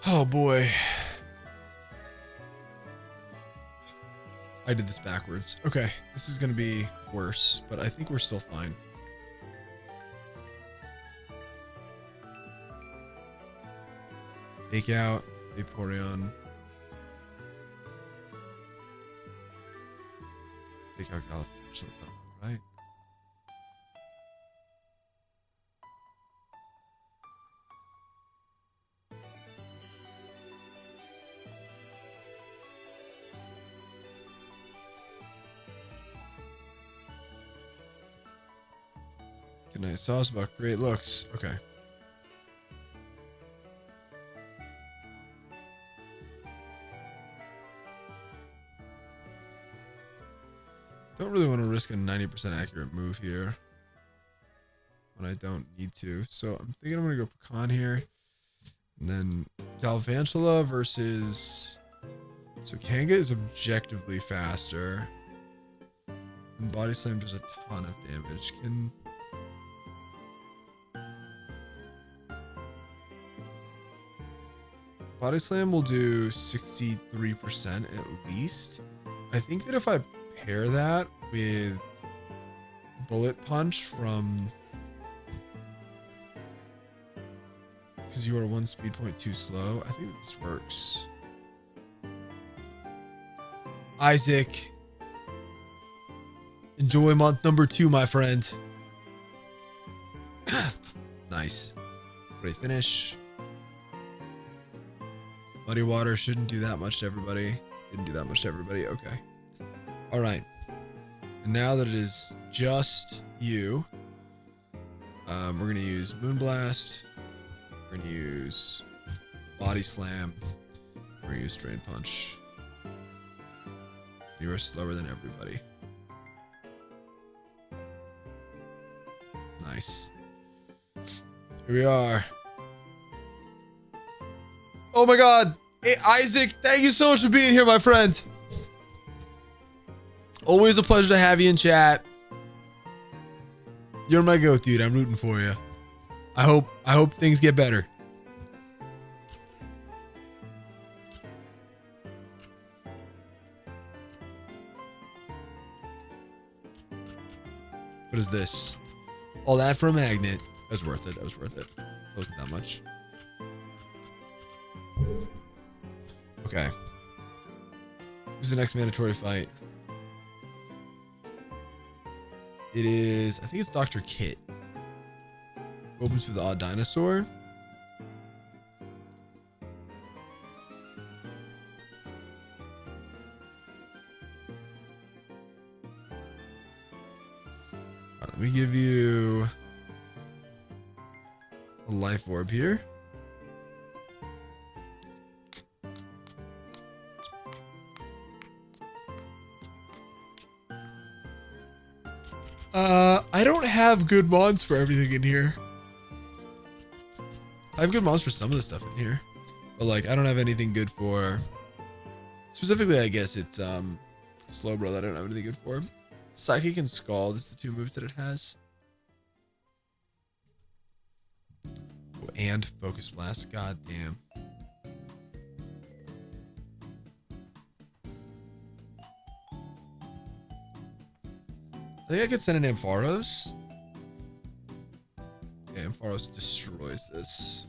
Oh boy. I did this backwards. Okay, this is gonna be worse, but I think we're still fine. Take out Vaporeon. Take out Galvantula, right? Good night, Saucebuck. Great looks. Okay. Don't really want to risk a 90% accurate move here when I don't need to. So I'm thinking I'm going to go Pecan here. And then Galvantula versus... So Kanga is objectively faster. And Body Slam does a ton of damage. Can... Body Slam will do 63% at least. I think that if I pair that with Bullet Punch from... Because you are one speed point too slow. I think this works. Isaac. Enjoy month number 2, my friend. Nice. Ready to finish. Muddy Water shouldn't do that much to everybody. Didn't do that much to everybody. Okay. All right. And now that it is just you, we're going to use Moonblast. We're going to use Body Slam. We're going to use Drain Punch. You are slower than everybody. Nice. Here we are. Oh my god. Hey, Isaac, thank you so much for being here, my friend. Always a pleasure to have you in chat. You're my goat, dude. I'm rooting for you. I hope things get better. What is this? All that for a magnet. That was worth it. That was worth it. That wasn't that much. Okay. Who's the next mandatory fight? It is, I think it's Dr. Kit. Opens with the odd dinosaur. All right, let me give you a life orb here. I don't have good mods for everything in here. I have good mods for some of the stuff in here, but like I don't have anything good for. Specifically, I guess it's Slowbro that I don't have anything good for. Psychic and Scald is the two moves that it has. Oh, and Focus Blast. God damn. I think I could send an Ampharos. Okay, Ampharos destroys this.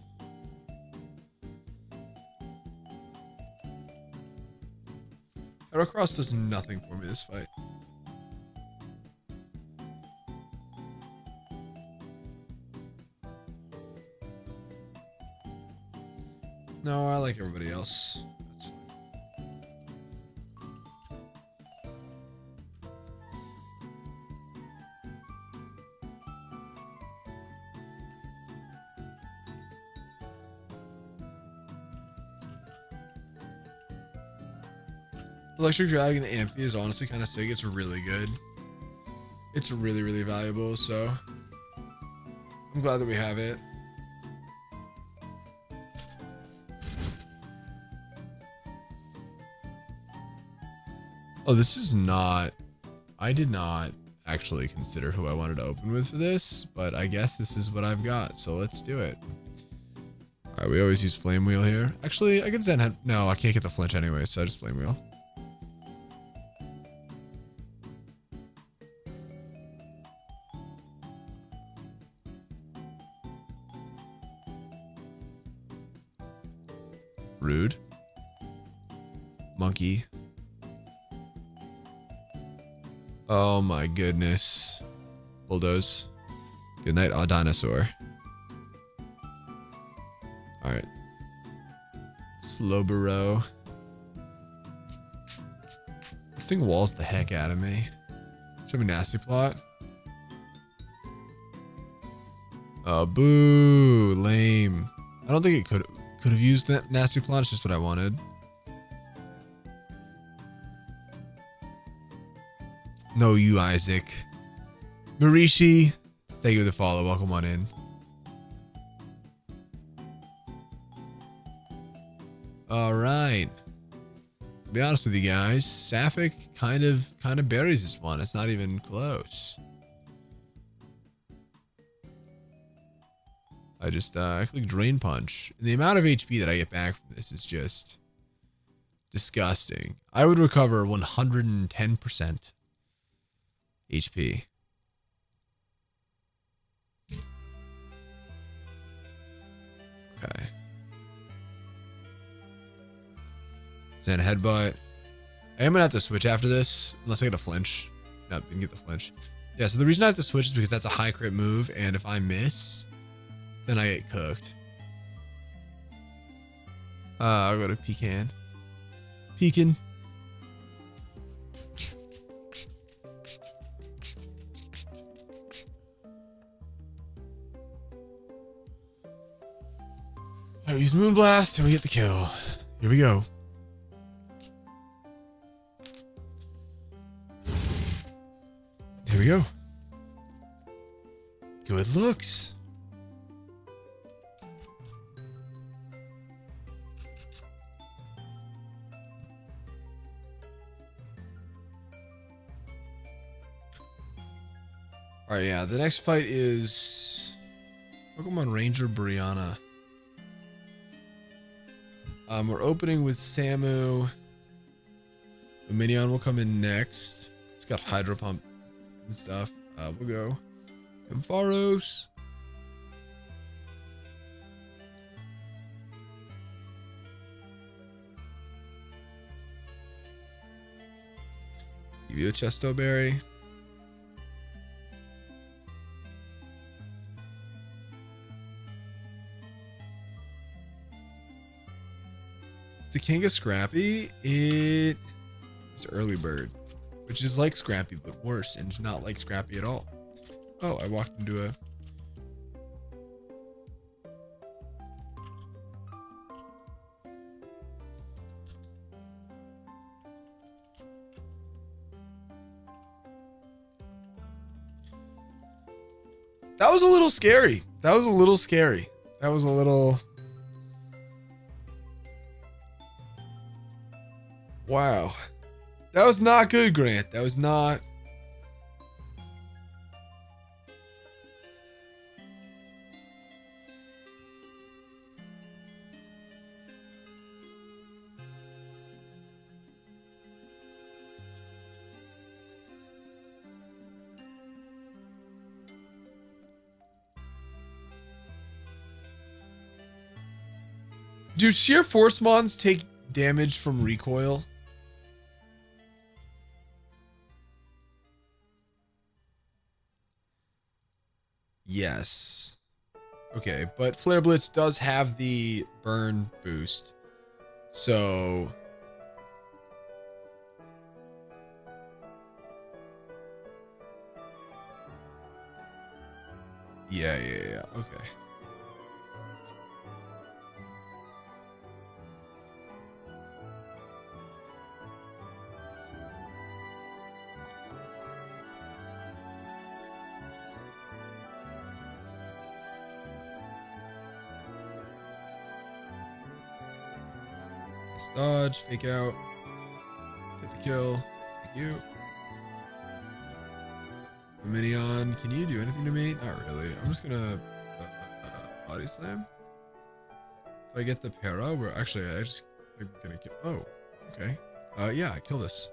Heracross does nothing for me this fight. No, I like everybody else. That's fine. Electric Dragon Amphi is honestly kind of sick. It's really good. It's really, really valuable, so I'm glad that we have it. Oh, this is not... I did not actually consider who I wanted to open with for this, but I guess this is what I've got, so let's do it. Alright, we always use Flame Wheel here. Actually, I can send... No, I can't get the flinch anyway, so I just Flame Wheel. Rude. Monkey. Oh my goodness. Bulldoze. Good night, dinosaur. Alright. Slowbro. This thing walls the heck out of me. Should be Nasty Plot. Oh, boo. Lame. I don't think it could have used that Nasty Plot. It's just what I wanted. No, you, Isaac. Marishi, thank you for the follow. Welcome on in. All right. To be honest with you guys, Sapphic kind of buries this one. It's not even close. I click Drain Punch. And the amount of HP that I get back from this is just disgusting. I would recover 110% HP. Okay. Sand Headbutt. I am gonna have to switch after this, unless I get a flinch. No, didn't get the flinch. Yeah, so the reason I have to switch is because that's a high crit move, and if I miss, then I get cooked. I'll go to Pecan. Pecan. Alright, use Moonblast and we get the kill. Here we go. Here we go. Good looks. Alright, yeah, the next fight is Pokemon Ranger Brianna. We're opening with Samu. The Minion will come in next. It's got Hydro Pump and stuff. We'll go Ampharos. Give you a Chesto Berry. The King of Scrappy, it is Early Bird, which is like Scrappy but worse, and it's not like Scrappy at all. Oh, I walked into a... That was a little scary. That was a little scary. That was a little... Wow. That was not good, Grant. That was not... Do sheer force mons take damage from recoil? Yes. Okay, but Flare Blitz does have the burn boost. So... Yeah. Okay. Nice dodge, fake out, get the kill. Thank you. Minion, can you do anything to me? Not really. I'm just gonna body slam. If I get the para, we're actually I'm gonna kill. Oh, okay. Yeah, I kill this.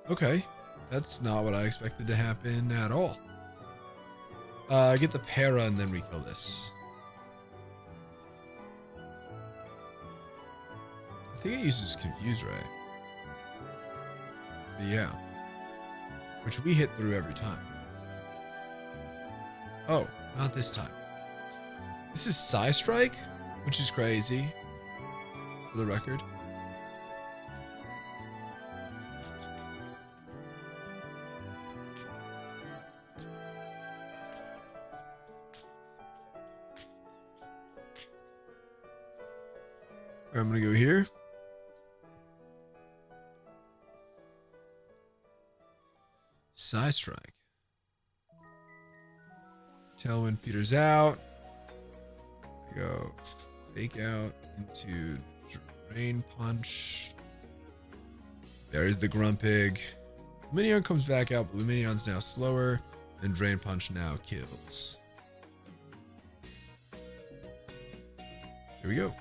Okay, that's not what I expected to happen at all. Get the para and then we kill this. I think it uses confuse, right? But yeah, which we hit through every time. Oh, not this time. This is Psy Strike, which is crazy, for the record. I'm gonna go here. Psy Strike. Tailwind peters out. Go fake out into Drain Punch. There's the Grumpig. Minion comes back out, but Luminion's now slower, and Drain Punch now kills. Here we go.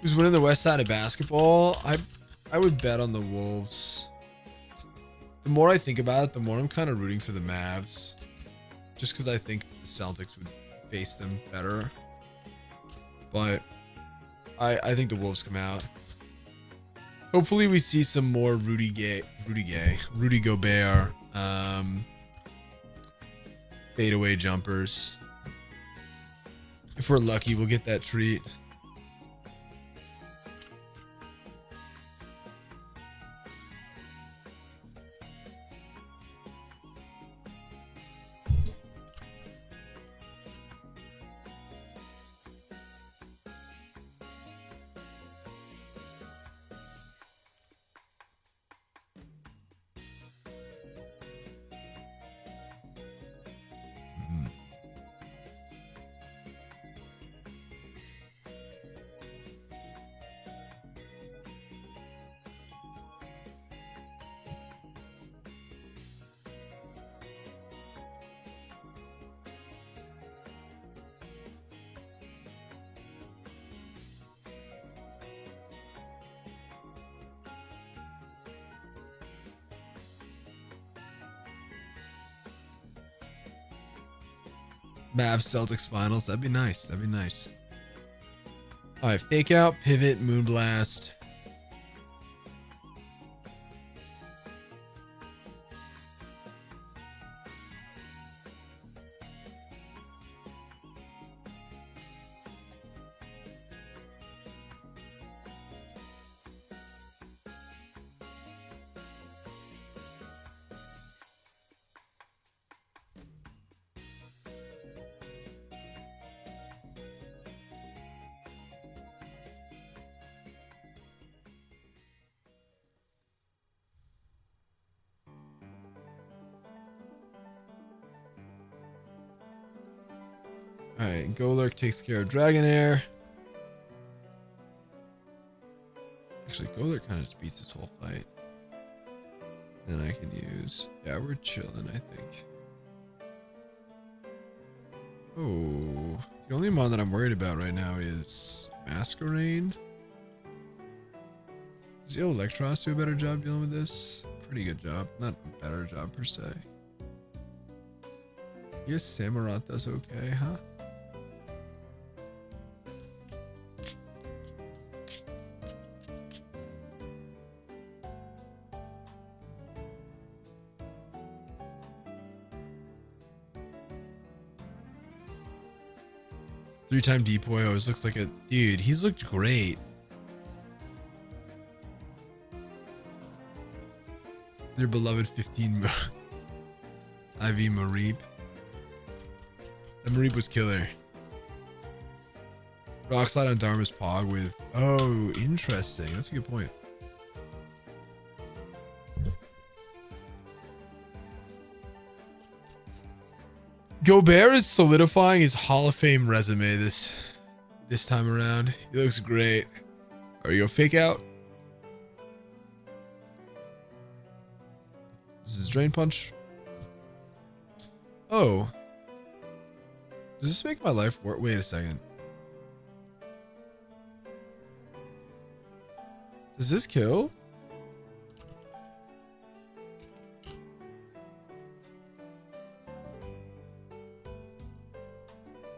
Who's winning the West Side of basketball? I would bet on the Wolves. The more I think about it, the more I'm kind of rooting for the Mavs. Just because I think the Celtics would face them better. But I think the Wolves come out. Hopefully we see some more Rudy Gobert fadeaway jumpers. If we're lucky, we'll get that treat. Mavs Celtics finals. That'd be nice. That'd be nice. All right, fake out, pivot, moonblast. All right, Golurk takes care of Dragonair. Actually, Golurk kind of just beats this whole fight. Then I can use... Yeah, we're chilling, I think. Oh, the only mon that I'm worried about right now is Masquerain. Does Electros do a better job dealing with this? Pretty good job. Not a better job per se. I guess Samurott does okay, huh? Three-time Depoy always looks like a... Dude, he's looked great. Your beloved 15 IV Mareep. The Mareep was killer. Rock slide on Dharma's Pog with... Oh, interesting. That's a good point. Gobert is solidifying his Hall of Fame resume this time around. He looks great. Are you go fake out? This is Drain Punch. Oh. Does this make my life work? Wait a second. Does this kill?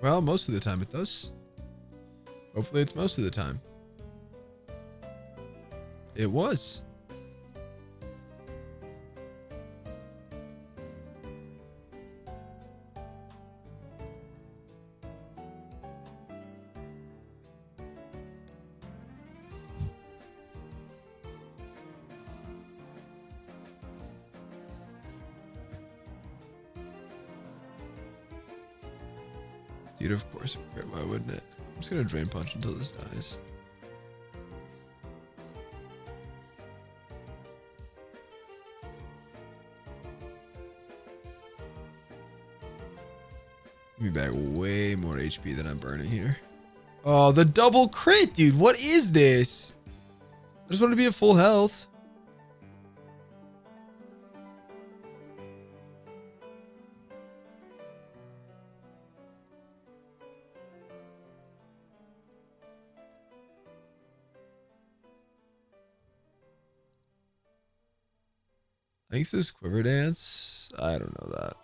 Well, most of the time it does. Hopefully it's most of the time. It was. Dude, of course, why wouldn't it? I'm just gonna Drain Punch until this dies. Give me back way more HP than I'm burning here. Oh, the double crit, dude. What is this? I just want to be at full health. I think this is Quiver Dance. I don't know that.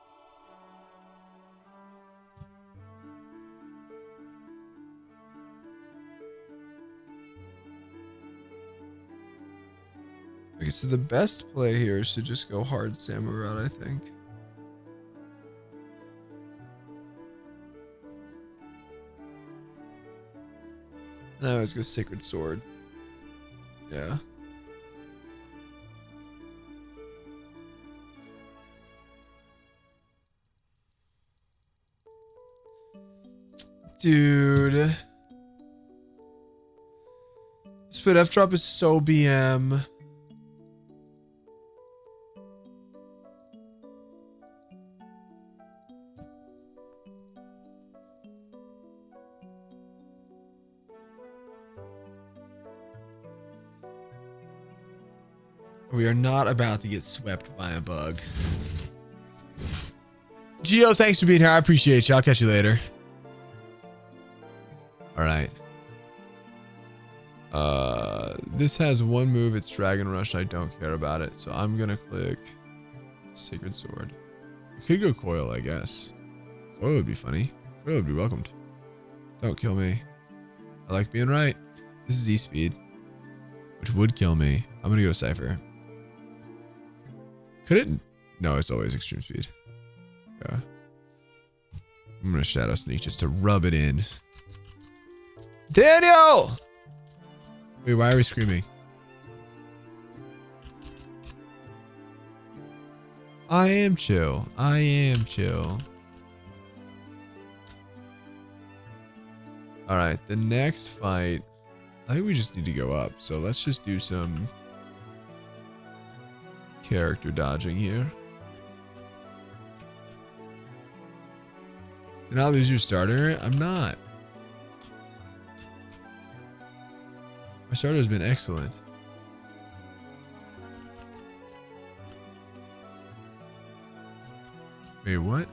Okay, so the best play here is to just go hard Samurott, I think. And I always go Sacred Sword. Yeah. Dude. Split F drop is so BM. We are not about to get swept by a bug. Geo, thanks for being here. I appreciate you. I'll catch you later. All right. This has one move. It's Dragon Rush. I don't care about it. So I'm going to click Sacred Sword. I could go Coil, I guess. Coil would be funny. Oh, be welcomed. Don't kill me. I like being right. This is E-speed, which would kill me. I'm gonna go Cypher. Could it? No, it's always extreme speed. Yeah. I'm gonna Shadow Sneak just to rub it in. Daniel! Wait, why are we screaming? I am chill. I am chill. Alright, the next fight, I think we just need to go up. So let's just do some character dodging here. Did not lose your starter? I'm not. My starter has been excellent. Wait, what?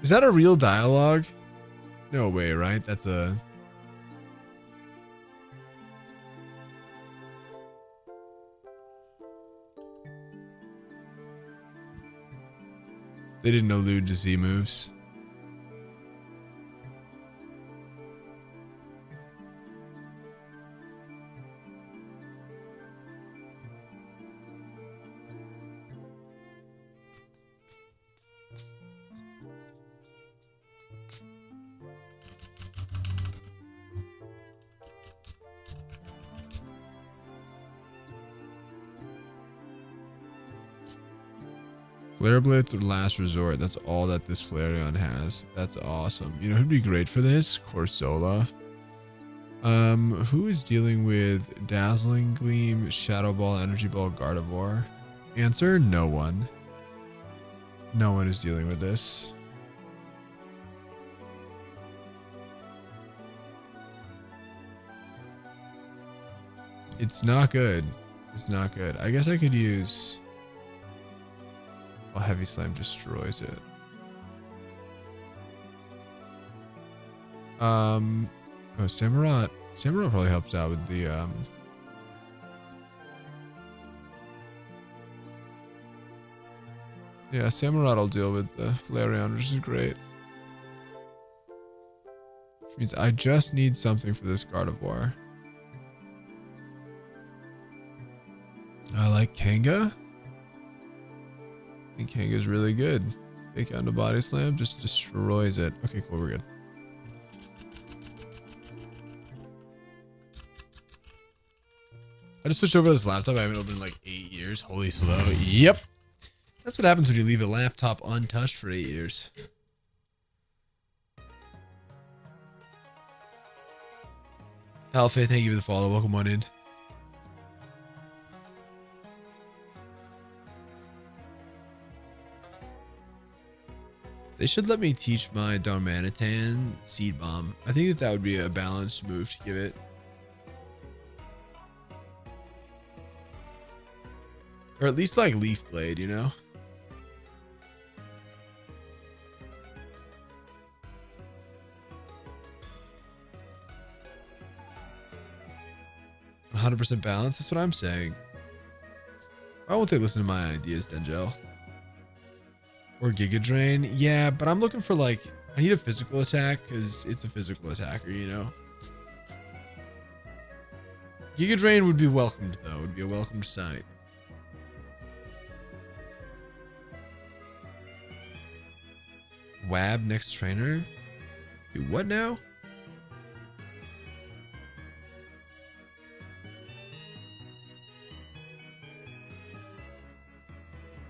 Is that a real dialogue? No way, right? That's a... They didn't allude to Z moves. Flare Blitz or Last Resort. That's all that this Flareon has. That's awesome. You know who'd be great for this? Corsola. Who is dealing with Dazzling Gleam, Shadow Ball, Energy Ball, Gardevoir? Answer, no one. No one is dealing with this. It's not good. It's not good. I guess I could use... Oh, Heavy Slam destroys it. Oh, Samurott. Samurott probably helps out with the, Yeah, Samurott will deal with the Flareon, which is great. Which means I just need something for this Gardevoir. I like Kanga. I think Kanga's really good. Fake out into Body Slam, just destroys it. Okay, cool, we're good. I just switched over to this laptop I haven't opened in like 8 years. Holy slow. Yep. That's what happens when you leave a laptop untouched for 8 years. Alpha, thank you for the follow. Welcome on in. They should let me teach my Darmanitan Seed Bomb. I think that would be a balanced move to give it. Or at least like Leaf Blade, you know? %100 balance? That's what I'm saying. Why won't they listen to my ideas, Dengel? Or Giga Drain? Yeah, but I'm looking for like... I need a physical attack because it's a physical attacker, you know? Giga Drain would be welcomed, though. It would be a welcomed sight. Wab next trainer? Do what now?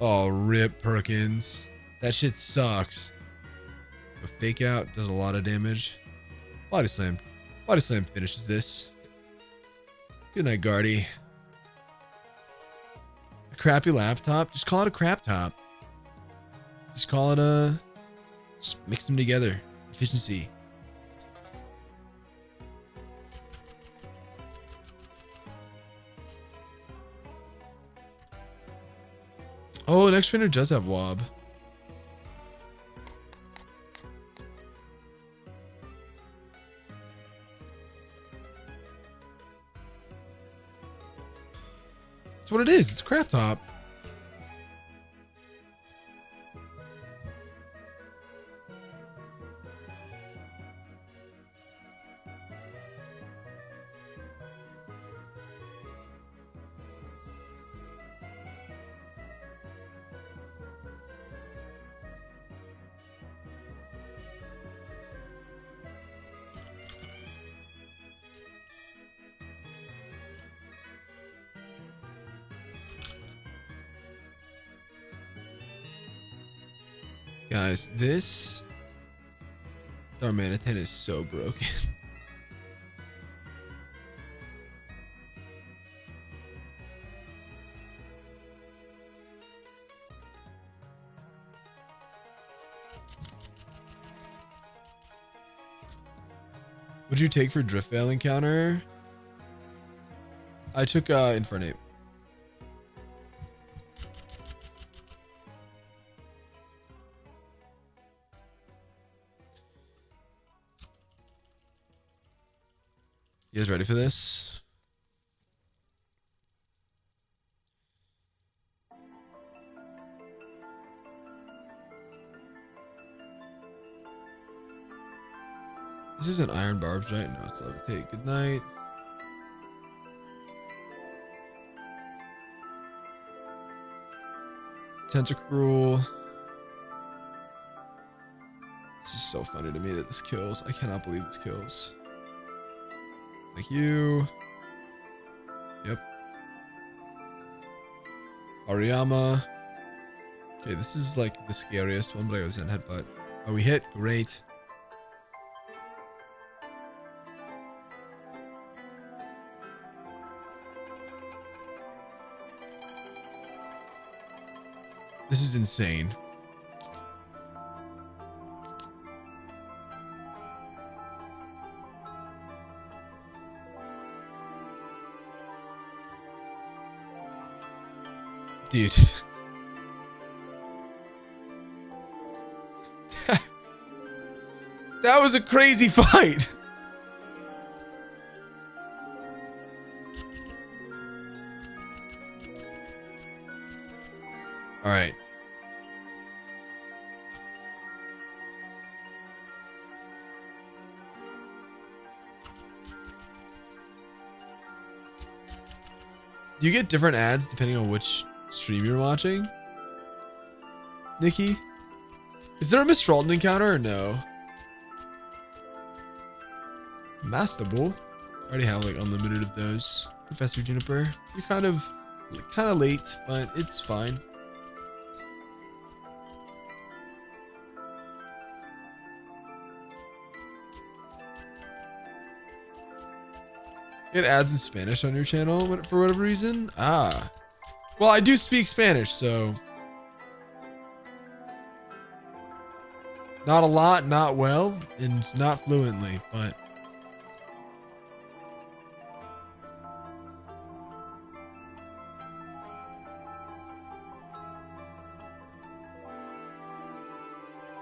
Oh, rip Perkins. That shit sucks. A fake out does a lot of damage. Body slam. Body slam finishes this. Good night, Guardy. A crappy laptop? Just call it a crap top. Just call it a... Just mix them together. Efficiency. Oh, next trainer does have Wob. That's what it is. It's a crap top. Guys, this Darmanitan is so broken. What'd you take for Drift Veil encounter? I took Infernape. You guys ready for this? This isn't Iron Barbs, right? No, it's Levitate. Good night. Tentacruel. This is so funny to me that this kills. I cannot believe this kills. Like you. Yep. Ariyama. Okay, this is like the scariest one, but I was in headbutt. Oh, we hit. Great. This is insane. Dude. That was a crazy fight. All right. Do you get different ads depending on which stream you're watching? Nikki? Is there a Miss Tralton encounter or no? Mastable? I already have like unlimited of those. Professor Juniper. You're kind of late, but it's fine. It adds in Spanish on your channel for whatever reason. Ah. Well, I do speak Spanish, so. Not a lot, not well, and not fluently, but.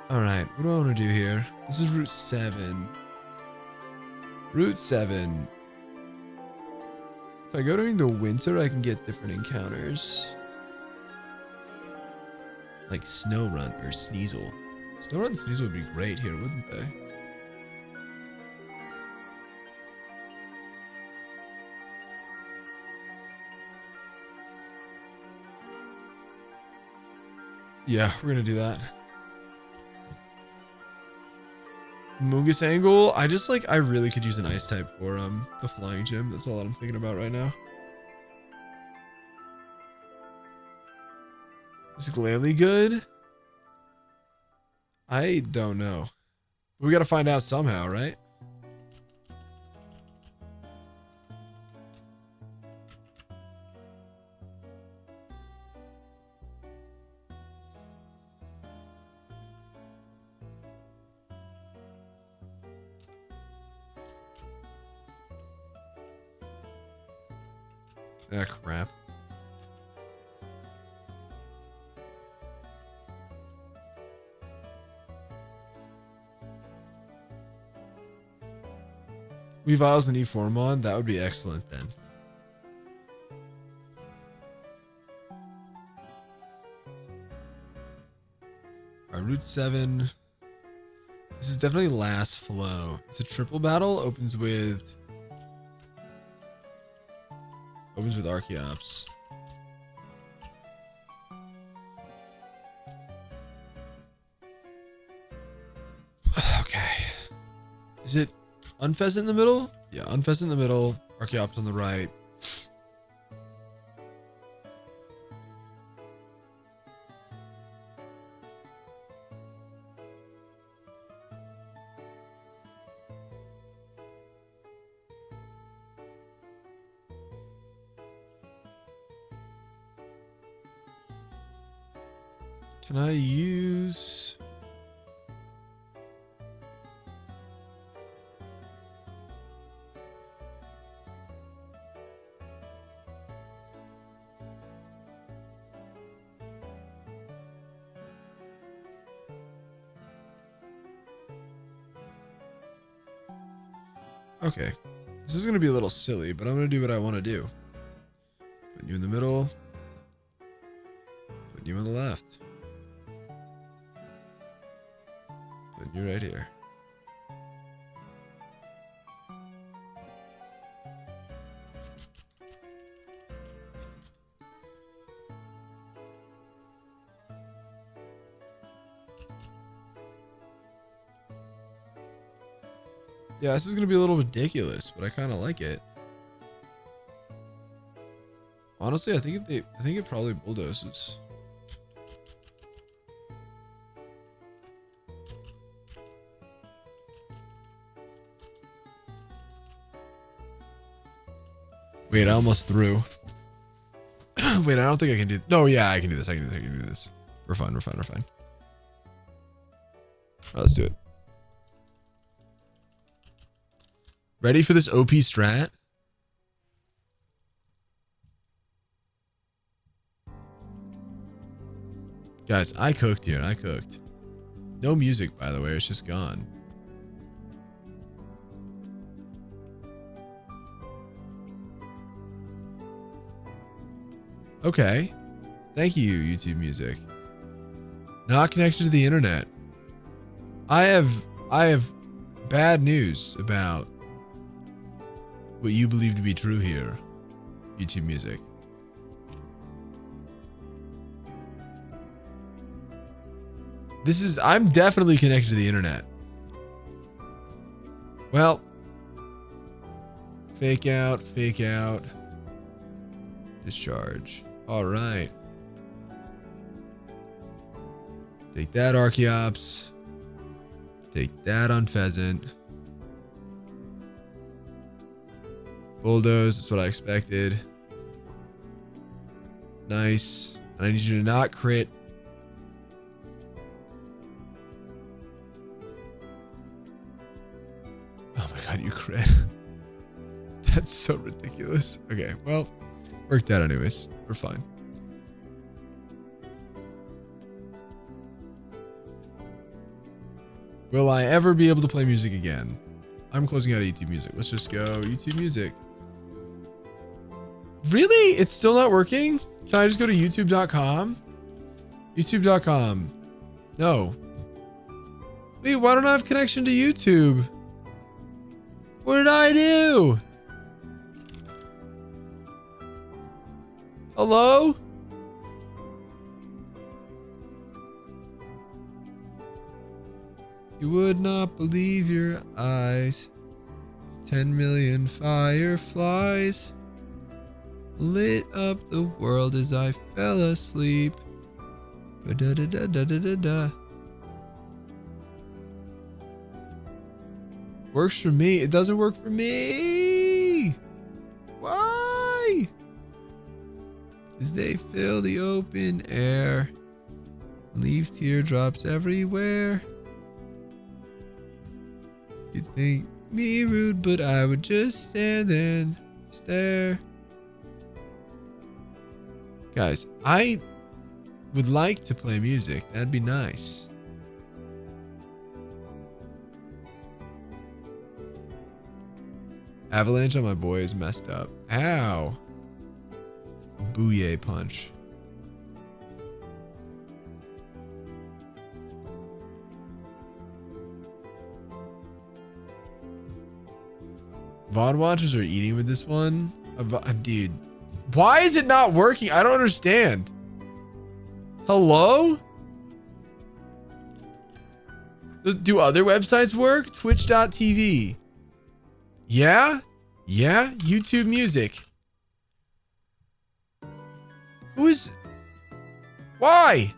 All right, what do I want to do here? This is Route 7. Route 7. If I go during the winter, I can get different encounters. Like Snowrun or Sneasel. Snowrun and Sneasel would be great here, wouldn't they? Yeah, we're gonna do that. Mungus Angle, I really could use an ice type for the flying gym. That's all I'm thinking about right now. Is Glalie good? I don't know. We gotta find out somehow, right? Ah, crap. Weavile's an E4 mod? That would be excellent then. Route 7. This is definitely last flow. It's a triple battle. Opens with Archeops. Okay. Is it Unfez in the middle? Yeah, Unfez in the middle. Archeops on the right. Can I use... Okay. This is going to be a little silly, but I'm going to do what I want to do. Put you in the middle. Put you on the left. Put you right here. Yeah, this is going to be a little ridiculous, but I kind of like it. Honestly, I think it probably bulldozes. Wait, I almost threw. Wait, I don't think I can do... No, yeah, I can do this. I can do this. We're fine. All right, let's do it. Ready for this OP strat? Guys, I cooked here. No music, by the way. It's just gone. Okay. Thank you, YouTube Music. Not connected to the internet. I have bad news about what you believe to be true here, YouTube Music. I'm definitely connected to the internet. Well, fake out. Discharge. All right. Take that, Archeops. Take that on Pheasant. Bulldoze, that's what I expected. Nice. And I need you to not crit. Oh my god, you crit. That's so ridiculous. Okay, well, worked out anyways. We're fine. Will I ever be able to play music again? I'm closing out YouTube Music. Let's just go YouTube Music. Really? It's still not working? Can I just go to youtube.com? youtube.com. No. Wait, why don't I have connection to YouTube? What did I do? Hello? You would not believe your eyes. 10 million fireflies lit up the world as I fell asleep. Ba-da-da-da-da-da-da. Works for me. It doesn't work for me. Why? 'Cause they fill the open air. Leave teardrops everywhere. You'd think me rude, but I would just stand and stare. Guys, I would like to play music. That'd be nice. Avalanche on my boy is messed up. Ow. Booyah punch. VOD watchers are eating with this one. Dude, why is it not working? I don't understand. Hello? Do other websites work? Twitch.tv. Yeah? Yeah? YouTube Music. Who is... Why?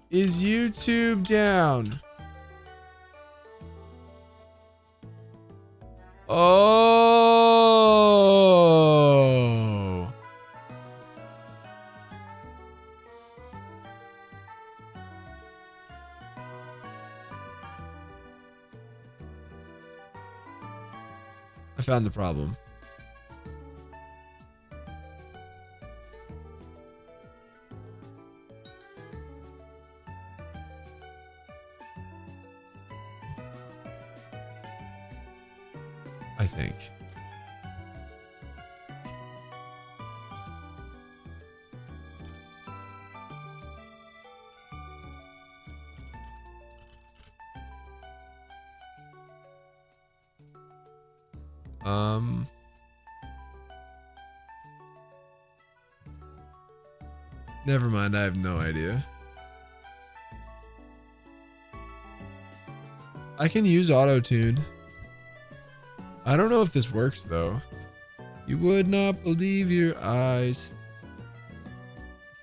Is YouTube down? Oh. I found the problem. I think. Never mind, I have no idea. I can use auto-tune. I don't know if this works though. You would not believe your eyes.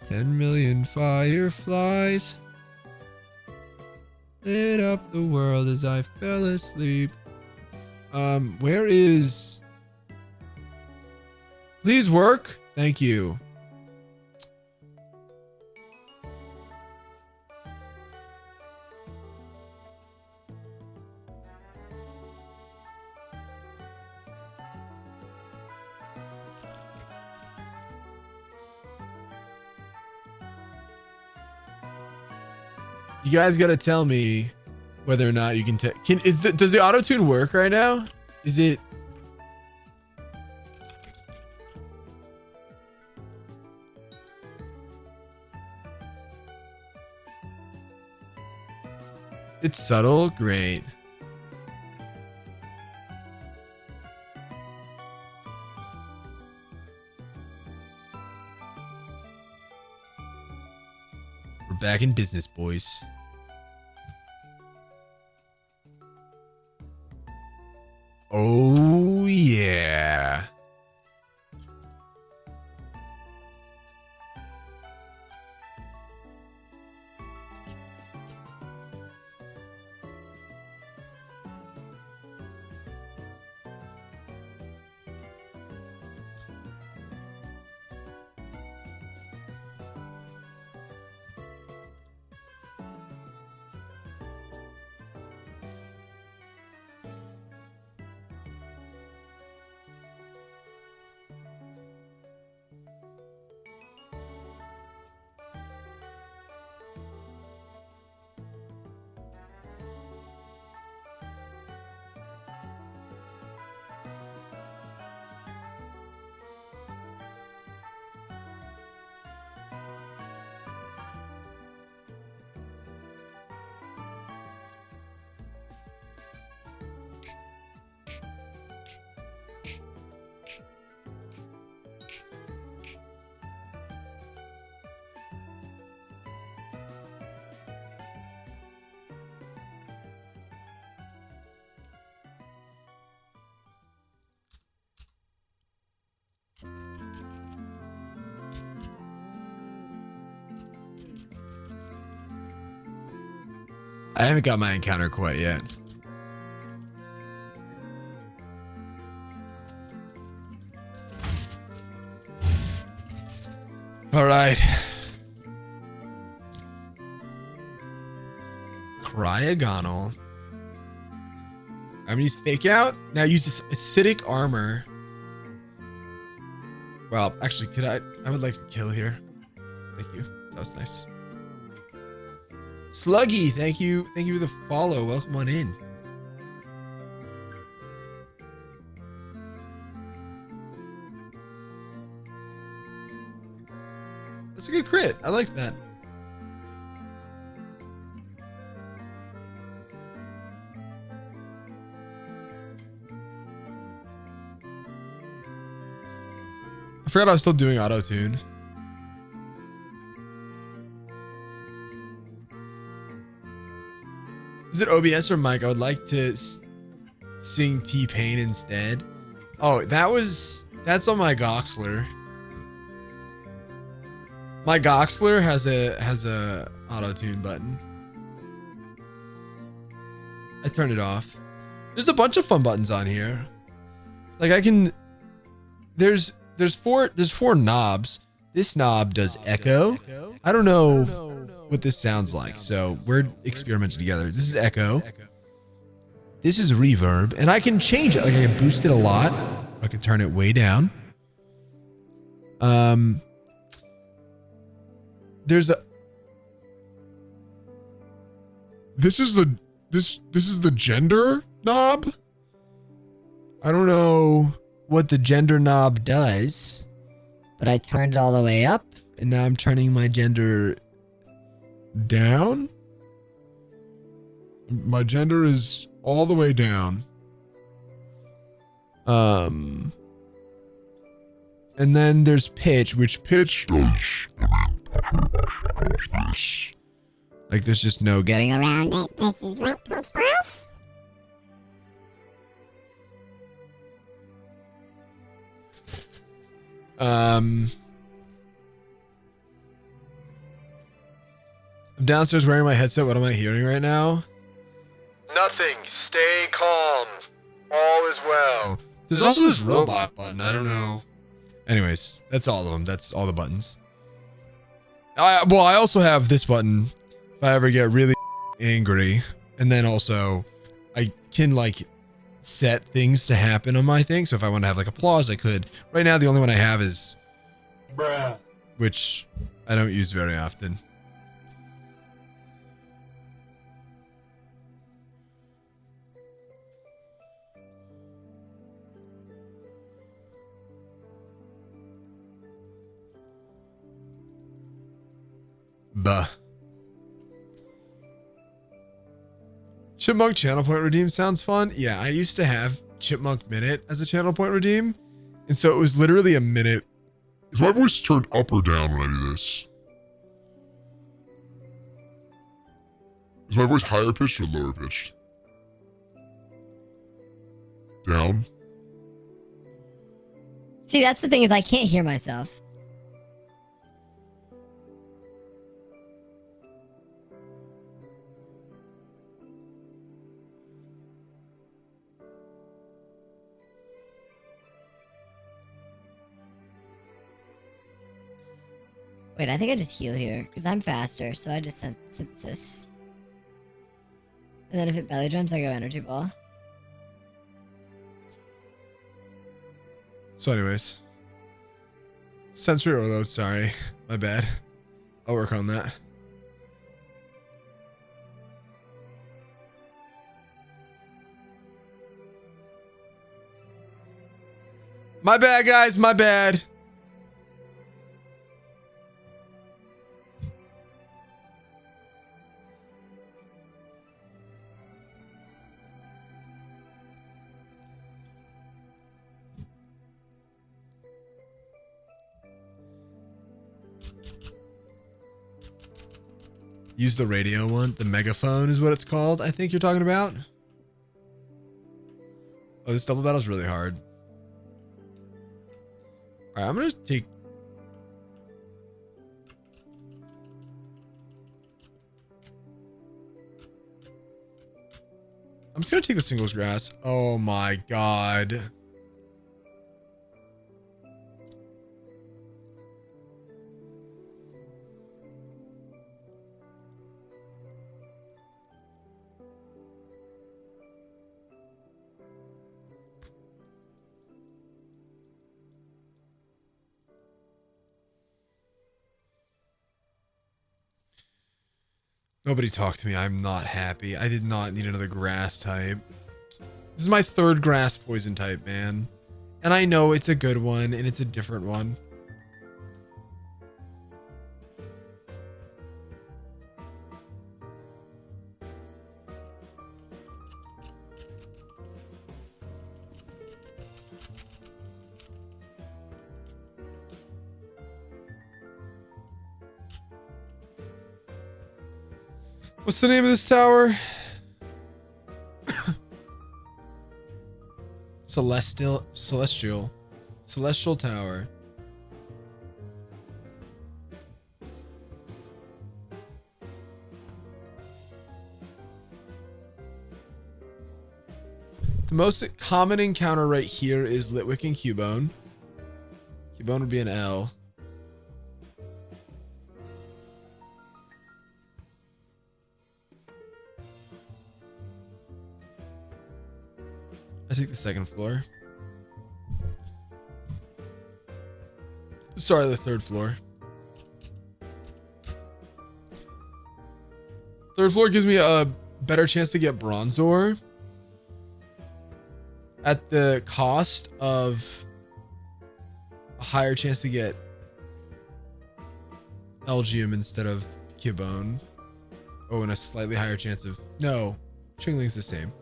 10 million fireflies lit up the world as I fell asleep. Where is... Please work. Thank you. You guys gotta tell me whether or not you can does the auto tune work right now? Is it? It's subtle. Great. We're back in business, boys. Oh, yeah. I haven't got my encounter quite yet. All right. Cryogonal. I'm gonna use fake out. Now use this acidic armor. Well, actually, I would like a kill here. Thank you. That was nice. Sluggy, thank you. Thank you for the follow. Welcome on in. That's a good crit. I like that. I forgot I was still doing auto tune. Is it OBS or mic? I would like to sing T-Pain instead. Oh, that's on my Goxler. My Goxler has a auto tune button. I turned it off. There's a bunch of fun buttons on here. Like I can. There's four knobs. This knob does echo. I don't know what this sounds like, so we're experimenting together. This is echo. This is reverb, and I can change it. Like I can boost it a lot. I can turn it way down. There's a. This is the gender knob. I don't know what the gender knob does, but I turned it all the way up, and now I'm turning my gender down. My gender is all the way down. And then there's pitch, which pitch does this. Like there's just no getting around it. This is what this is. I'm downstairs wearing my headset. What am I hearing right now? Nothing. Stay calm. All is well. There's also this robot button. I don't know. Anyways, that's all of them. That's all the buttons. Well, I also have this button if I ever get really angry. And then also I can like set things to happen on my thing. So if I want to have like applause, I could. Right now, the only one I have is bruh, which I don't use very often. Buh. Chipmunk channel point redeem sounds fun. Yeah, I used to have Chipmunk Minute as a channel point redeem. And so it was literally a minute. Is my voice turned up or down when I do this? Is my voice higher pitched or lower pitched? Down? See, that's the thing is I can't hear myself. Wait, I think I just heal here, because I'm faster, so I just synthesis. And then if it belly drums, I go energy ball. So anyways. Sensory overload, sorry. My bad. I'll work on that. My bad, guys, my bad. Use the radio one. The megaphone is what it's called. I think you're talking about. Oh, this double battle is really hard. All right, I'm going to take... I'm just going to take the singles grass. Oh my God. Nobody talk to me. I'm not happy. I did not need another grass type. This is my third grass poison type, man. And I know it's a good one and it's a different one. What's the name of this tower? Celestial Tower. The most common encounter right here is Litwick and Cubone. Cubone would be an L. I take the second floor. Sorry, the third floor. Third floor gives me a better chance to get bronze ore at the cost of a higher chance to get Elgium instead of Cubone. Oh, and a slightly higher chance of... No, Chingling's the same.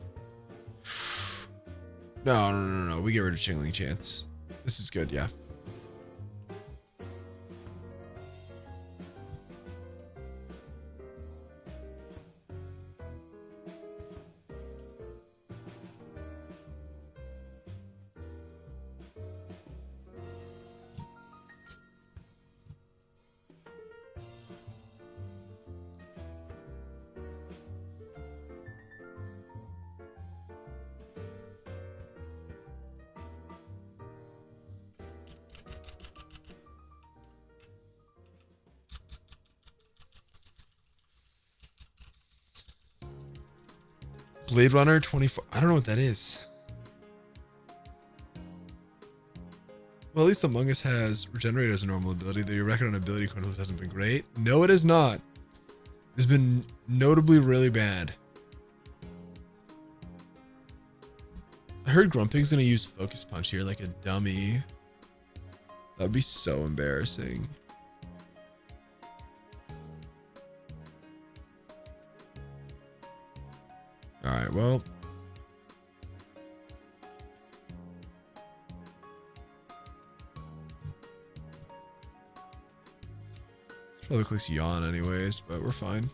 No. We get rid of Chingling chance. This is good, yeah. Blade Runner 24. I don't know what that is. Well, at least Among Us has Regenerate as a normal ability, though your record on ability controls hasn't been great. No, it is not. It's been notably really bad. I heard Grumpy's gonna use Focus Punch here like a dummy. That'd be so embarrassing. All right, well. This probably clicks yawn anyways, but we're fine.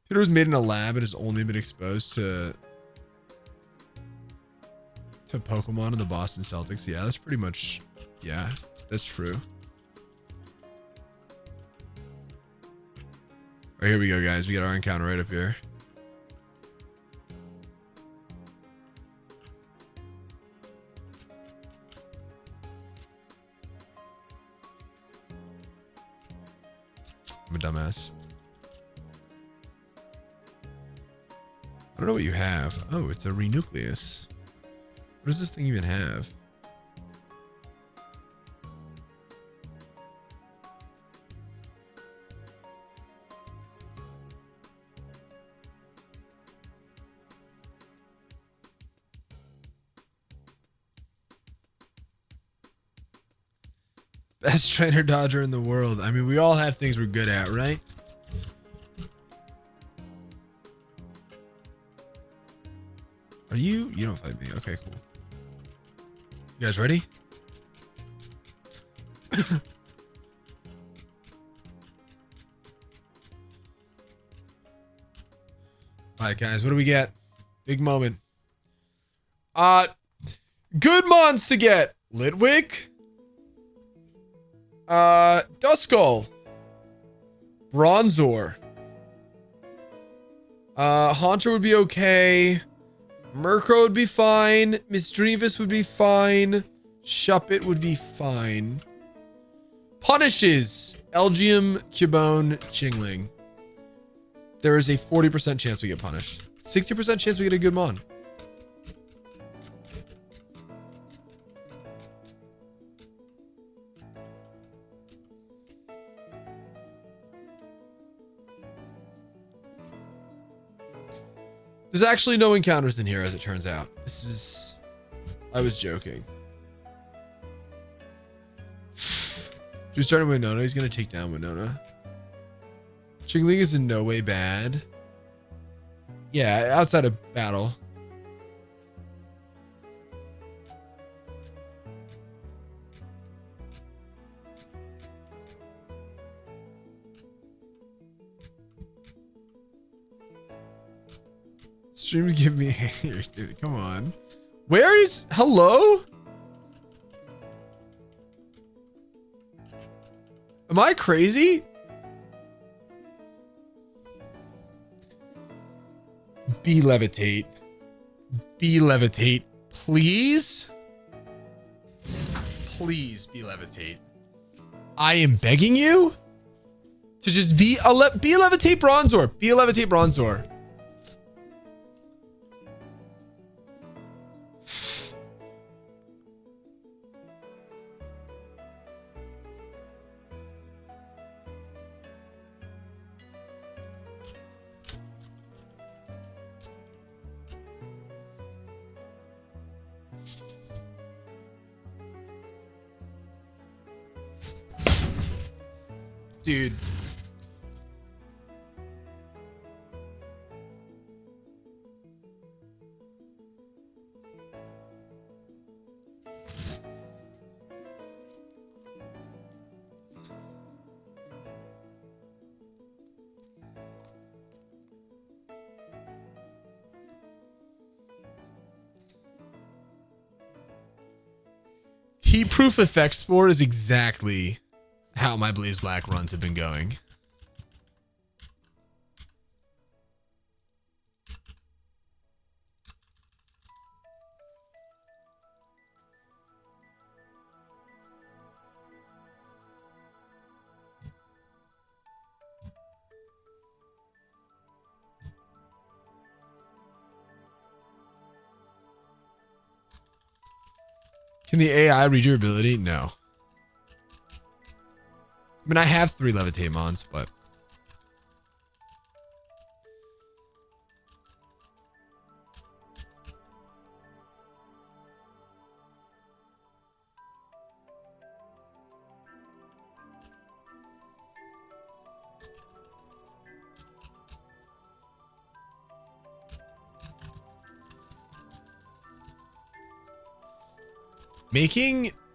Peter was made in a lab and has only been exposed to Pokemon in the Boston Celtics. Yeah, that's pretty much, yeah. That's true. All right, here we go, guys. We got our encounter right up here. I'm a dumbass. I don't know what you have. Oh, it's a renucleus. What does this thing even have? Best trainer dodger in the world. I mean, we all have things we're good at, right? Are you? You don't fight me. Okay, cool. You guys ready? Alright, guys. What do we get? Big moment. Good mons to get. Litwick. Duskull. Bronzor. Haunter would be okay. Murkrow would be fine. Misdreavus would be fine. Shuppet would be fine. Punishes. Elgium, Cubone, Chingling. There is a 40% chance we get punished. 60% chance we get a good mon. There's actually no encounters in here, as it turns out. This is... I was joking. We're starting with Winona. He's going to take down Winona. Chingling is in no way bad. Yeah, outside of battle. Streams give me haters, dude. Come on. Where is hello? Am I crazy? Be levitate. Be levitate. Please? Please be levitate. I am begging you to just be a levitate bronzor. Be a levitate bronzor. Dude. Heat-proof effect spore is exactly how my Blaze Black runs have been going. Can the AI read your ability? No. I mean, I have 3 levitate mons, but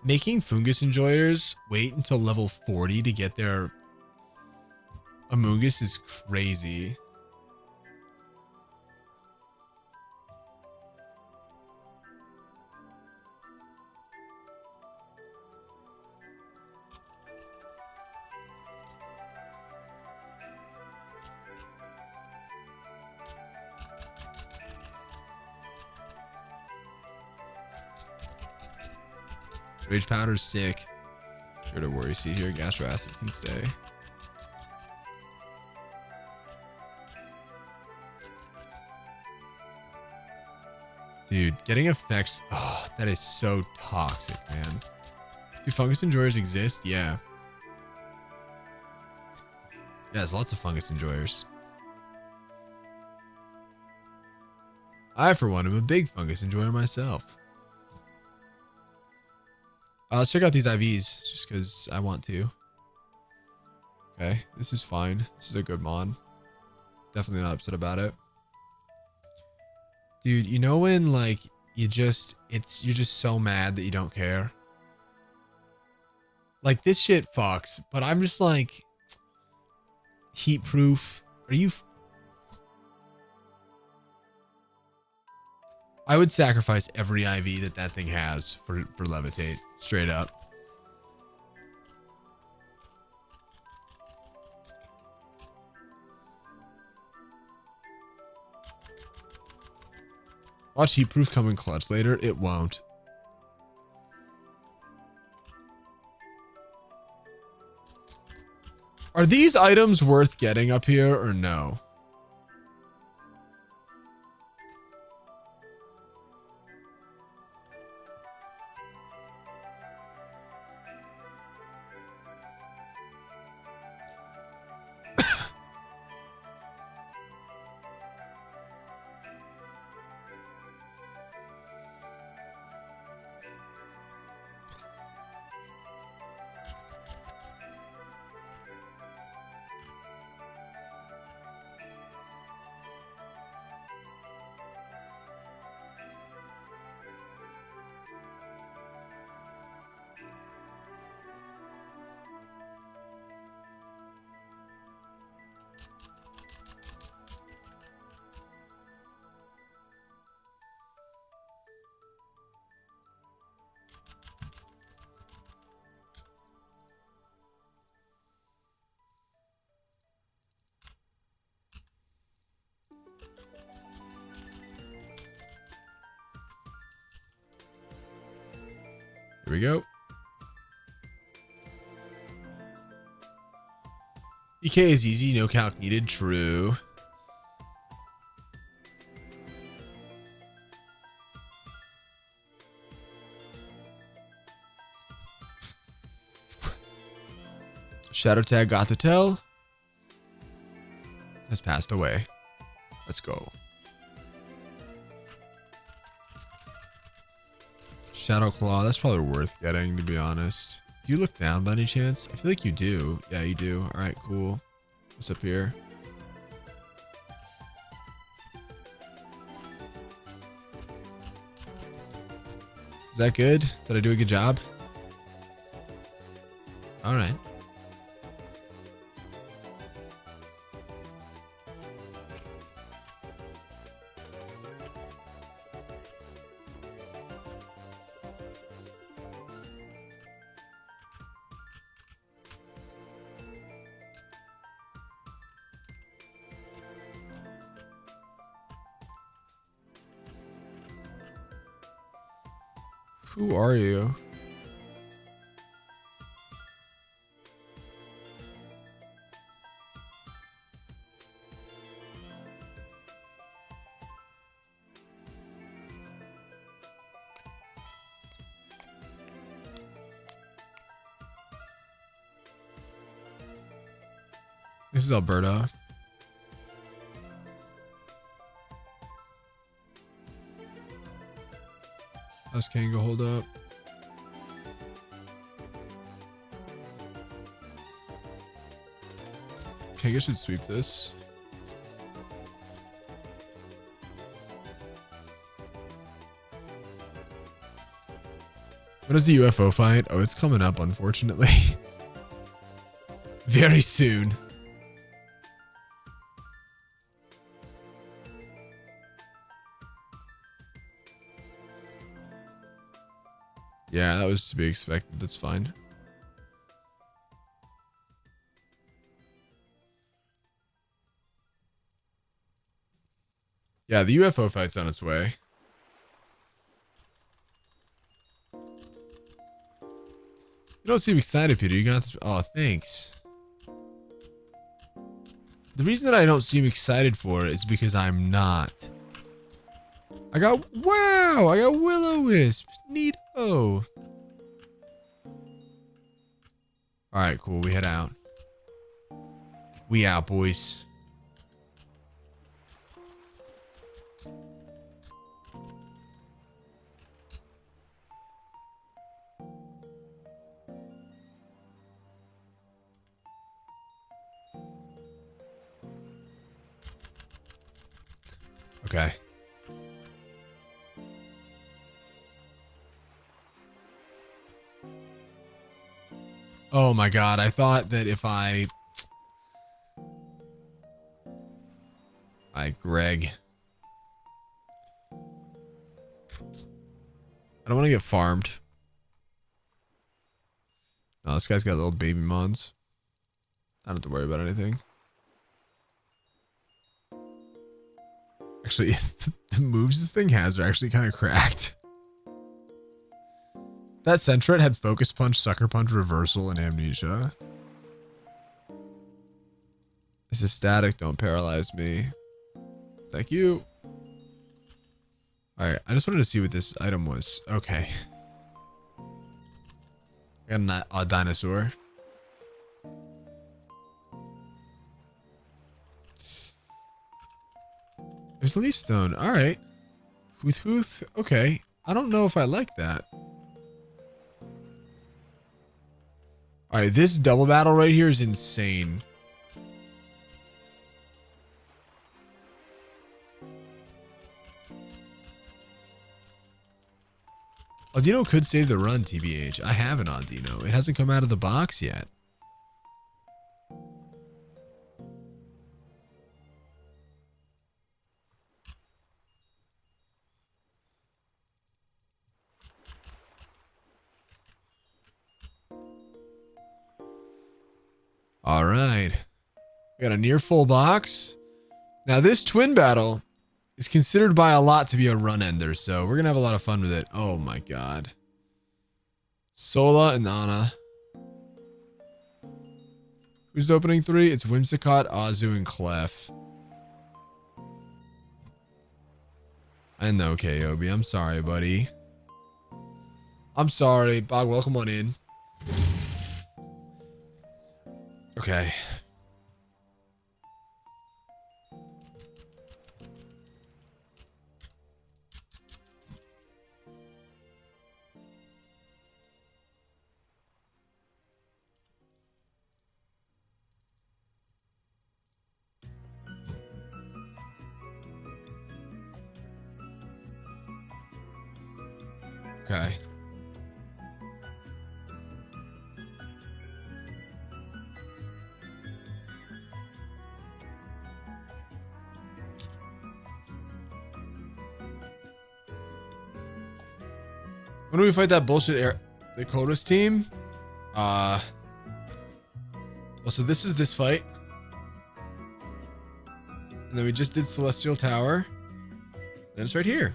making fungus enjoyers wait until level 40 to get their Amoongus is crazy. Rage powder's sick. Sure to worry. See here, gastro acid can stay. Dude, getting effects. Oh, that is so toxic, man. Do fungus enjoyers exist? Yeah. Yeah, there's lots of fungus enjoyers. I, for one, am a big fungus enjoyer myself. Let's check out these IVs just because I want to. Okay, this is fine. This is a good mod. Definitely not upset about it. Dude, you know when like you're just so mad that you don't care? Like this shit fucks, but I'm just like heat proof. Are you I would sacrifice every IV that thing has for levitate, straight up. Watch heat proof come in clutch later. It won't. Are these items worth getting up here or no? Here we go. EK is easy, no calc needed. True. Shadow Tag Gothitelle has passed away. Let's go. Shadow Claw, that's probably worth getting, to be honest. Do you look down by any chance? I feel like you do. Yeah, you do. All right, cool. What's up here? Is that good? Did I do a good job? All right. Who are you? This is Alberta. How's Kango hold up? Okay, I should sweep this. When is the UFO fight? Oh, it's coming up, unfortunately. Very soon. Yeah, that was to be expected. That's fine. Yeah, the UFO fight's on its way. You don't seem excited, Peter. You got this. Oh, thanks. The reason that I don't seem excited for it is because I'm not. I got Will-O-Wisp. Neato. Alright, cool. We head out. We out, boys. Okay. Oh my god, I thought that if I Greg. I don't want to get farmed. No, this guy's got little baby mons. I don't have to worry about anything. Actually, the moves this thing has are actually kind of cracked. That Sentret had Focus Punch, Sucker Punch, Reversal, and Amnesia. This is static. Don't paralyze me. Thank you. Alright, I just wanted to see what this item was. Okay. I got a dinosaur. There's a leaf stone. Alright. Hooth. Okay. I don't know if I like that. Alright, this double battle right here is insane. Audino could save the run, TBH. I have an Audino. It hasn't come out of the box yet. All right. We got a near full box. Now this twin battle is considered by a lot to be a run ender, so we're going to have a lot of fun with it. Oh my god. Sola and Ana. Who's the opening three? It's Whimsicott, Azu, and Clef. I know, KOB. I'm sorry, buddy. I'm sorry. Bog, welcome on in. Okay. Okay. When do we fight that bullshit the Kodos team? Well, so this is this fight. And then we just did Celestial Tower. Then it's right here.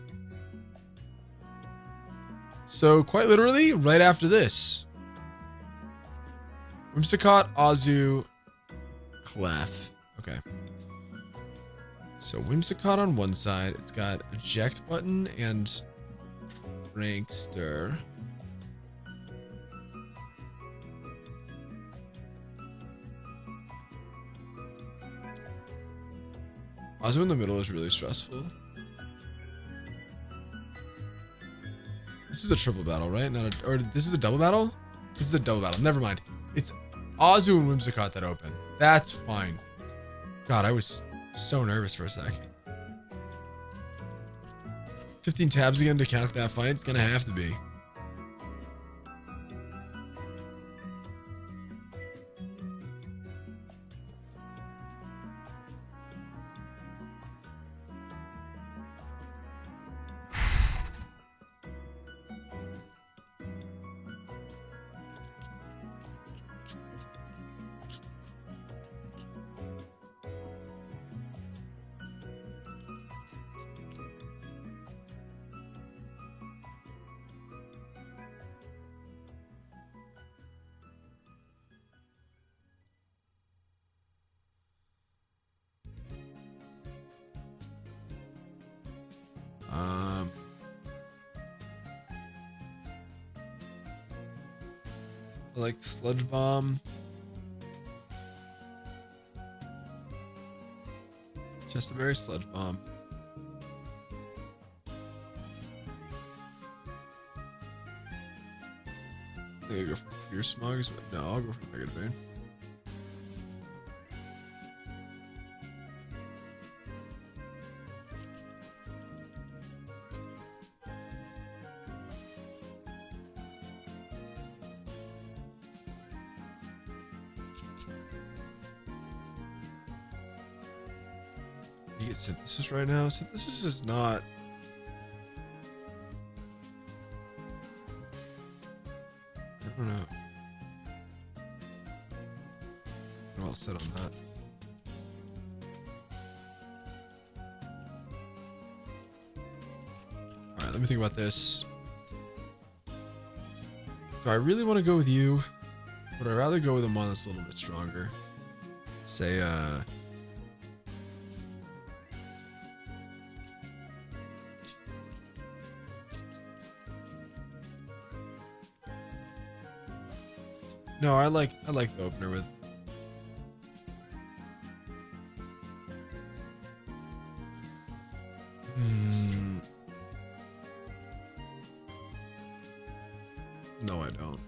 So quite literally, right after this. Whimsicott, Azu, Clef. Okay. So Whimsicott on one side. It's got eject button and Prankster. Azu in the middle is really stressful. This is a triple battle, right? Or this is a double battle? This is a double battle. Never mind. It's Azu and Whimsicott that open. That's fine. God, I was so nervous for a sec. 15 tabs again to calc that fight. It's gonna have to be. I like Sludge Bomb. Just a very Sludge Bomb. I think I go for Clear Smugs, but no, I'll go for Mega Vein. You get Synthesis right now? Synthesis is not... I don't know. I'm all set on that. Alright, let me think about this. Do I really want to go with you? Would I rather go with a mon that's a little bit stronger? Say, no, I like the opener with. No, I don't.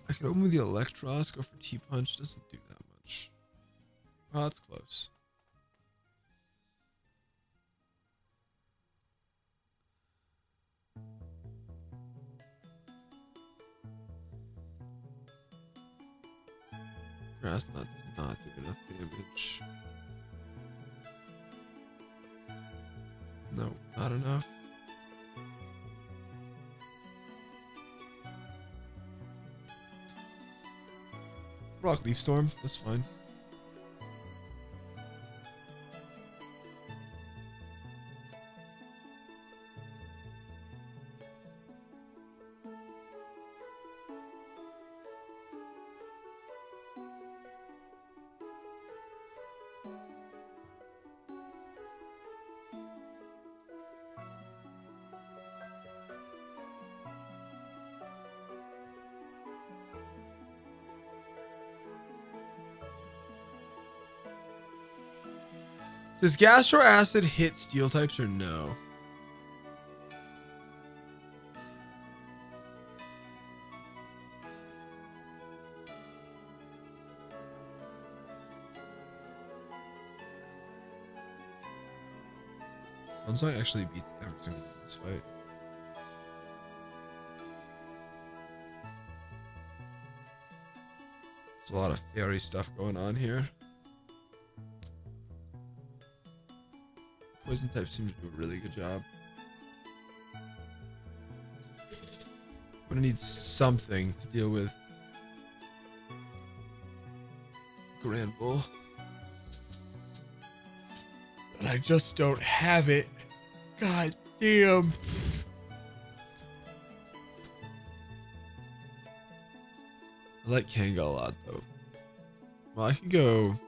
I could open with the Electros, go for T-Punch, doesn't do that much. Oh, that's close. Grass Knot does not do enough damage. No, not enough. Rock Leaf Storm. That's fine. Does Gastro Acid hit steel types or no? Bonsai actually beats every single one in this fight. There's a lot of fairy stuff going on here. Poison type seems to do a really good job. I'm gonna need something to deal with Grand Bull. And I just don't have it. God damn. I like Kanga a lot though. Well, I could go.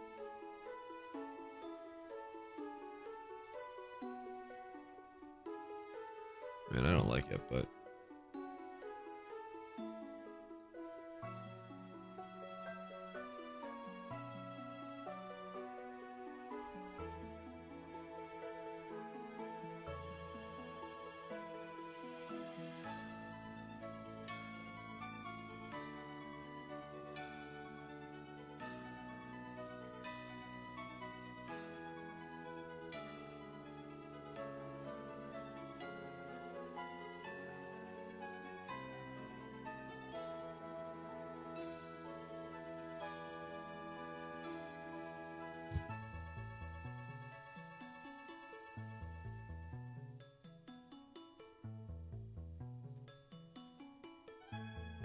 I mean, I don't like it, but.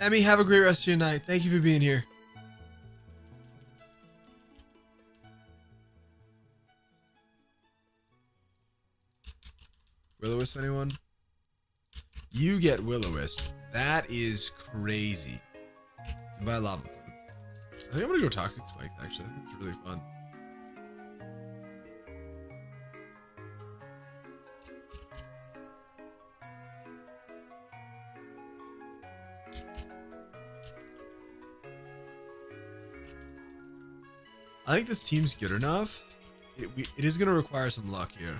Emmy, have a great rest of your night. Thank you for being here. Will-O-Wisp, anyone? You get Will-O-Wisp. That is crazy. Goodbye, Lava. I think I'm gonna go Toxic Spikes, actually. I think it's really fun. I think this team's good enough. It is going to require some luck here.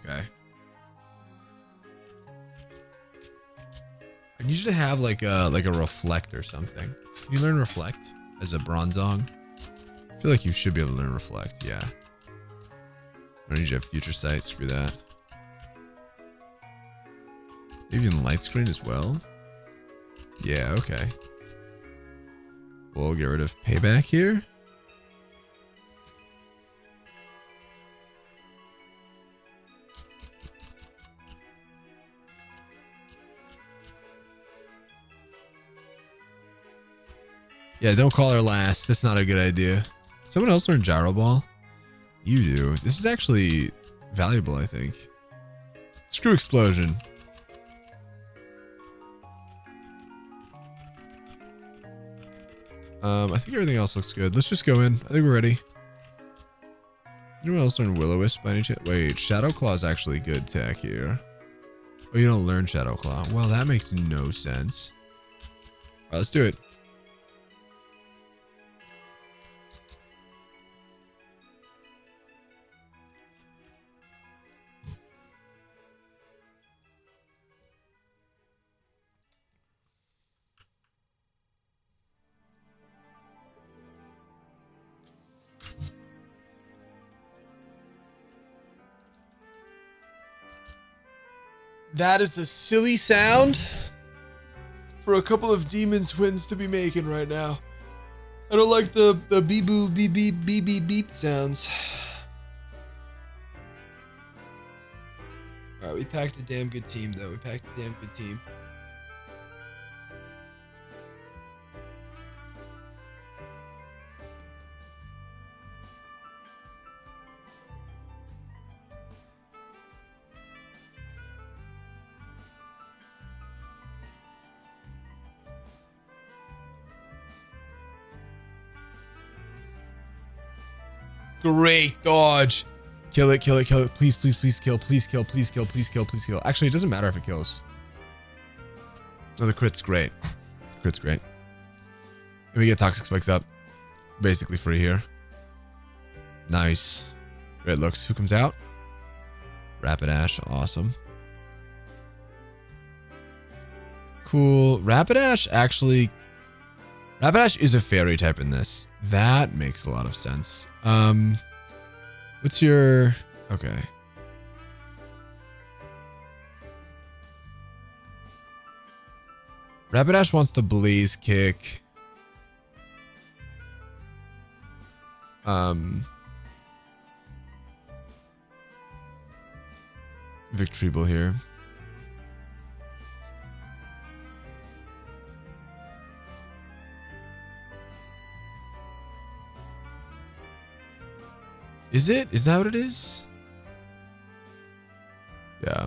Okay. I need you to have like a reflect or something. Can you learn reflect as a Bronzong? I feel like you should be able to learn reflect, yeah. I need you to have future sight, screw that. Maybe in light screen as well? Yeah, okay. We'll get rid of payback here. Yeah, don't call her last. That's not a good idea. Someone else learned Gyro Ball? You do. This is actually valuable, I think. Screw Explosion. I think everything else looks good. Let's just go in. I think we're ready. Anyone else learn Will-O-Wisp by any chance? Wait, Shadow Claw is actually good tech here. Oh, you don't learn Shadow Claw. Well, that makes no sense. All right, let's do it. That is a silly sound for a couple of demon twins to be making right now. I don't like the beep boo beep beep beep beep beep sounds. All right, we packed a damn good team though. We packed a damn good team. Great dodge. Kill it, kill it, kill it. Please, please, please kill. Please kill, please kill, please kill, please kill. Actually, it doesn't matter if it kills. No, the crit's great. Crit's great. And we get toxic spikes up. Basically free here. Nice. Great looks. Who comes out? Rapid Ash. Awesome. Cool. Rapid Ash actually... Rapid Ash is a fairy type in this. That makes a lot of sense. What's your... Okay. Rapid Ash wants the Blaze Kick. Victreeble here. Is it? Is that what it is? Yeah.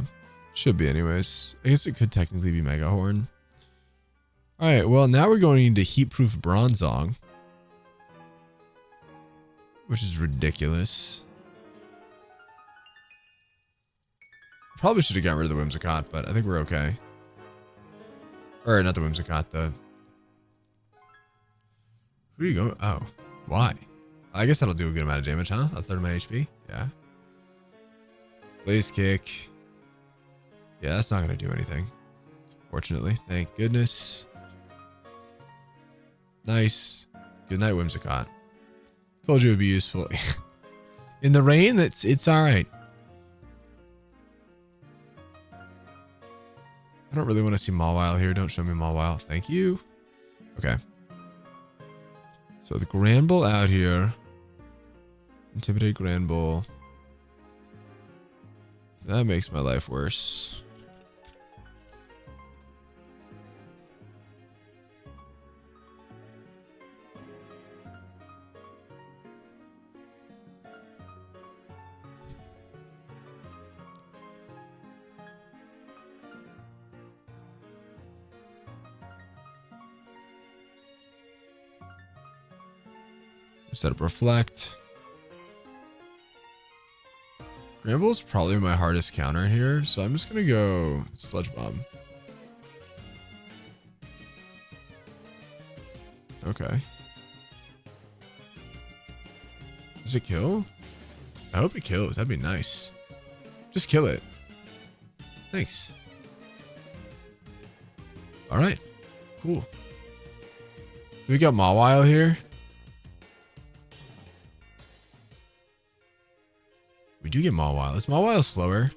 Should be anyways. I guess it could technically be Mega Horn. Alright, well now we're going into Heatproof Bronzong. Which is ridiculous. Probably should have got rid of the Whimsicott, but I think we're okay. Or not the Whimsicott, the... Who do you go? Oh. Why? I guess that'll do a good amount of damage, huh? A third of my HP? Yeah. Blaze Kick. Yeah, that's not going to do anything. Fortunately. Thank goodness. Nice. Good night, Whimsicott. Told you it would be useful. In the rain, it's alright. I don't really want to see Mawile here. Don't show me Mawile. Thank you. Okay. So the Granbull out here. Intimidate Granbull. That makes my life worse. Set up Reflect. Granbull's probably my hardest counter here, so I'm just gonna go Sludge Bomb. Okay. Does it kill? I hope it kills. That'd be nice. Just kill it. Thanks. Alright. Cool. We got Mawile here. We do get Mawile. Is Mawile slower?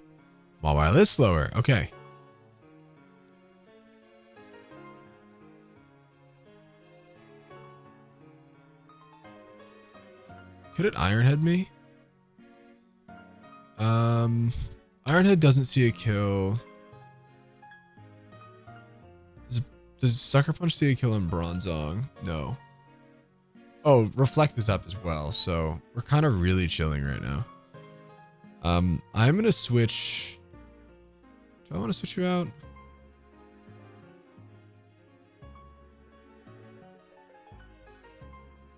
Mawile is slower. Okay. Could it Ironhead me? Ironhead doesn't see a kill. Does Sucker Punch see a kill in Bronzong? No. Oh, Reflect is up as well, so we're kind of really chilling right now. I'm gonna switch. Do I want to switch you out?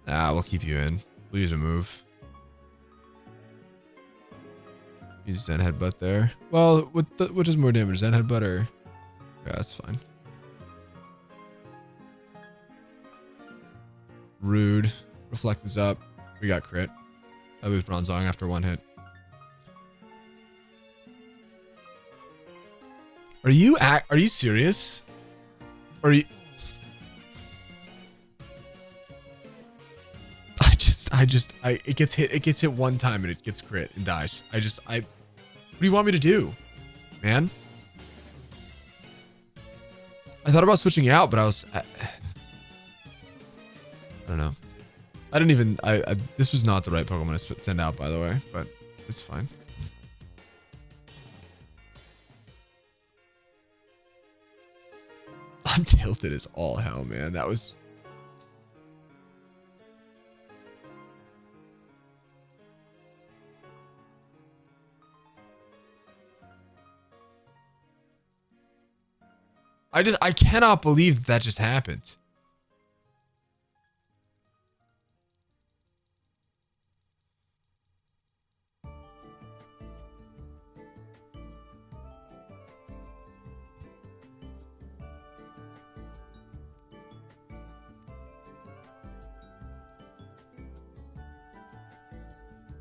Ah, we'll keep you in. We'll use a move. Use Zen Headbutt there. Well, what does more damage? Zen Headbutt or... Yeah, that's fine. Rude. Reflect is up. We got crit. I lose Bronzong after one hit. Are you serious? Are you... it gets hit one time and it gets crit and dies. What do you want me to do, man? I thought about switching out, but I don't know. I didn't even. This was not the right Pokemon to send out, by the way, but it's fine. I'm tilted as all hell, man. That was. I cannot believe that just happened.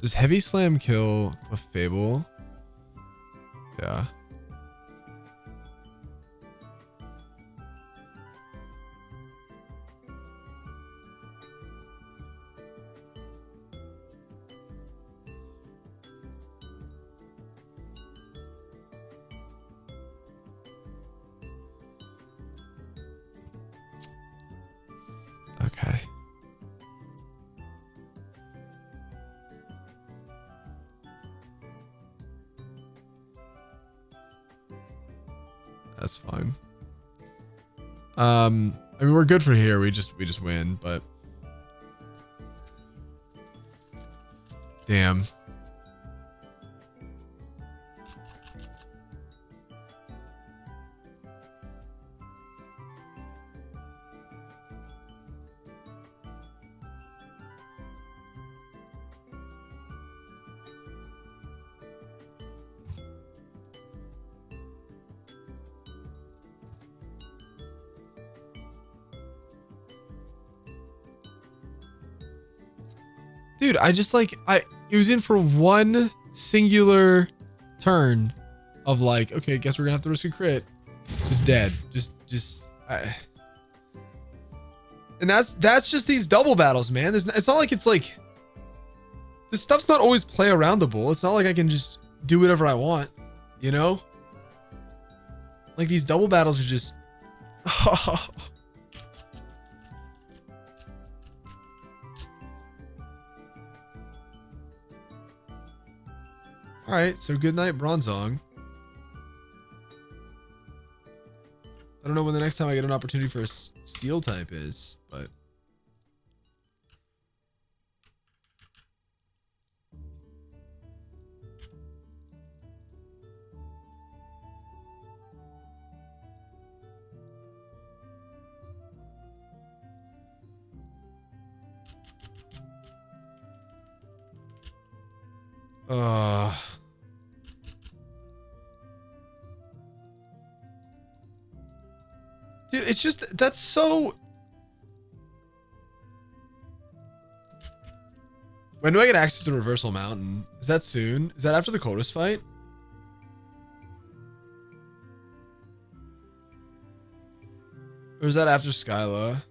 Does Heavy Slam kill Clefable? Yeah. Okay. That's fine. I mean, we're good for here. We just win, but damn. Dude, I just like it was in for one singular turn of like, okay, guess we're gonna have to risk a crit. Just dead. And that's just these double battles, man. It's not like it's like this stuff's not always play aroundable. It's not like I can just do whatever I want, you know? Like these double battles are just All right, so good night, Bronzong. I don't know when the next time I get an opportunity for a steel type is, but dude, it's just that's so. When do I get access to Reversal Mountain? Is that soon? Is that after the Kodos fight? Or is that after Skyla?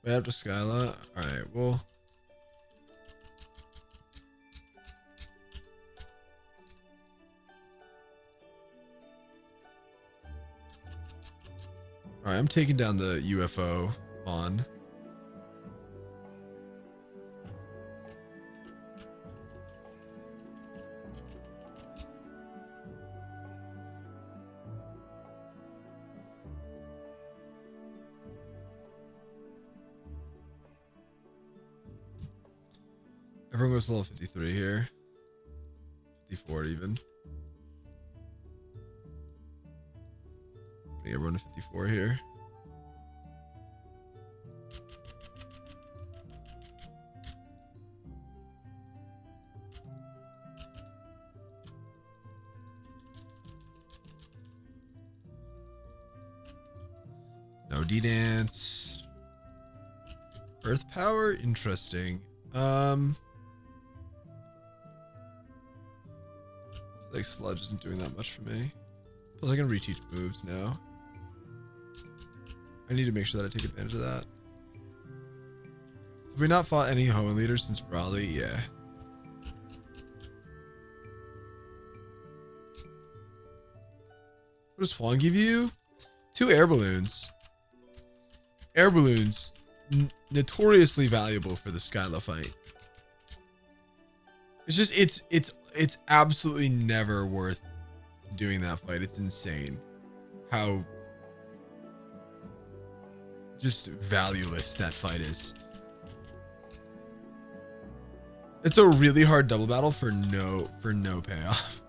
Right after Skyla? Alright, well. Alright, I'm taking down the UFO on. Everyone goes to level 53 here. 54 even. Bring everyone to 54 here. No D-Dance. Earth Power? Interesting. Like Sludge isn't doing that much for me. Plus I can reteach moves now. I need to make sure that I take advantage of that. Have we not fought any Hoenn leaders since Raleigh? Yeah. What does Swan give you? 2 air balloons. Air balloons, notoriously valuable for the Skyla fight. It's just, it's absolutely never worth doing that fight. It's insane how just valueless that fight is. It's a really hard double battle for no payoff.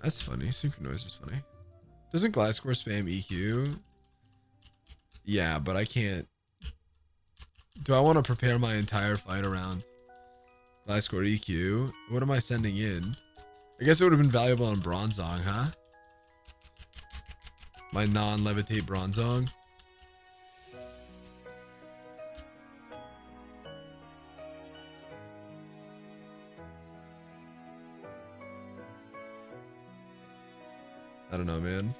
That's funny. Synchronize is funny. Doesn't Glasgow spam EQ? Yeah, but I can't. Do I want to prepare my entire fight around Glasgow EQ? What am I sending in? I guess it would have been valuable on Bronzong, huh? My non-levitate Bronzong. I don't know, man.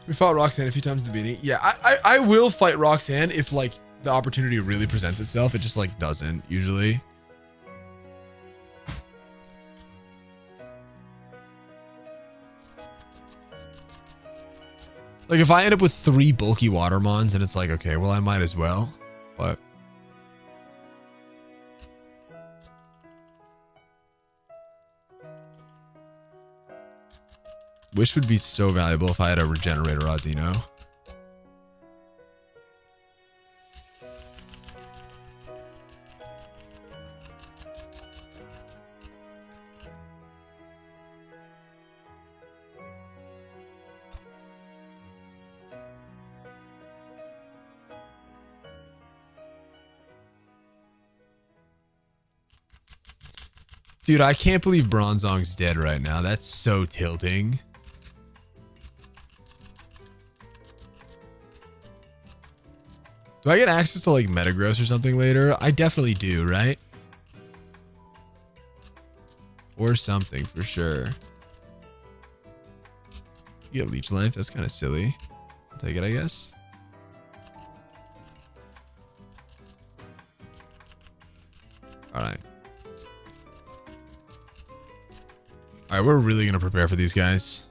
We fought Roxanne a few times in the beginning. Yeah, I will fight Roxanne if like the opportunity really presents itself. It just like doesn't usually. Like if I end up with 3 bulky Watermons and it's like, okay, well I might as well, but. Wish would be so valuable if I had a regenerator Audino. Dude, I can't believe Bronzong's dead right now. That's so tilting. Do I get access to like Metagross or something later? I definitely do, right? Or something for sure. You get Leech Life. That's kind of silly. I'll take it, I guess. All right. All right, we're really going to prepare for these guys.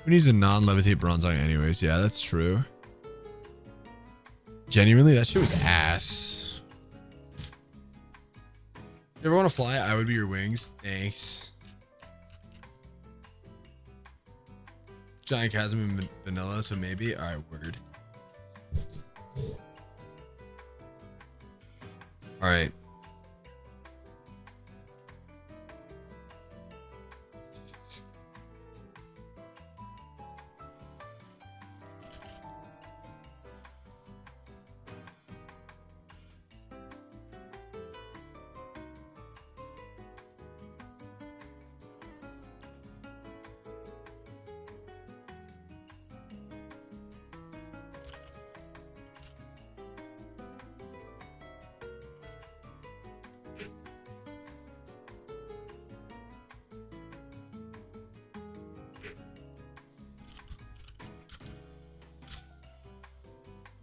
Who needs a non-levitate Bronzong anyways? Yeah, that's true. Genuinely, that shit was ass. You ever want to fly? I would be your wings. Thanks. Giant Chasm in vanilla, so maybe. All right, word. All right.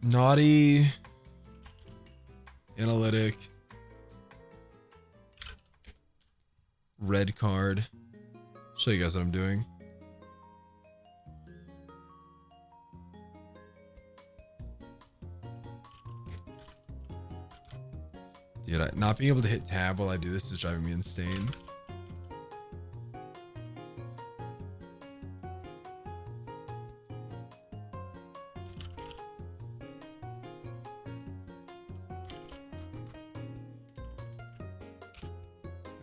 Naughty. Analytic. Red card. Show you guys what I'm doing. Dude, not being able to hit tab while I do this is driving me insane.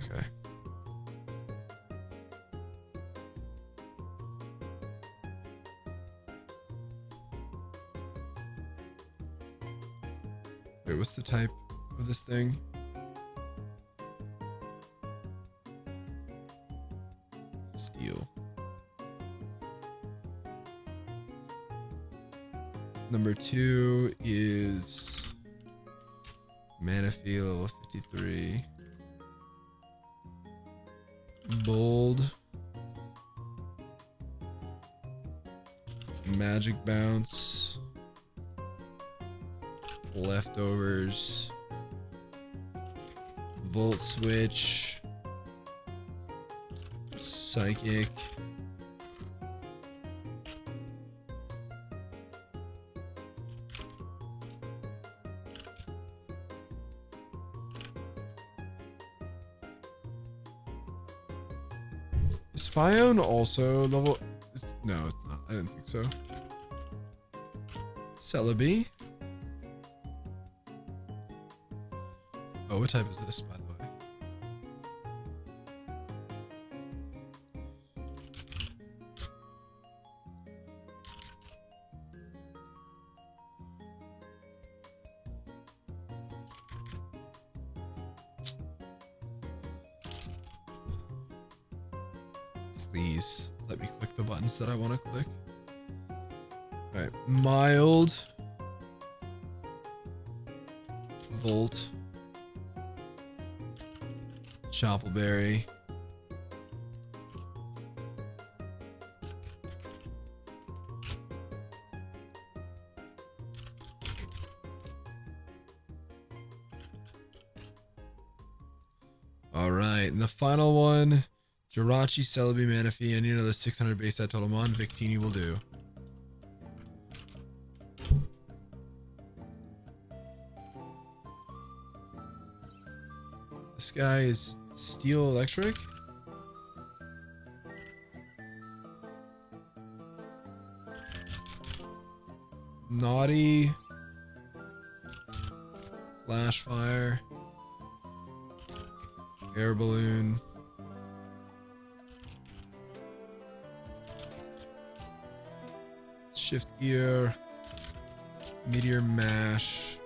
Okay. Wait, what's the type of this thing? Steel. Number 2 is Manaphy, level 53. Bold. Magic bounce. Leftovers. Volt switch. Psychic. Is Fion also level? No, it's not. I didn't think so. Celebi. Oh, what type is this, by the way? Please let me click the buttons that I want to click. All right, mild, Volt, Choppleberry, all right, and the final one, Jirachi, Celebi, Manaphy. I need another 600 base set total mon. Victini will do. This guy is Steel Electric. Naughty. Flash Fire. Air Balloon. Shift Gear. Meteor Mash.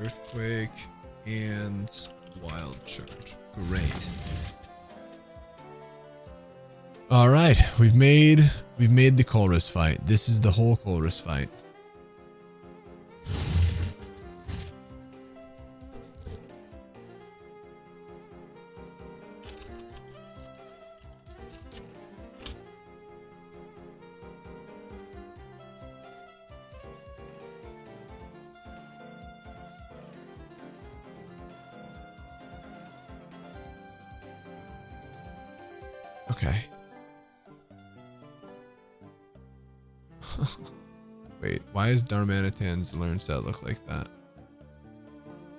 Earthquake. And Wild Charge. Great. All right, we've made the Colress fight. This is the whole Colress fight. Okay. Wait, why is Darmanitan's learn set look like that?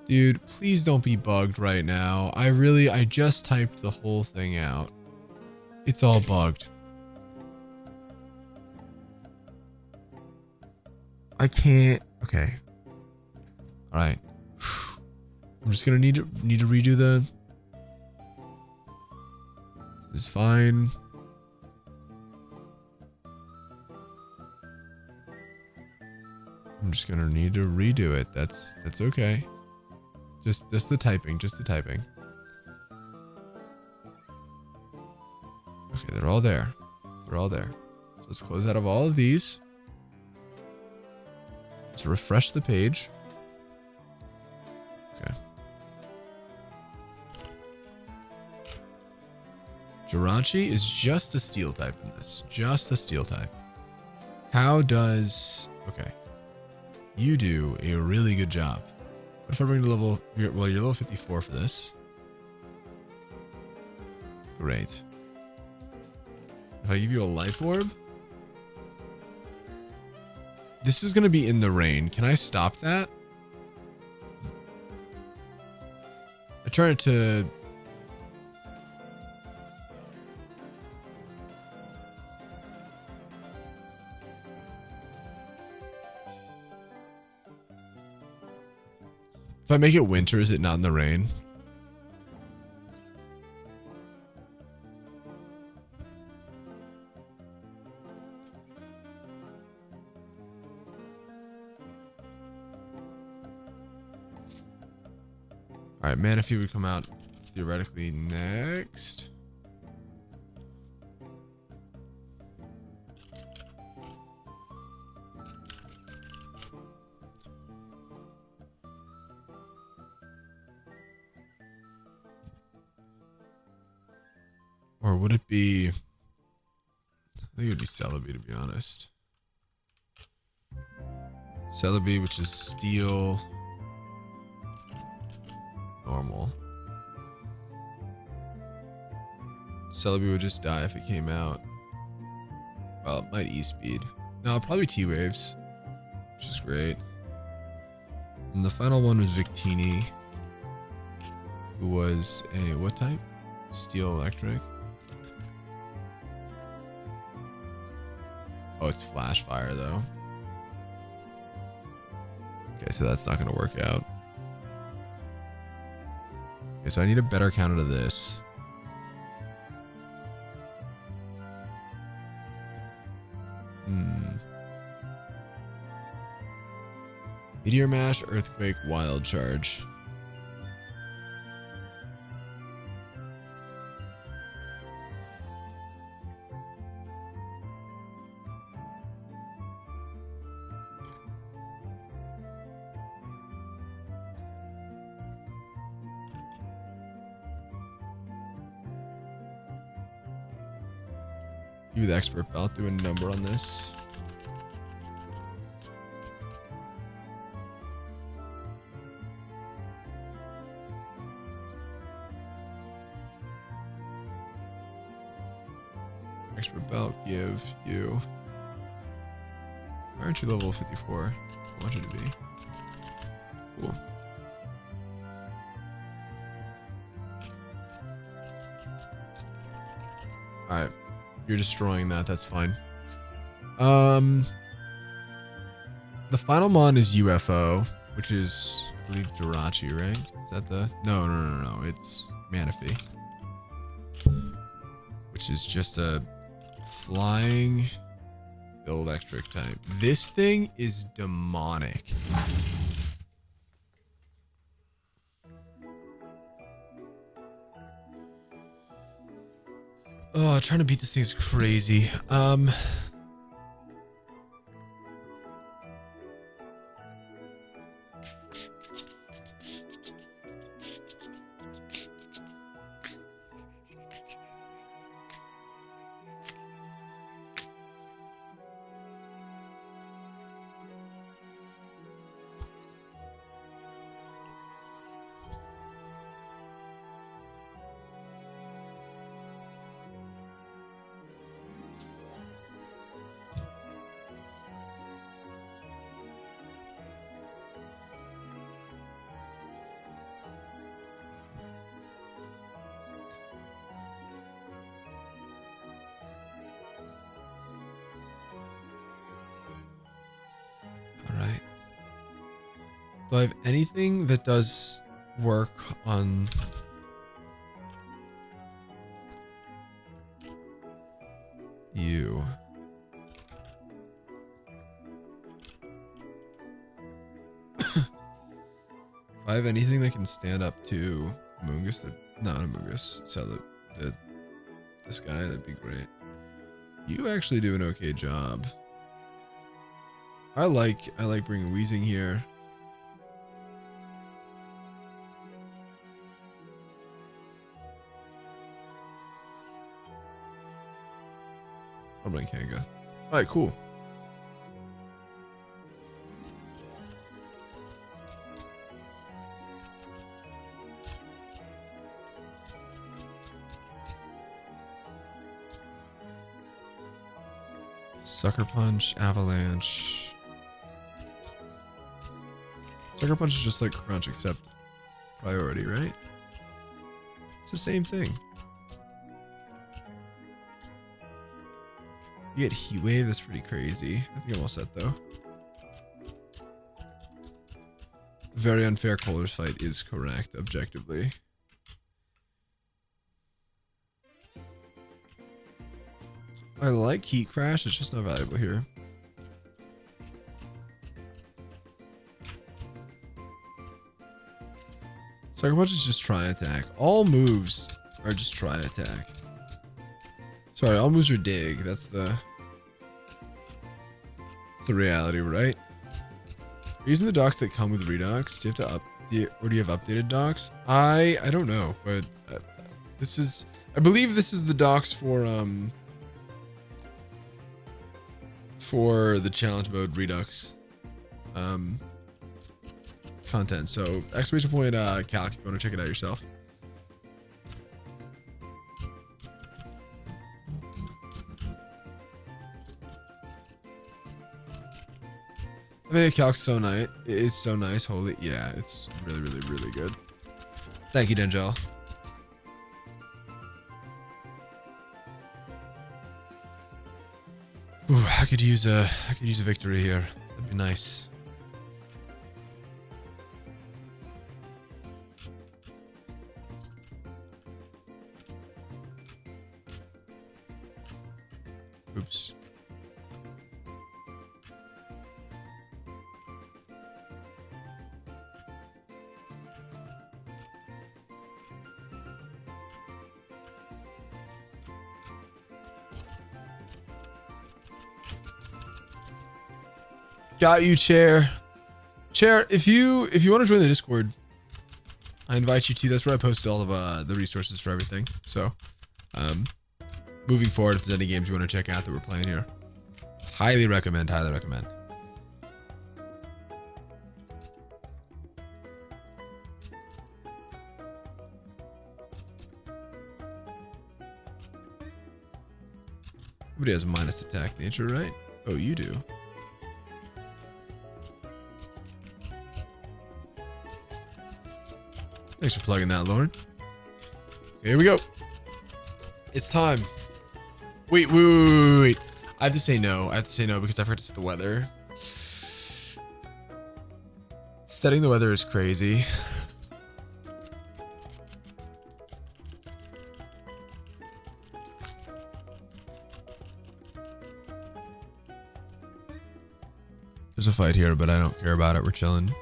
Dude, please don't be bugged right now. I just typed the whole thing out. It's all bugged. I can't. Okay. All right. I'm just gonna need to redo the. This is fine. I'm just gonna need to redo it. That's okay. Just the typing, just the typing. Okay, they're all there. They're all there. So let's close out of all of these. Let's refresh the page. Okay. Jirachi is just the steel type in this. Just the steel type. How does... Okay. You do a really good job. What if I bring to level... Well, you're level 54 for this. Great. If I give you a life orb... This is going to be in the rain. Can I stop that? I tried to... If I make it winter, is it not in the rain? All right, Manaphy would come out theoretically next. Or would it be... I think it would be Celebi, to be honest. Celebi, which is steel. Normal. Celebi would just die if it came out. Well, it might E-speed. No, probably T-Waves, which is great. And the final one was Victini, who was a what type? Steel electric. Oh, it's Flash Fire though. Okay, so that's not going to work out. Okay, so I need a better counter to this. Meteor Mash, Earthquake, Wild Charge. You with Expert Belt, do a number on this. Expert Belt give you... Why aren't you level 54? I want you to be. Cool. Alright. You're destroying that, that's fine. The final mon is UFO, which is, I believe, Jirachi, right? Is that the... No. It's Manaphy. Which is just a flying electric type. This thing is demonic. Oh, trying to beat this thing is crazy. Alright. Do I have anything that does work on... you? If I have anything that can stand up to Amoonguss, not Amoonguss, so this guy, that'd be great. You actually do an okay job. I like bringing Wheezing here. I'll bring Kanga. Alright, cool. Sucker Punch, Avalanche. Sucker Punch is just like Crunch except priority, right? It's the same thing. You get Heat Wave, that's pretty crazy. I think I'm all set though. Very unfair Colors fight is correct, objectively. I like Heat Crash, it's just not valuable here. Sucker Punch is just try attack. All moves are just try attack. Sorry, all moves are dig. That's the reality, right? Using the docs that come with Redux, do you have to or do you have updated docs? I don't know, but this is, I believe this is the docs for the challenge mode Redux content. So exclamation point calc if you want to check it out yourself. I mean, the calc's so nice. It is so nice. Holy, yeah, it's really, really, really good. Thank you, Dengel. Ooh, I could use a victory here. That'd be nice. Oops. Got you, Chair. Chair, if you want to join the Discord, I invite you to. That's where I post all of the resources for everything. So, moving forward, if there's any games you want to check out that we're playing here, highly recommend. Highly recommend. Everybody has a minus attack nature, right? Oh, you do. Thanks for plugging that, Lauren. Okay, here we go. It's time. Wait. I have to say no. I have to say no because I forgot to set the weather. Setting the weather is crazy. There's a fight here, but I don't care about it. We're chilling.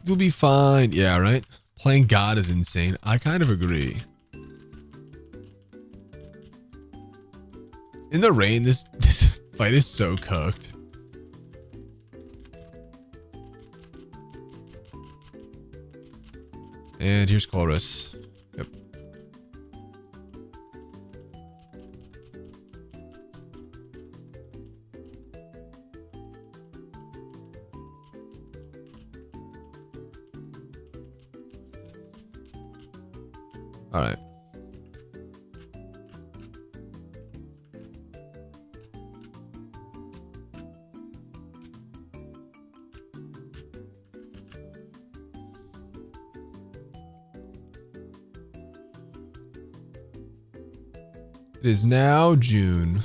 You'll be fine. Yeah, right? Playing God is insane. I kind of agree. In the rain, this fight is so cooked. And here's Chorus. Yep. All right. It is now June.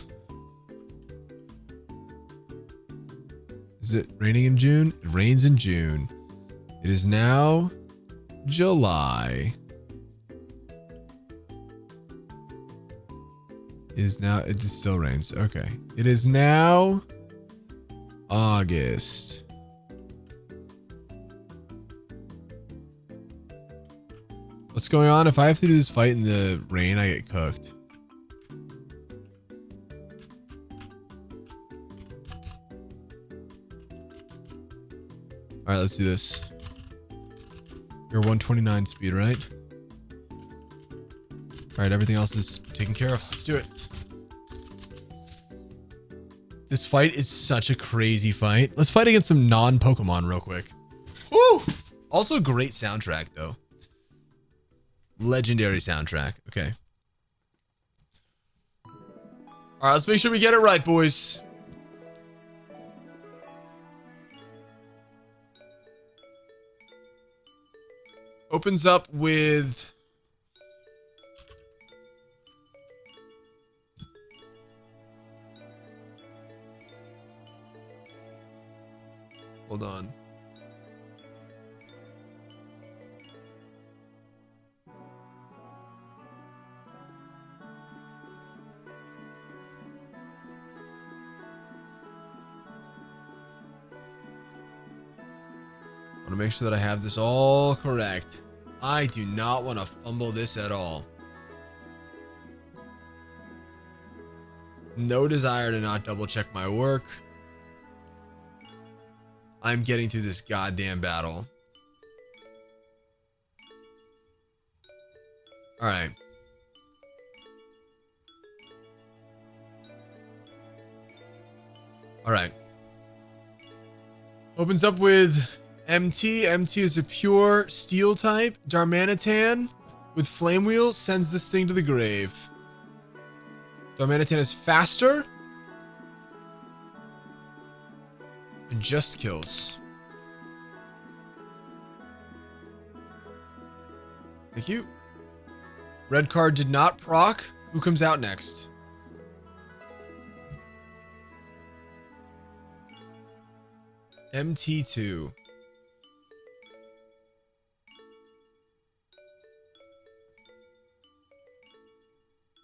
Is it raining in June? It rains in June. It is now July. It still rains. Okay. It is now August. What's going on? If I have to do this fight in the rain, I get cooked. All right, let's do this. You're 129 speed, right? All right, everything else is taken care of. Let's do it. This fight is such a crazy fight. Let's fight against some non-Pokemon real quick. Woo! Also, great soundtrack, though. Legendary soundtrack. Okay. All right, let's make sure we get it right, boys. Opens up with... Hold on. I want to make sure that I have this all correct. I do not want to fumble this at all. No desire to not double check my work. I'm getting through this goddamn battle. All right. All right. Opens up with MT. MT is a pure steel type. Darmanitan with flame wheel sends this thing to the grave. Darmanitan is faster and just kills. Thank you. Red card did not proc. Who comes out next? MT2.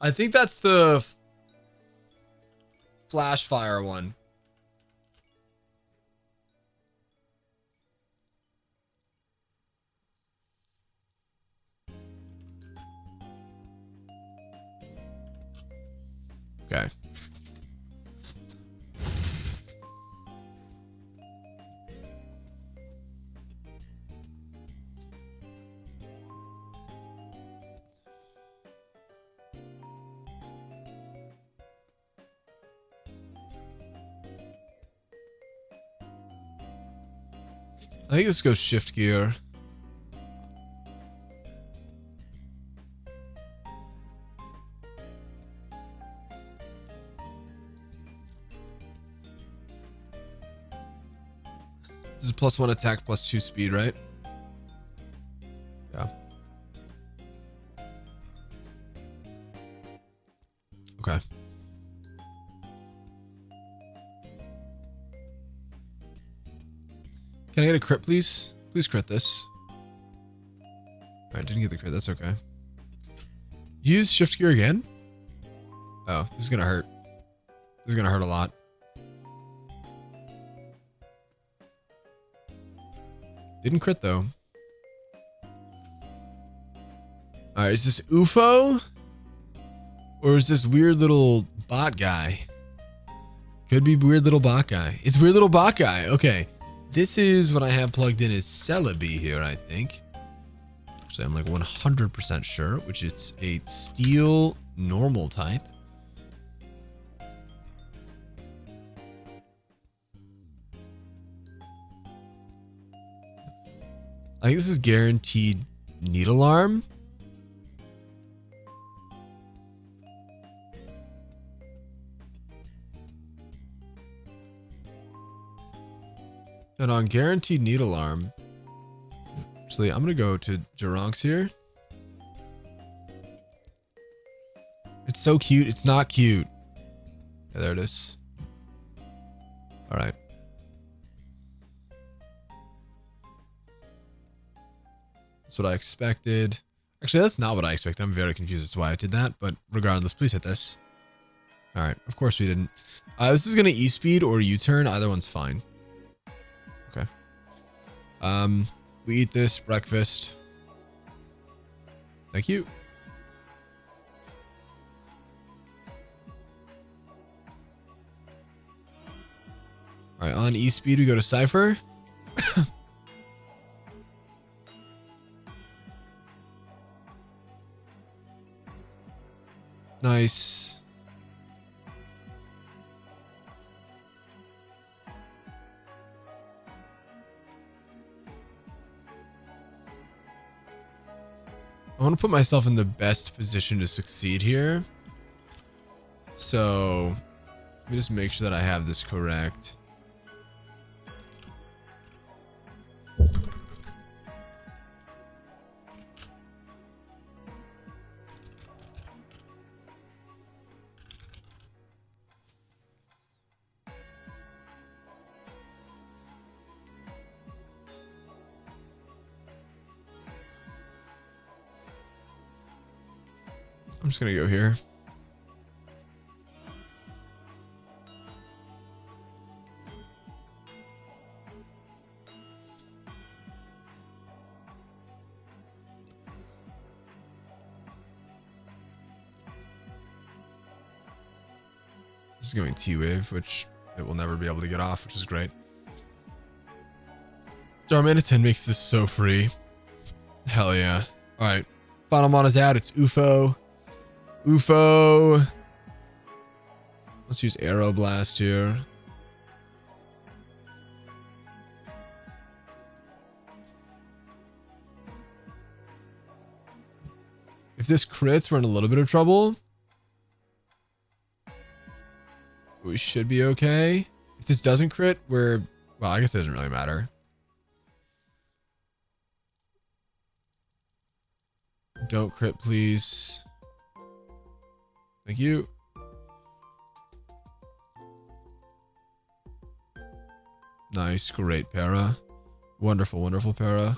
I think that's the flash fire one. Okay. I think let's go shift gear. This is +1 attack, +2 speed, right? Yeah. Okay. Can I get a crit, please? Please crit this. Alright, didn't get the crit. That's okay. Use shift gear again? Oh, this is gonna hurt. This is gonna hurt a lot. Didn't crit, though. Alright, is this UFO? Or is this weird little bot guy? Could be weird little bot guy. It's weird little bot guy. Okay. This is what I have plugged in as Celebi here, I think. Actually, I'm like 100% sure, which is a steel normal type. I think this is guaranteed needle arm. And on guaranteed needle arm, actually, I'm going to go to Geronx here. It's so cute. It's not cute. Yeah, there it is. All right. That's what I expected. Actually, that's not what I expected. I'm very confused as to why I did that. But regardless, please hit this. All right. Of course we didn't. This is going to E-speed or U-turn. Either one's fine. Okay. We eat this breakfast. Thank you. All right, on E-speed, we go to Cypher. Nice. I want to put myself in the best position to succeed here. So let me just make sure that I have this correct. I'm just gonna go here. This is going T-Wave, which it will never be able to get off, which is great. Darmana 10 makes this so free. Hell yeah. All right. Final mana's out. It's UFO. UFO. Let's use Arrow Blast here. If this crits, we're in a little bit of trouble. We should be okay. If this doesn't crit, we're... Well, I guess it doesn't really matter. Don't crit, please. Thank you. Nice. Great, para. Wonderful, wonderful para.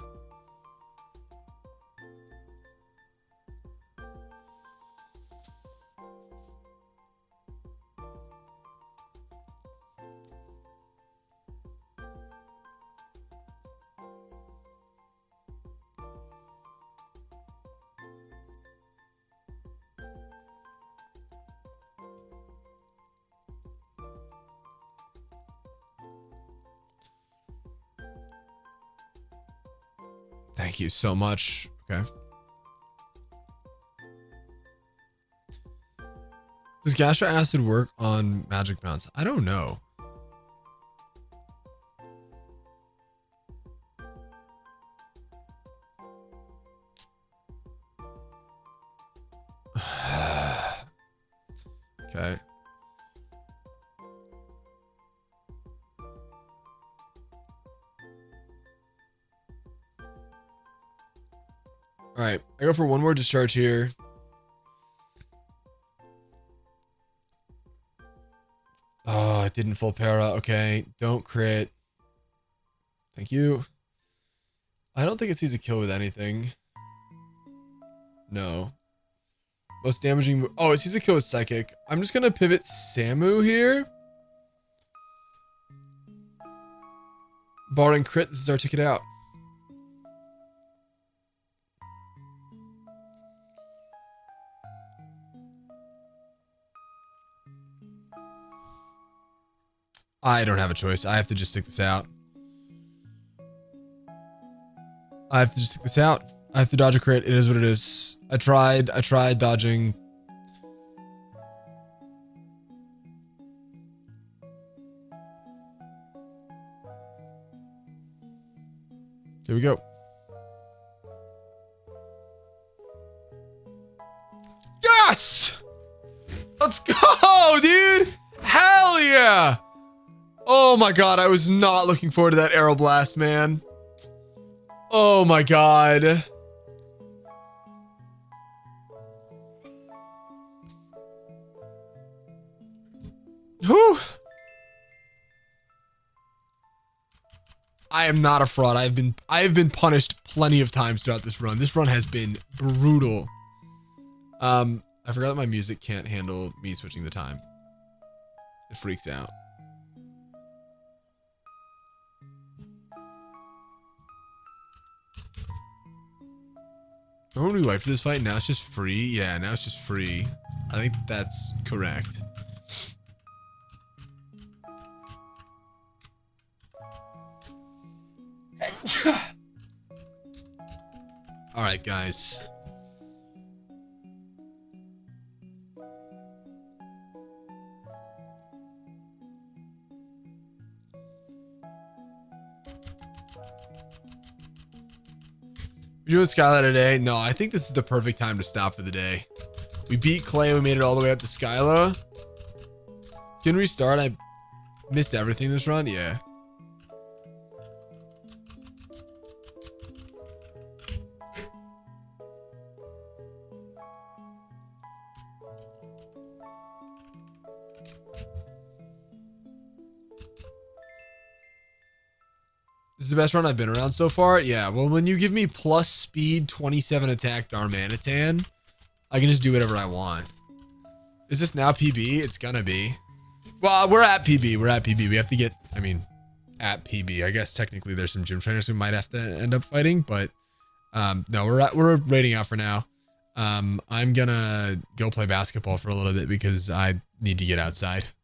Thank you so much. Okay. Does Gastro Acid work on magic mounts? I don't know. Okay. All right, I go for one more discharge here. Oh, I didn't full para. Okay, don't crit. Thank you. I don't think it sees a kill with anything. No. Most damaging. Oh, it sees a kill with Psychic. I'm just gonna pivot Samu here. Barring crit, this is our ticket out. I don't have a choice. I have to just stick this out. I have to just stick this out. I have to dodge a crit. It is what it is. I tried dodging. Here we go. Yes! Let's go, dude! Hell yeah! Oh my god, I was not looking forward to that Arrow Blast, man. Oh my god. Whew. I am not a fraud. I have been punished plenty of times throughout this run. This run has been brutal. I forgot that my music can't handle me switching the time. It freaks out. Remember when we wiped this fight? Now it's just free? Yeah, now it's just free. I think that's correct. Alright, guys. We doing Skylar today? No, I think this is the perfect time to stop for the day. We beat Clay. We made it all the way up to Skylar. Can we restart? I missed everything this run. Yeah. This is the best run I've been around so far. Yeah, well, when you give me plus speed, 27 attack Darmanitan, I can just do whatever I want. Is this now PB? It's gonna be. Well, we're at PB. We're at PB. We have to get, I mean, at PB. I guess technically there's some gym trainers who might have to end up fighting, but no, we're raiding out for now. I'm gonna go play basketball for a little bit because I need to get outside.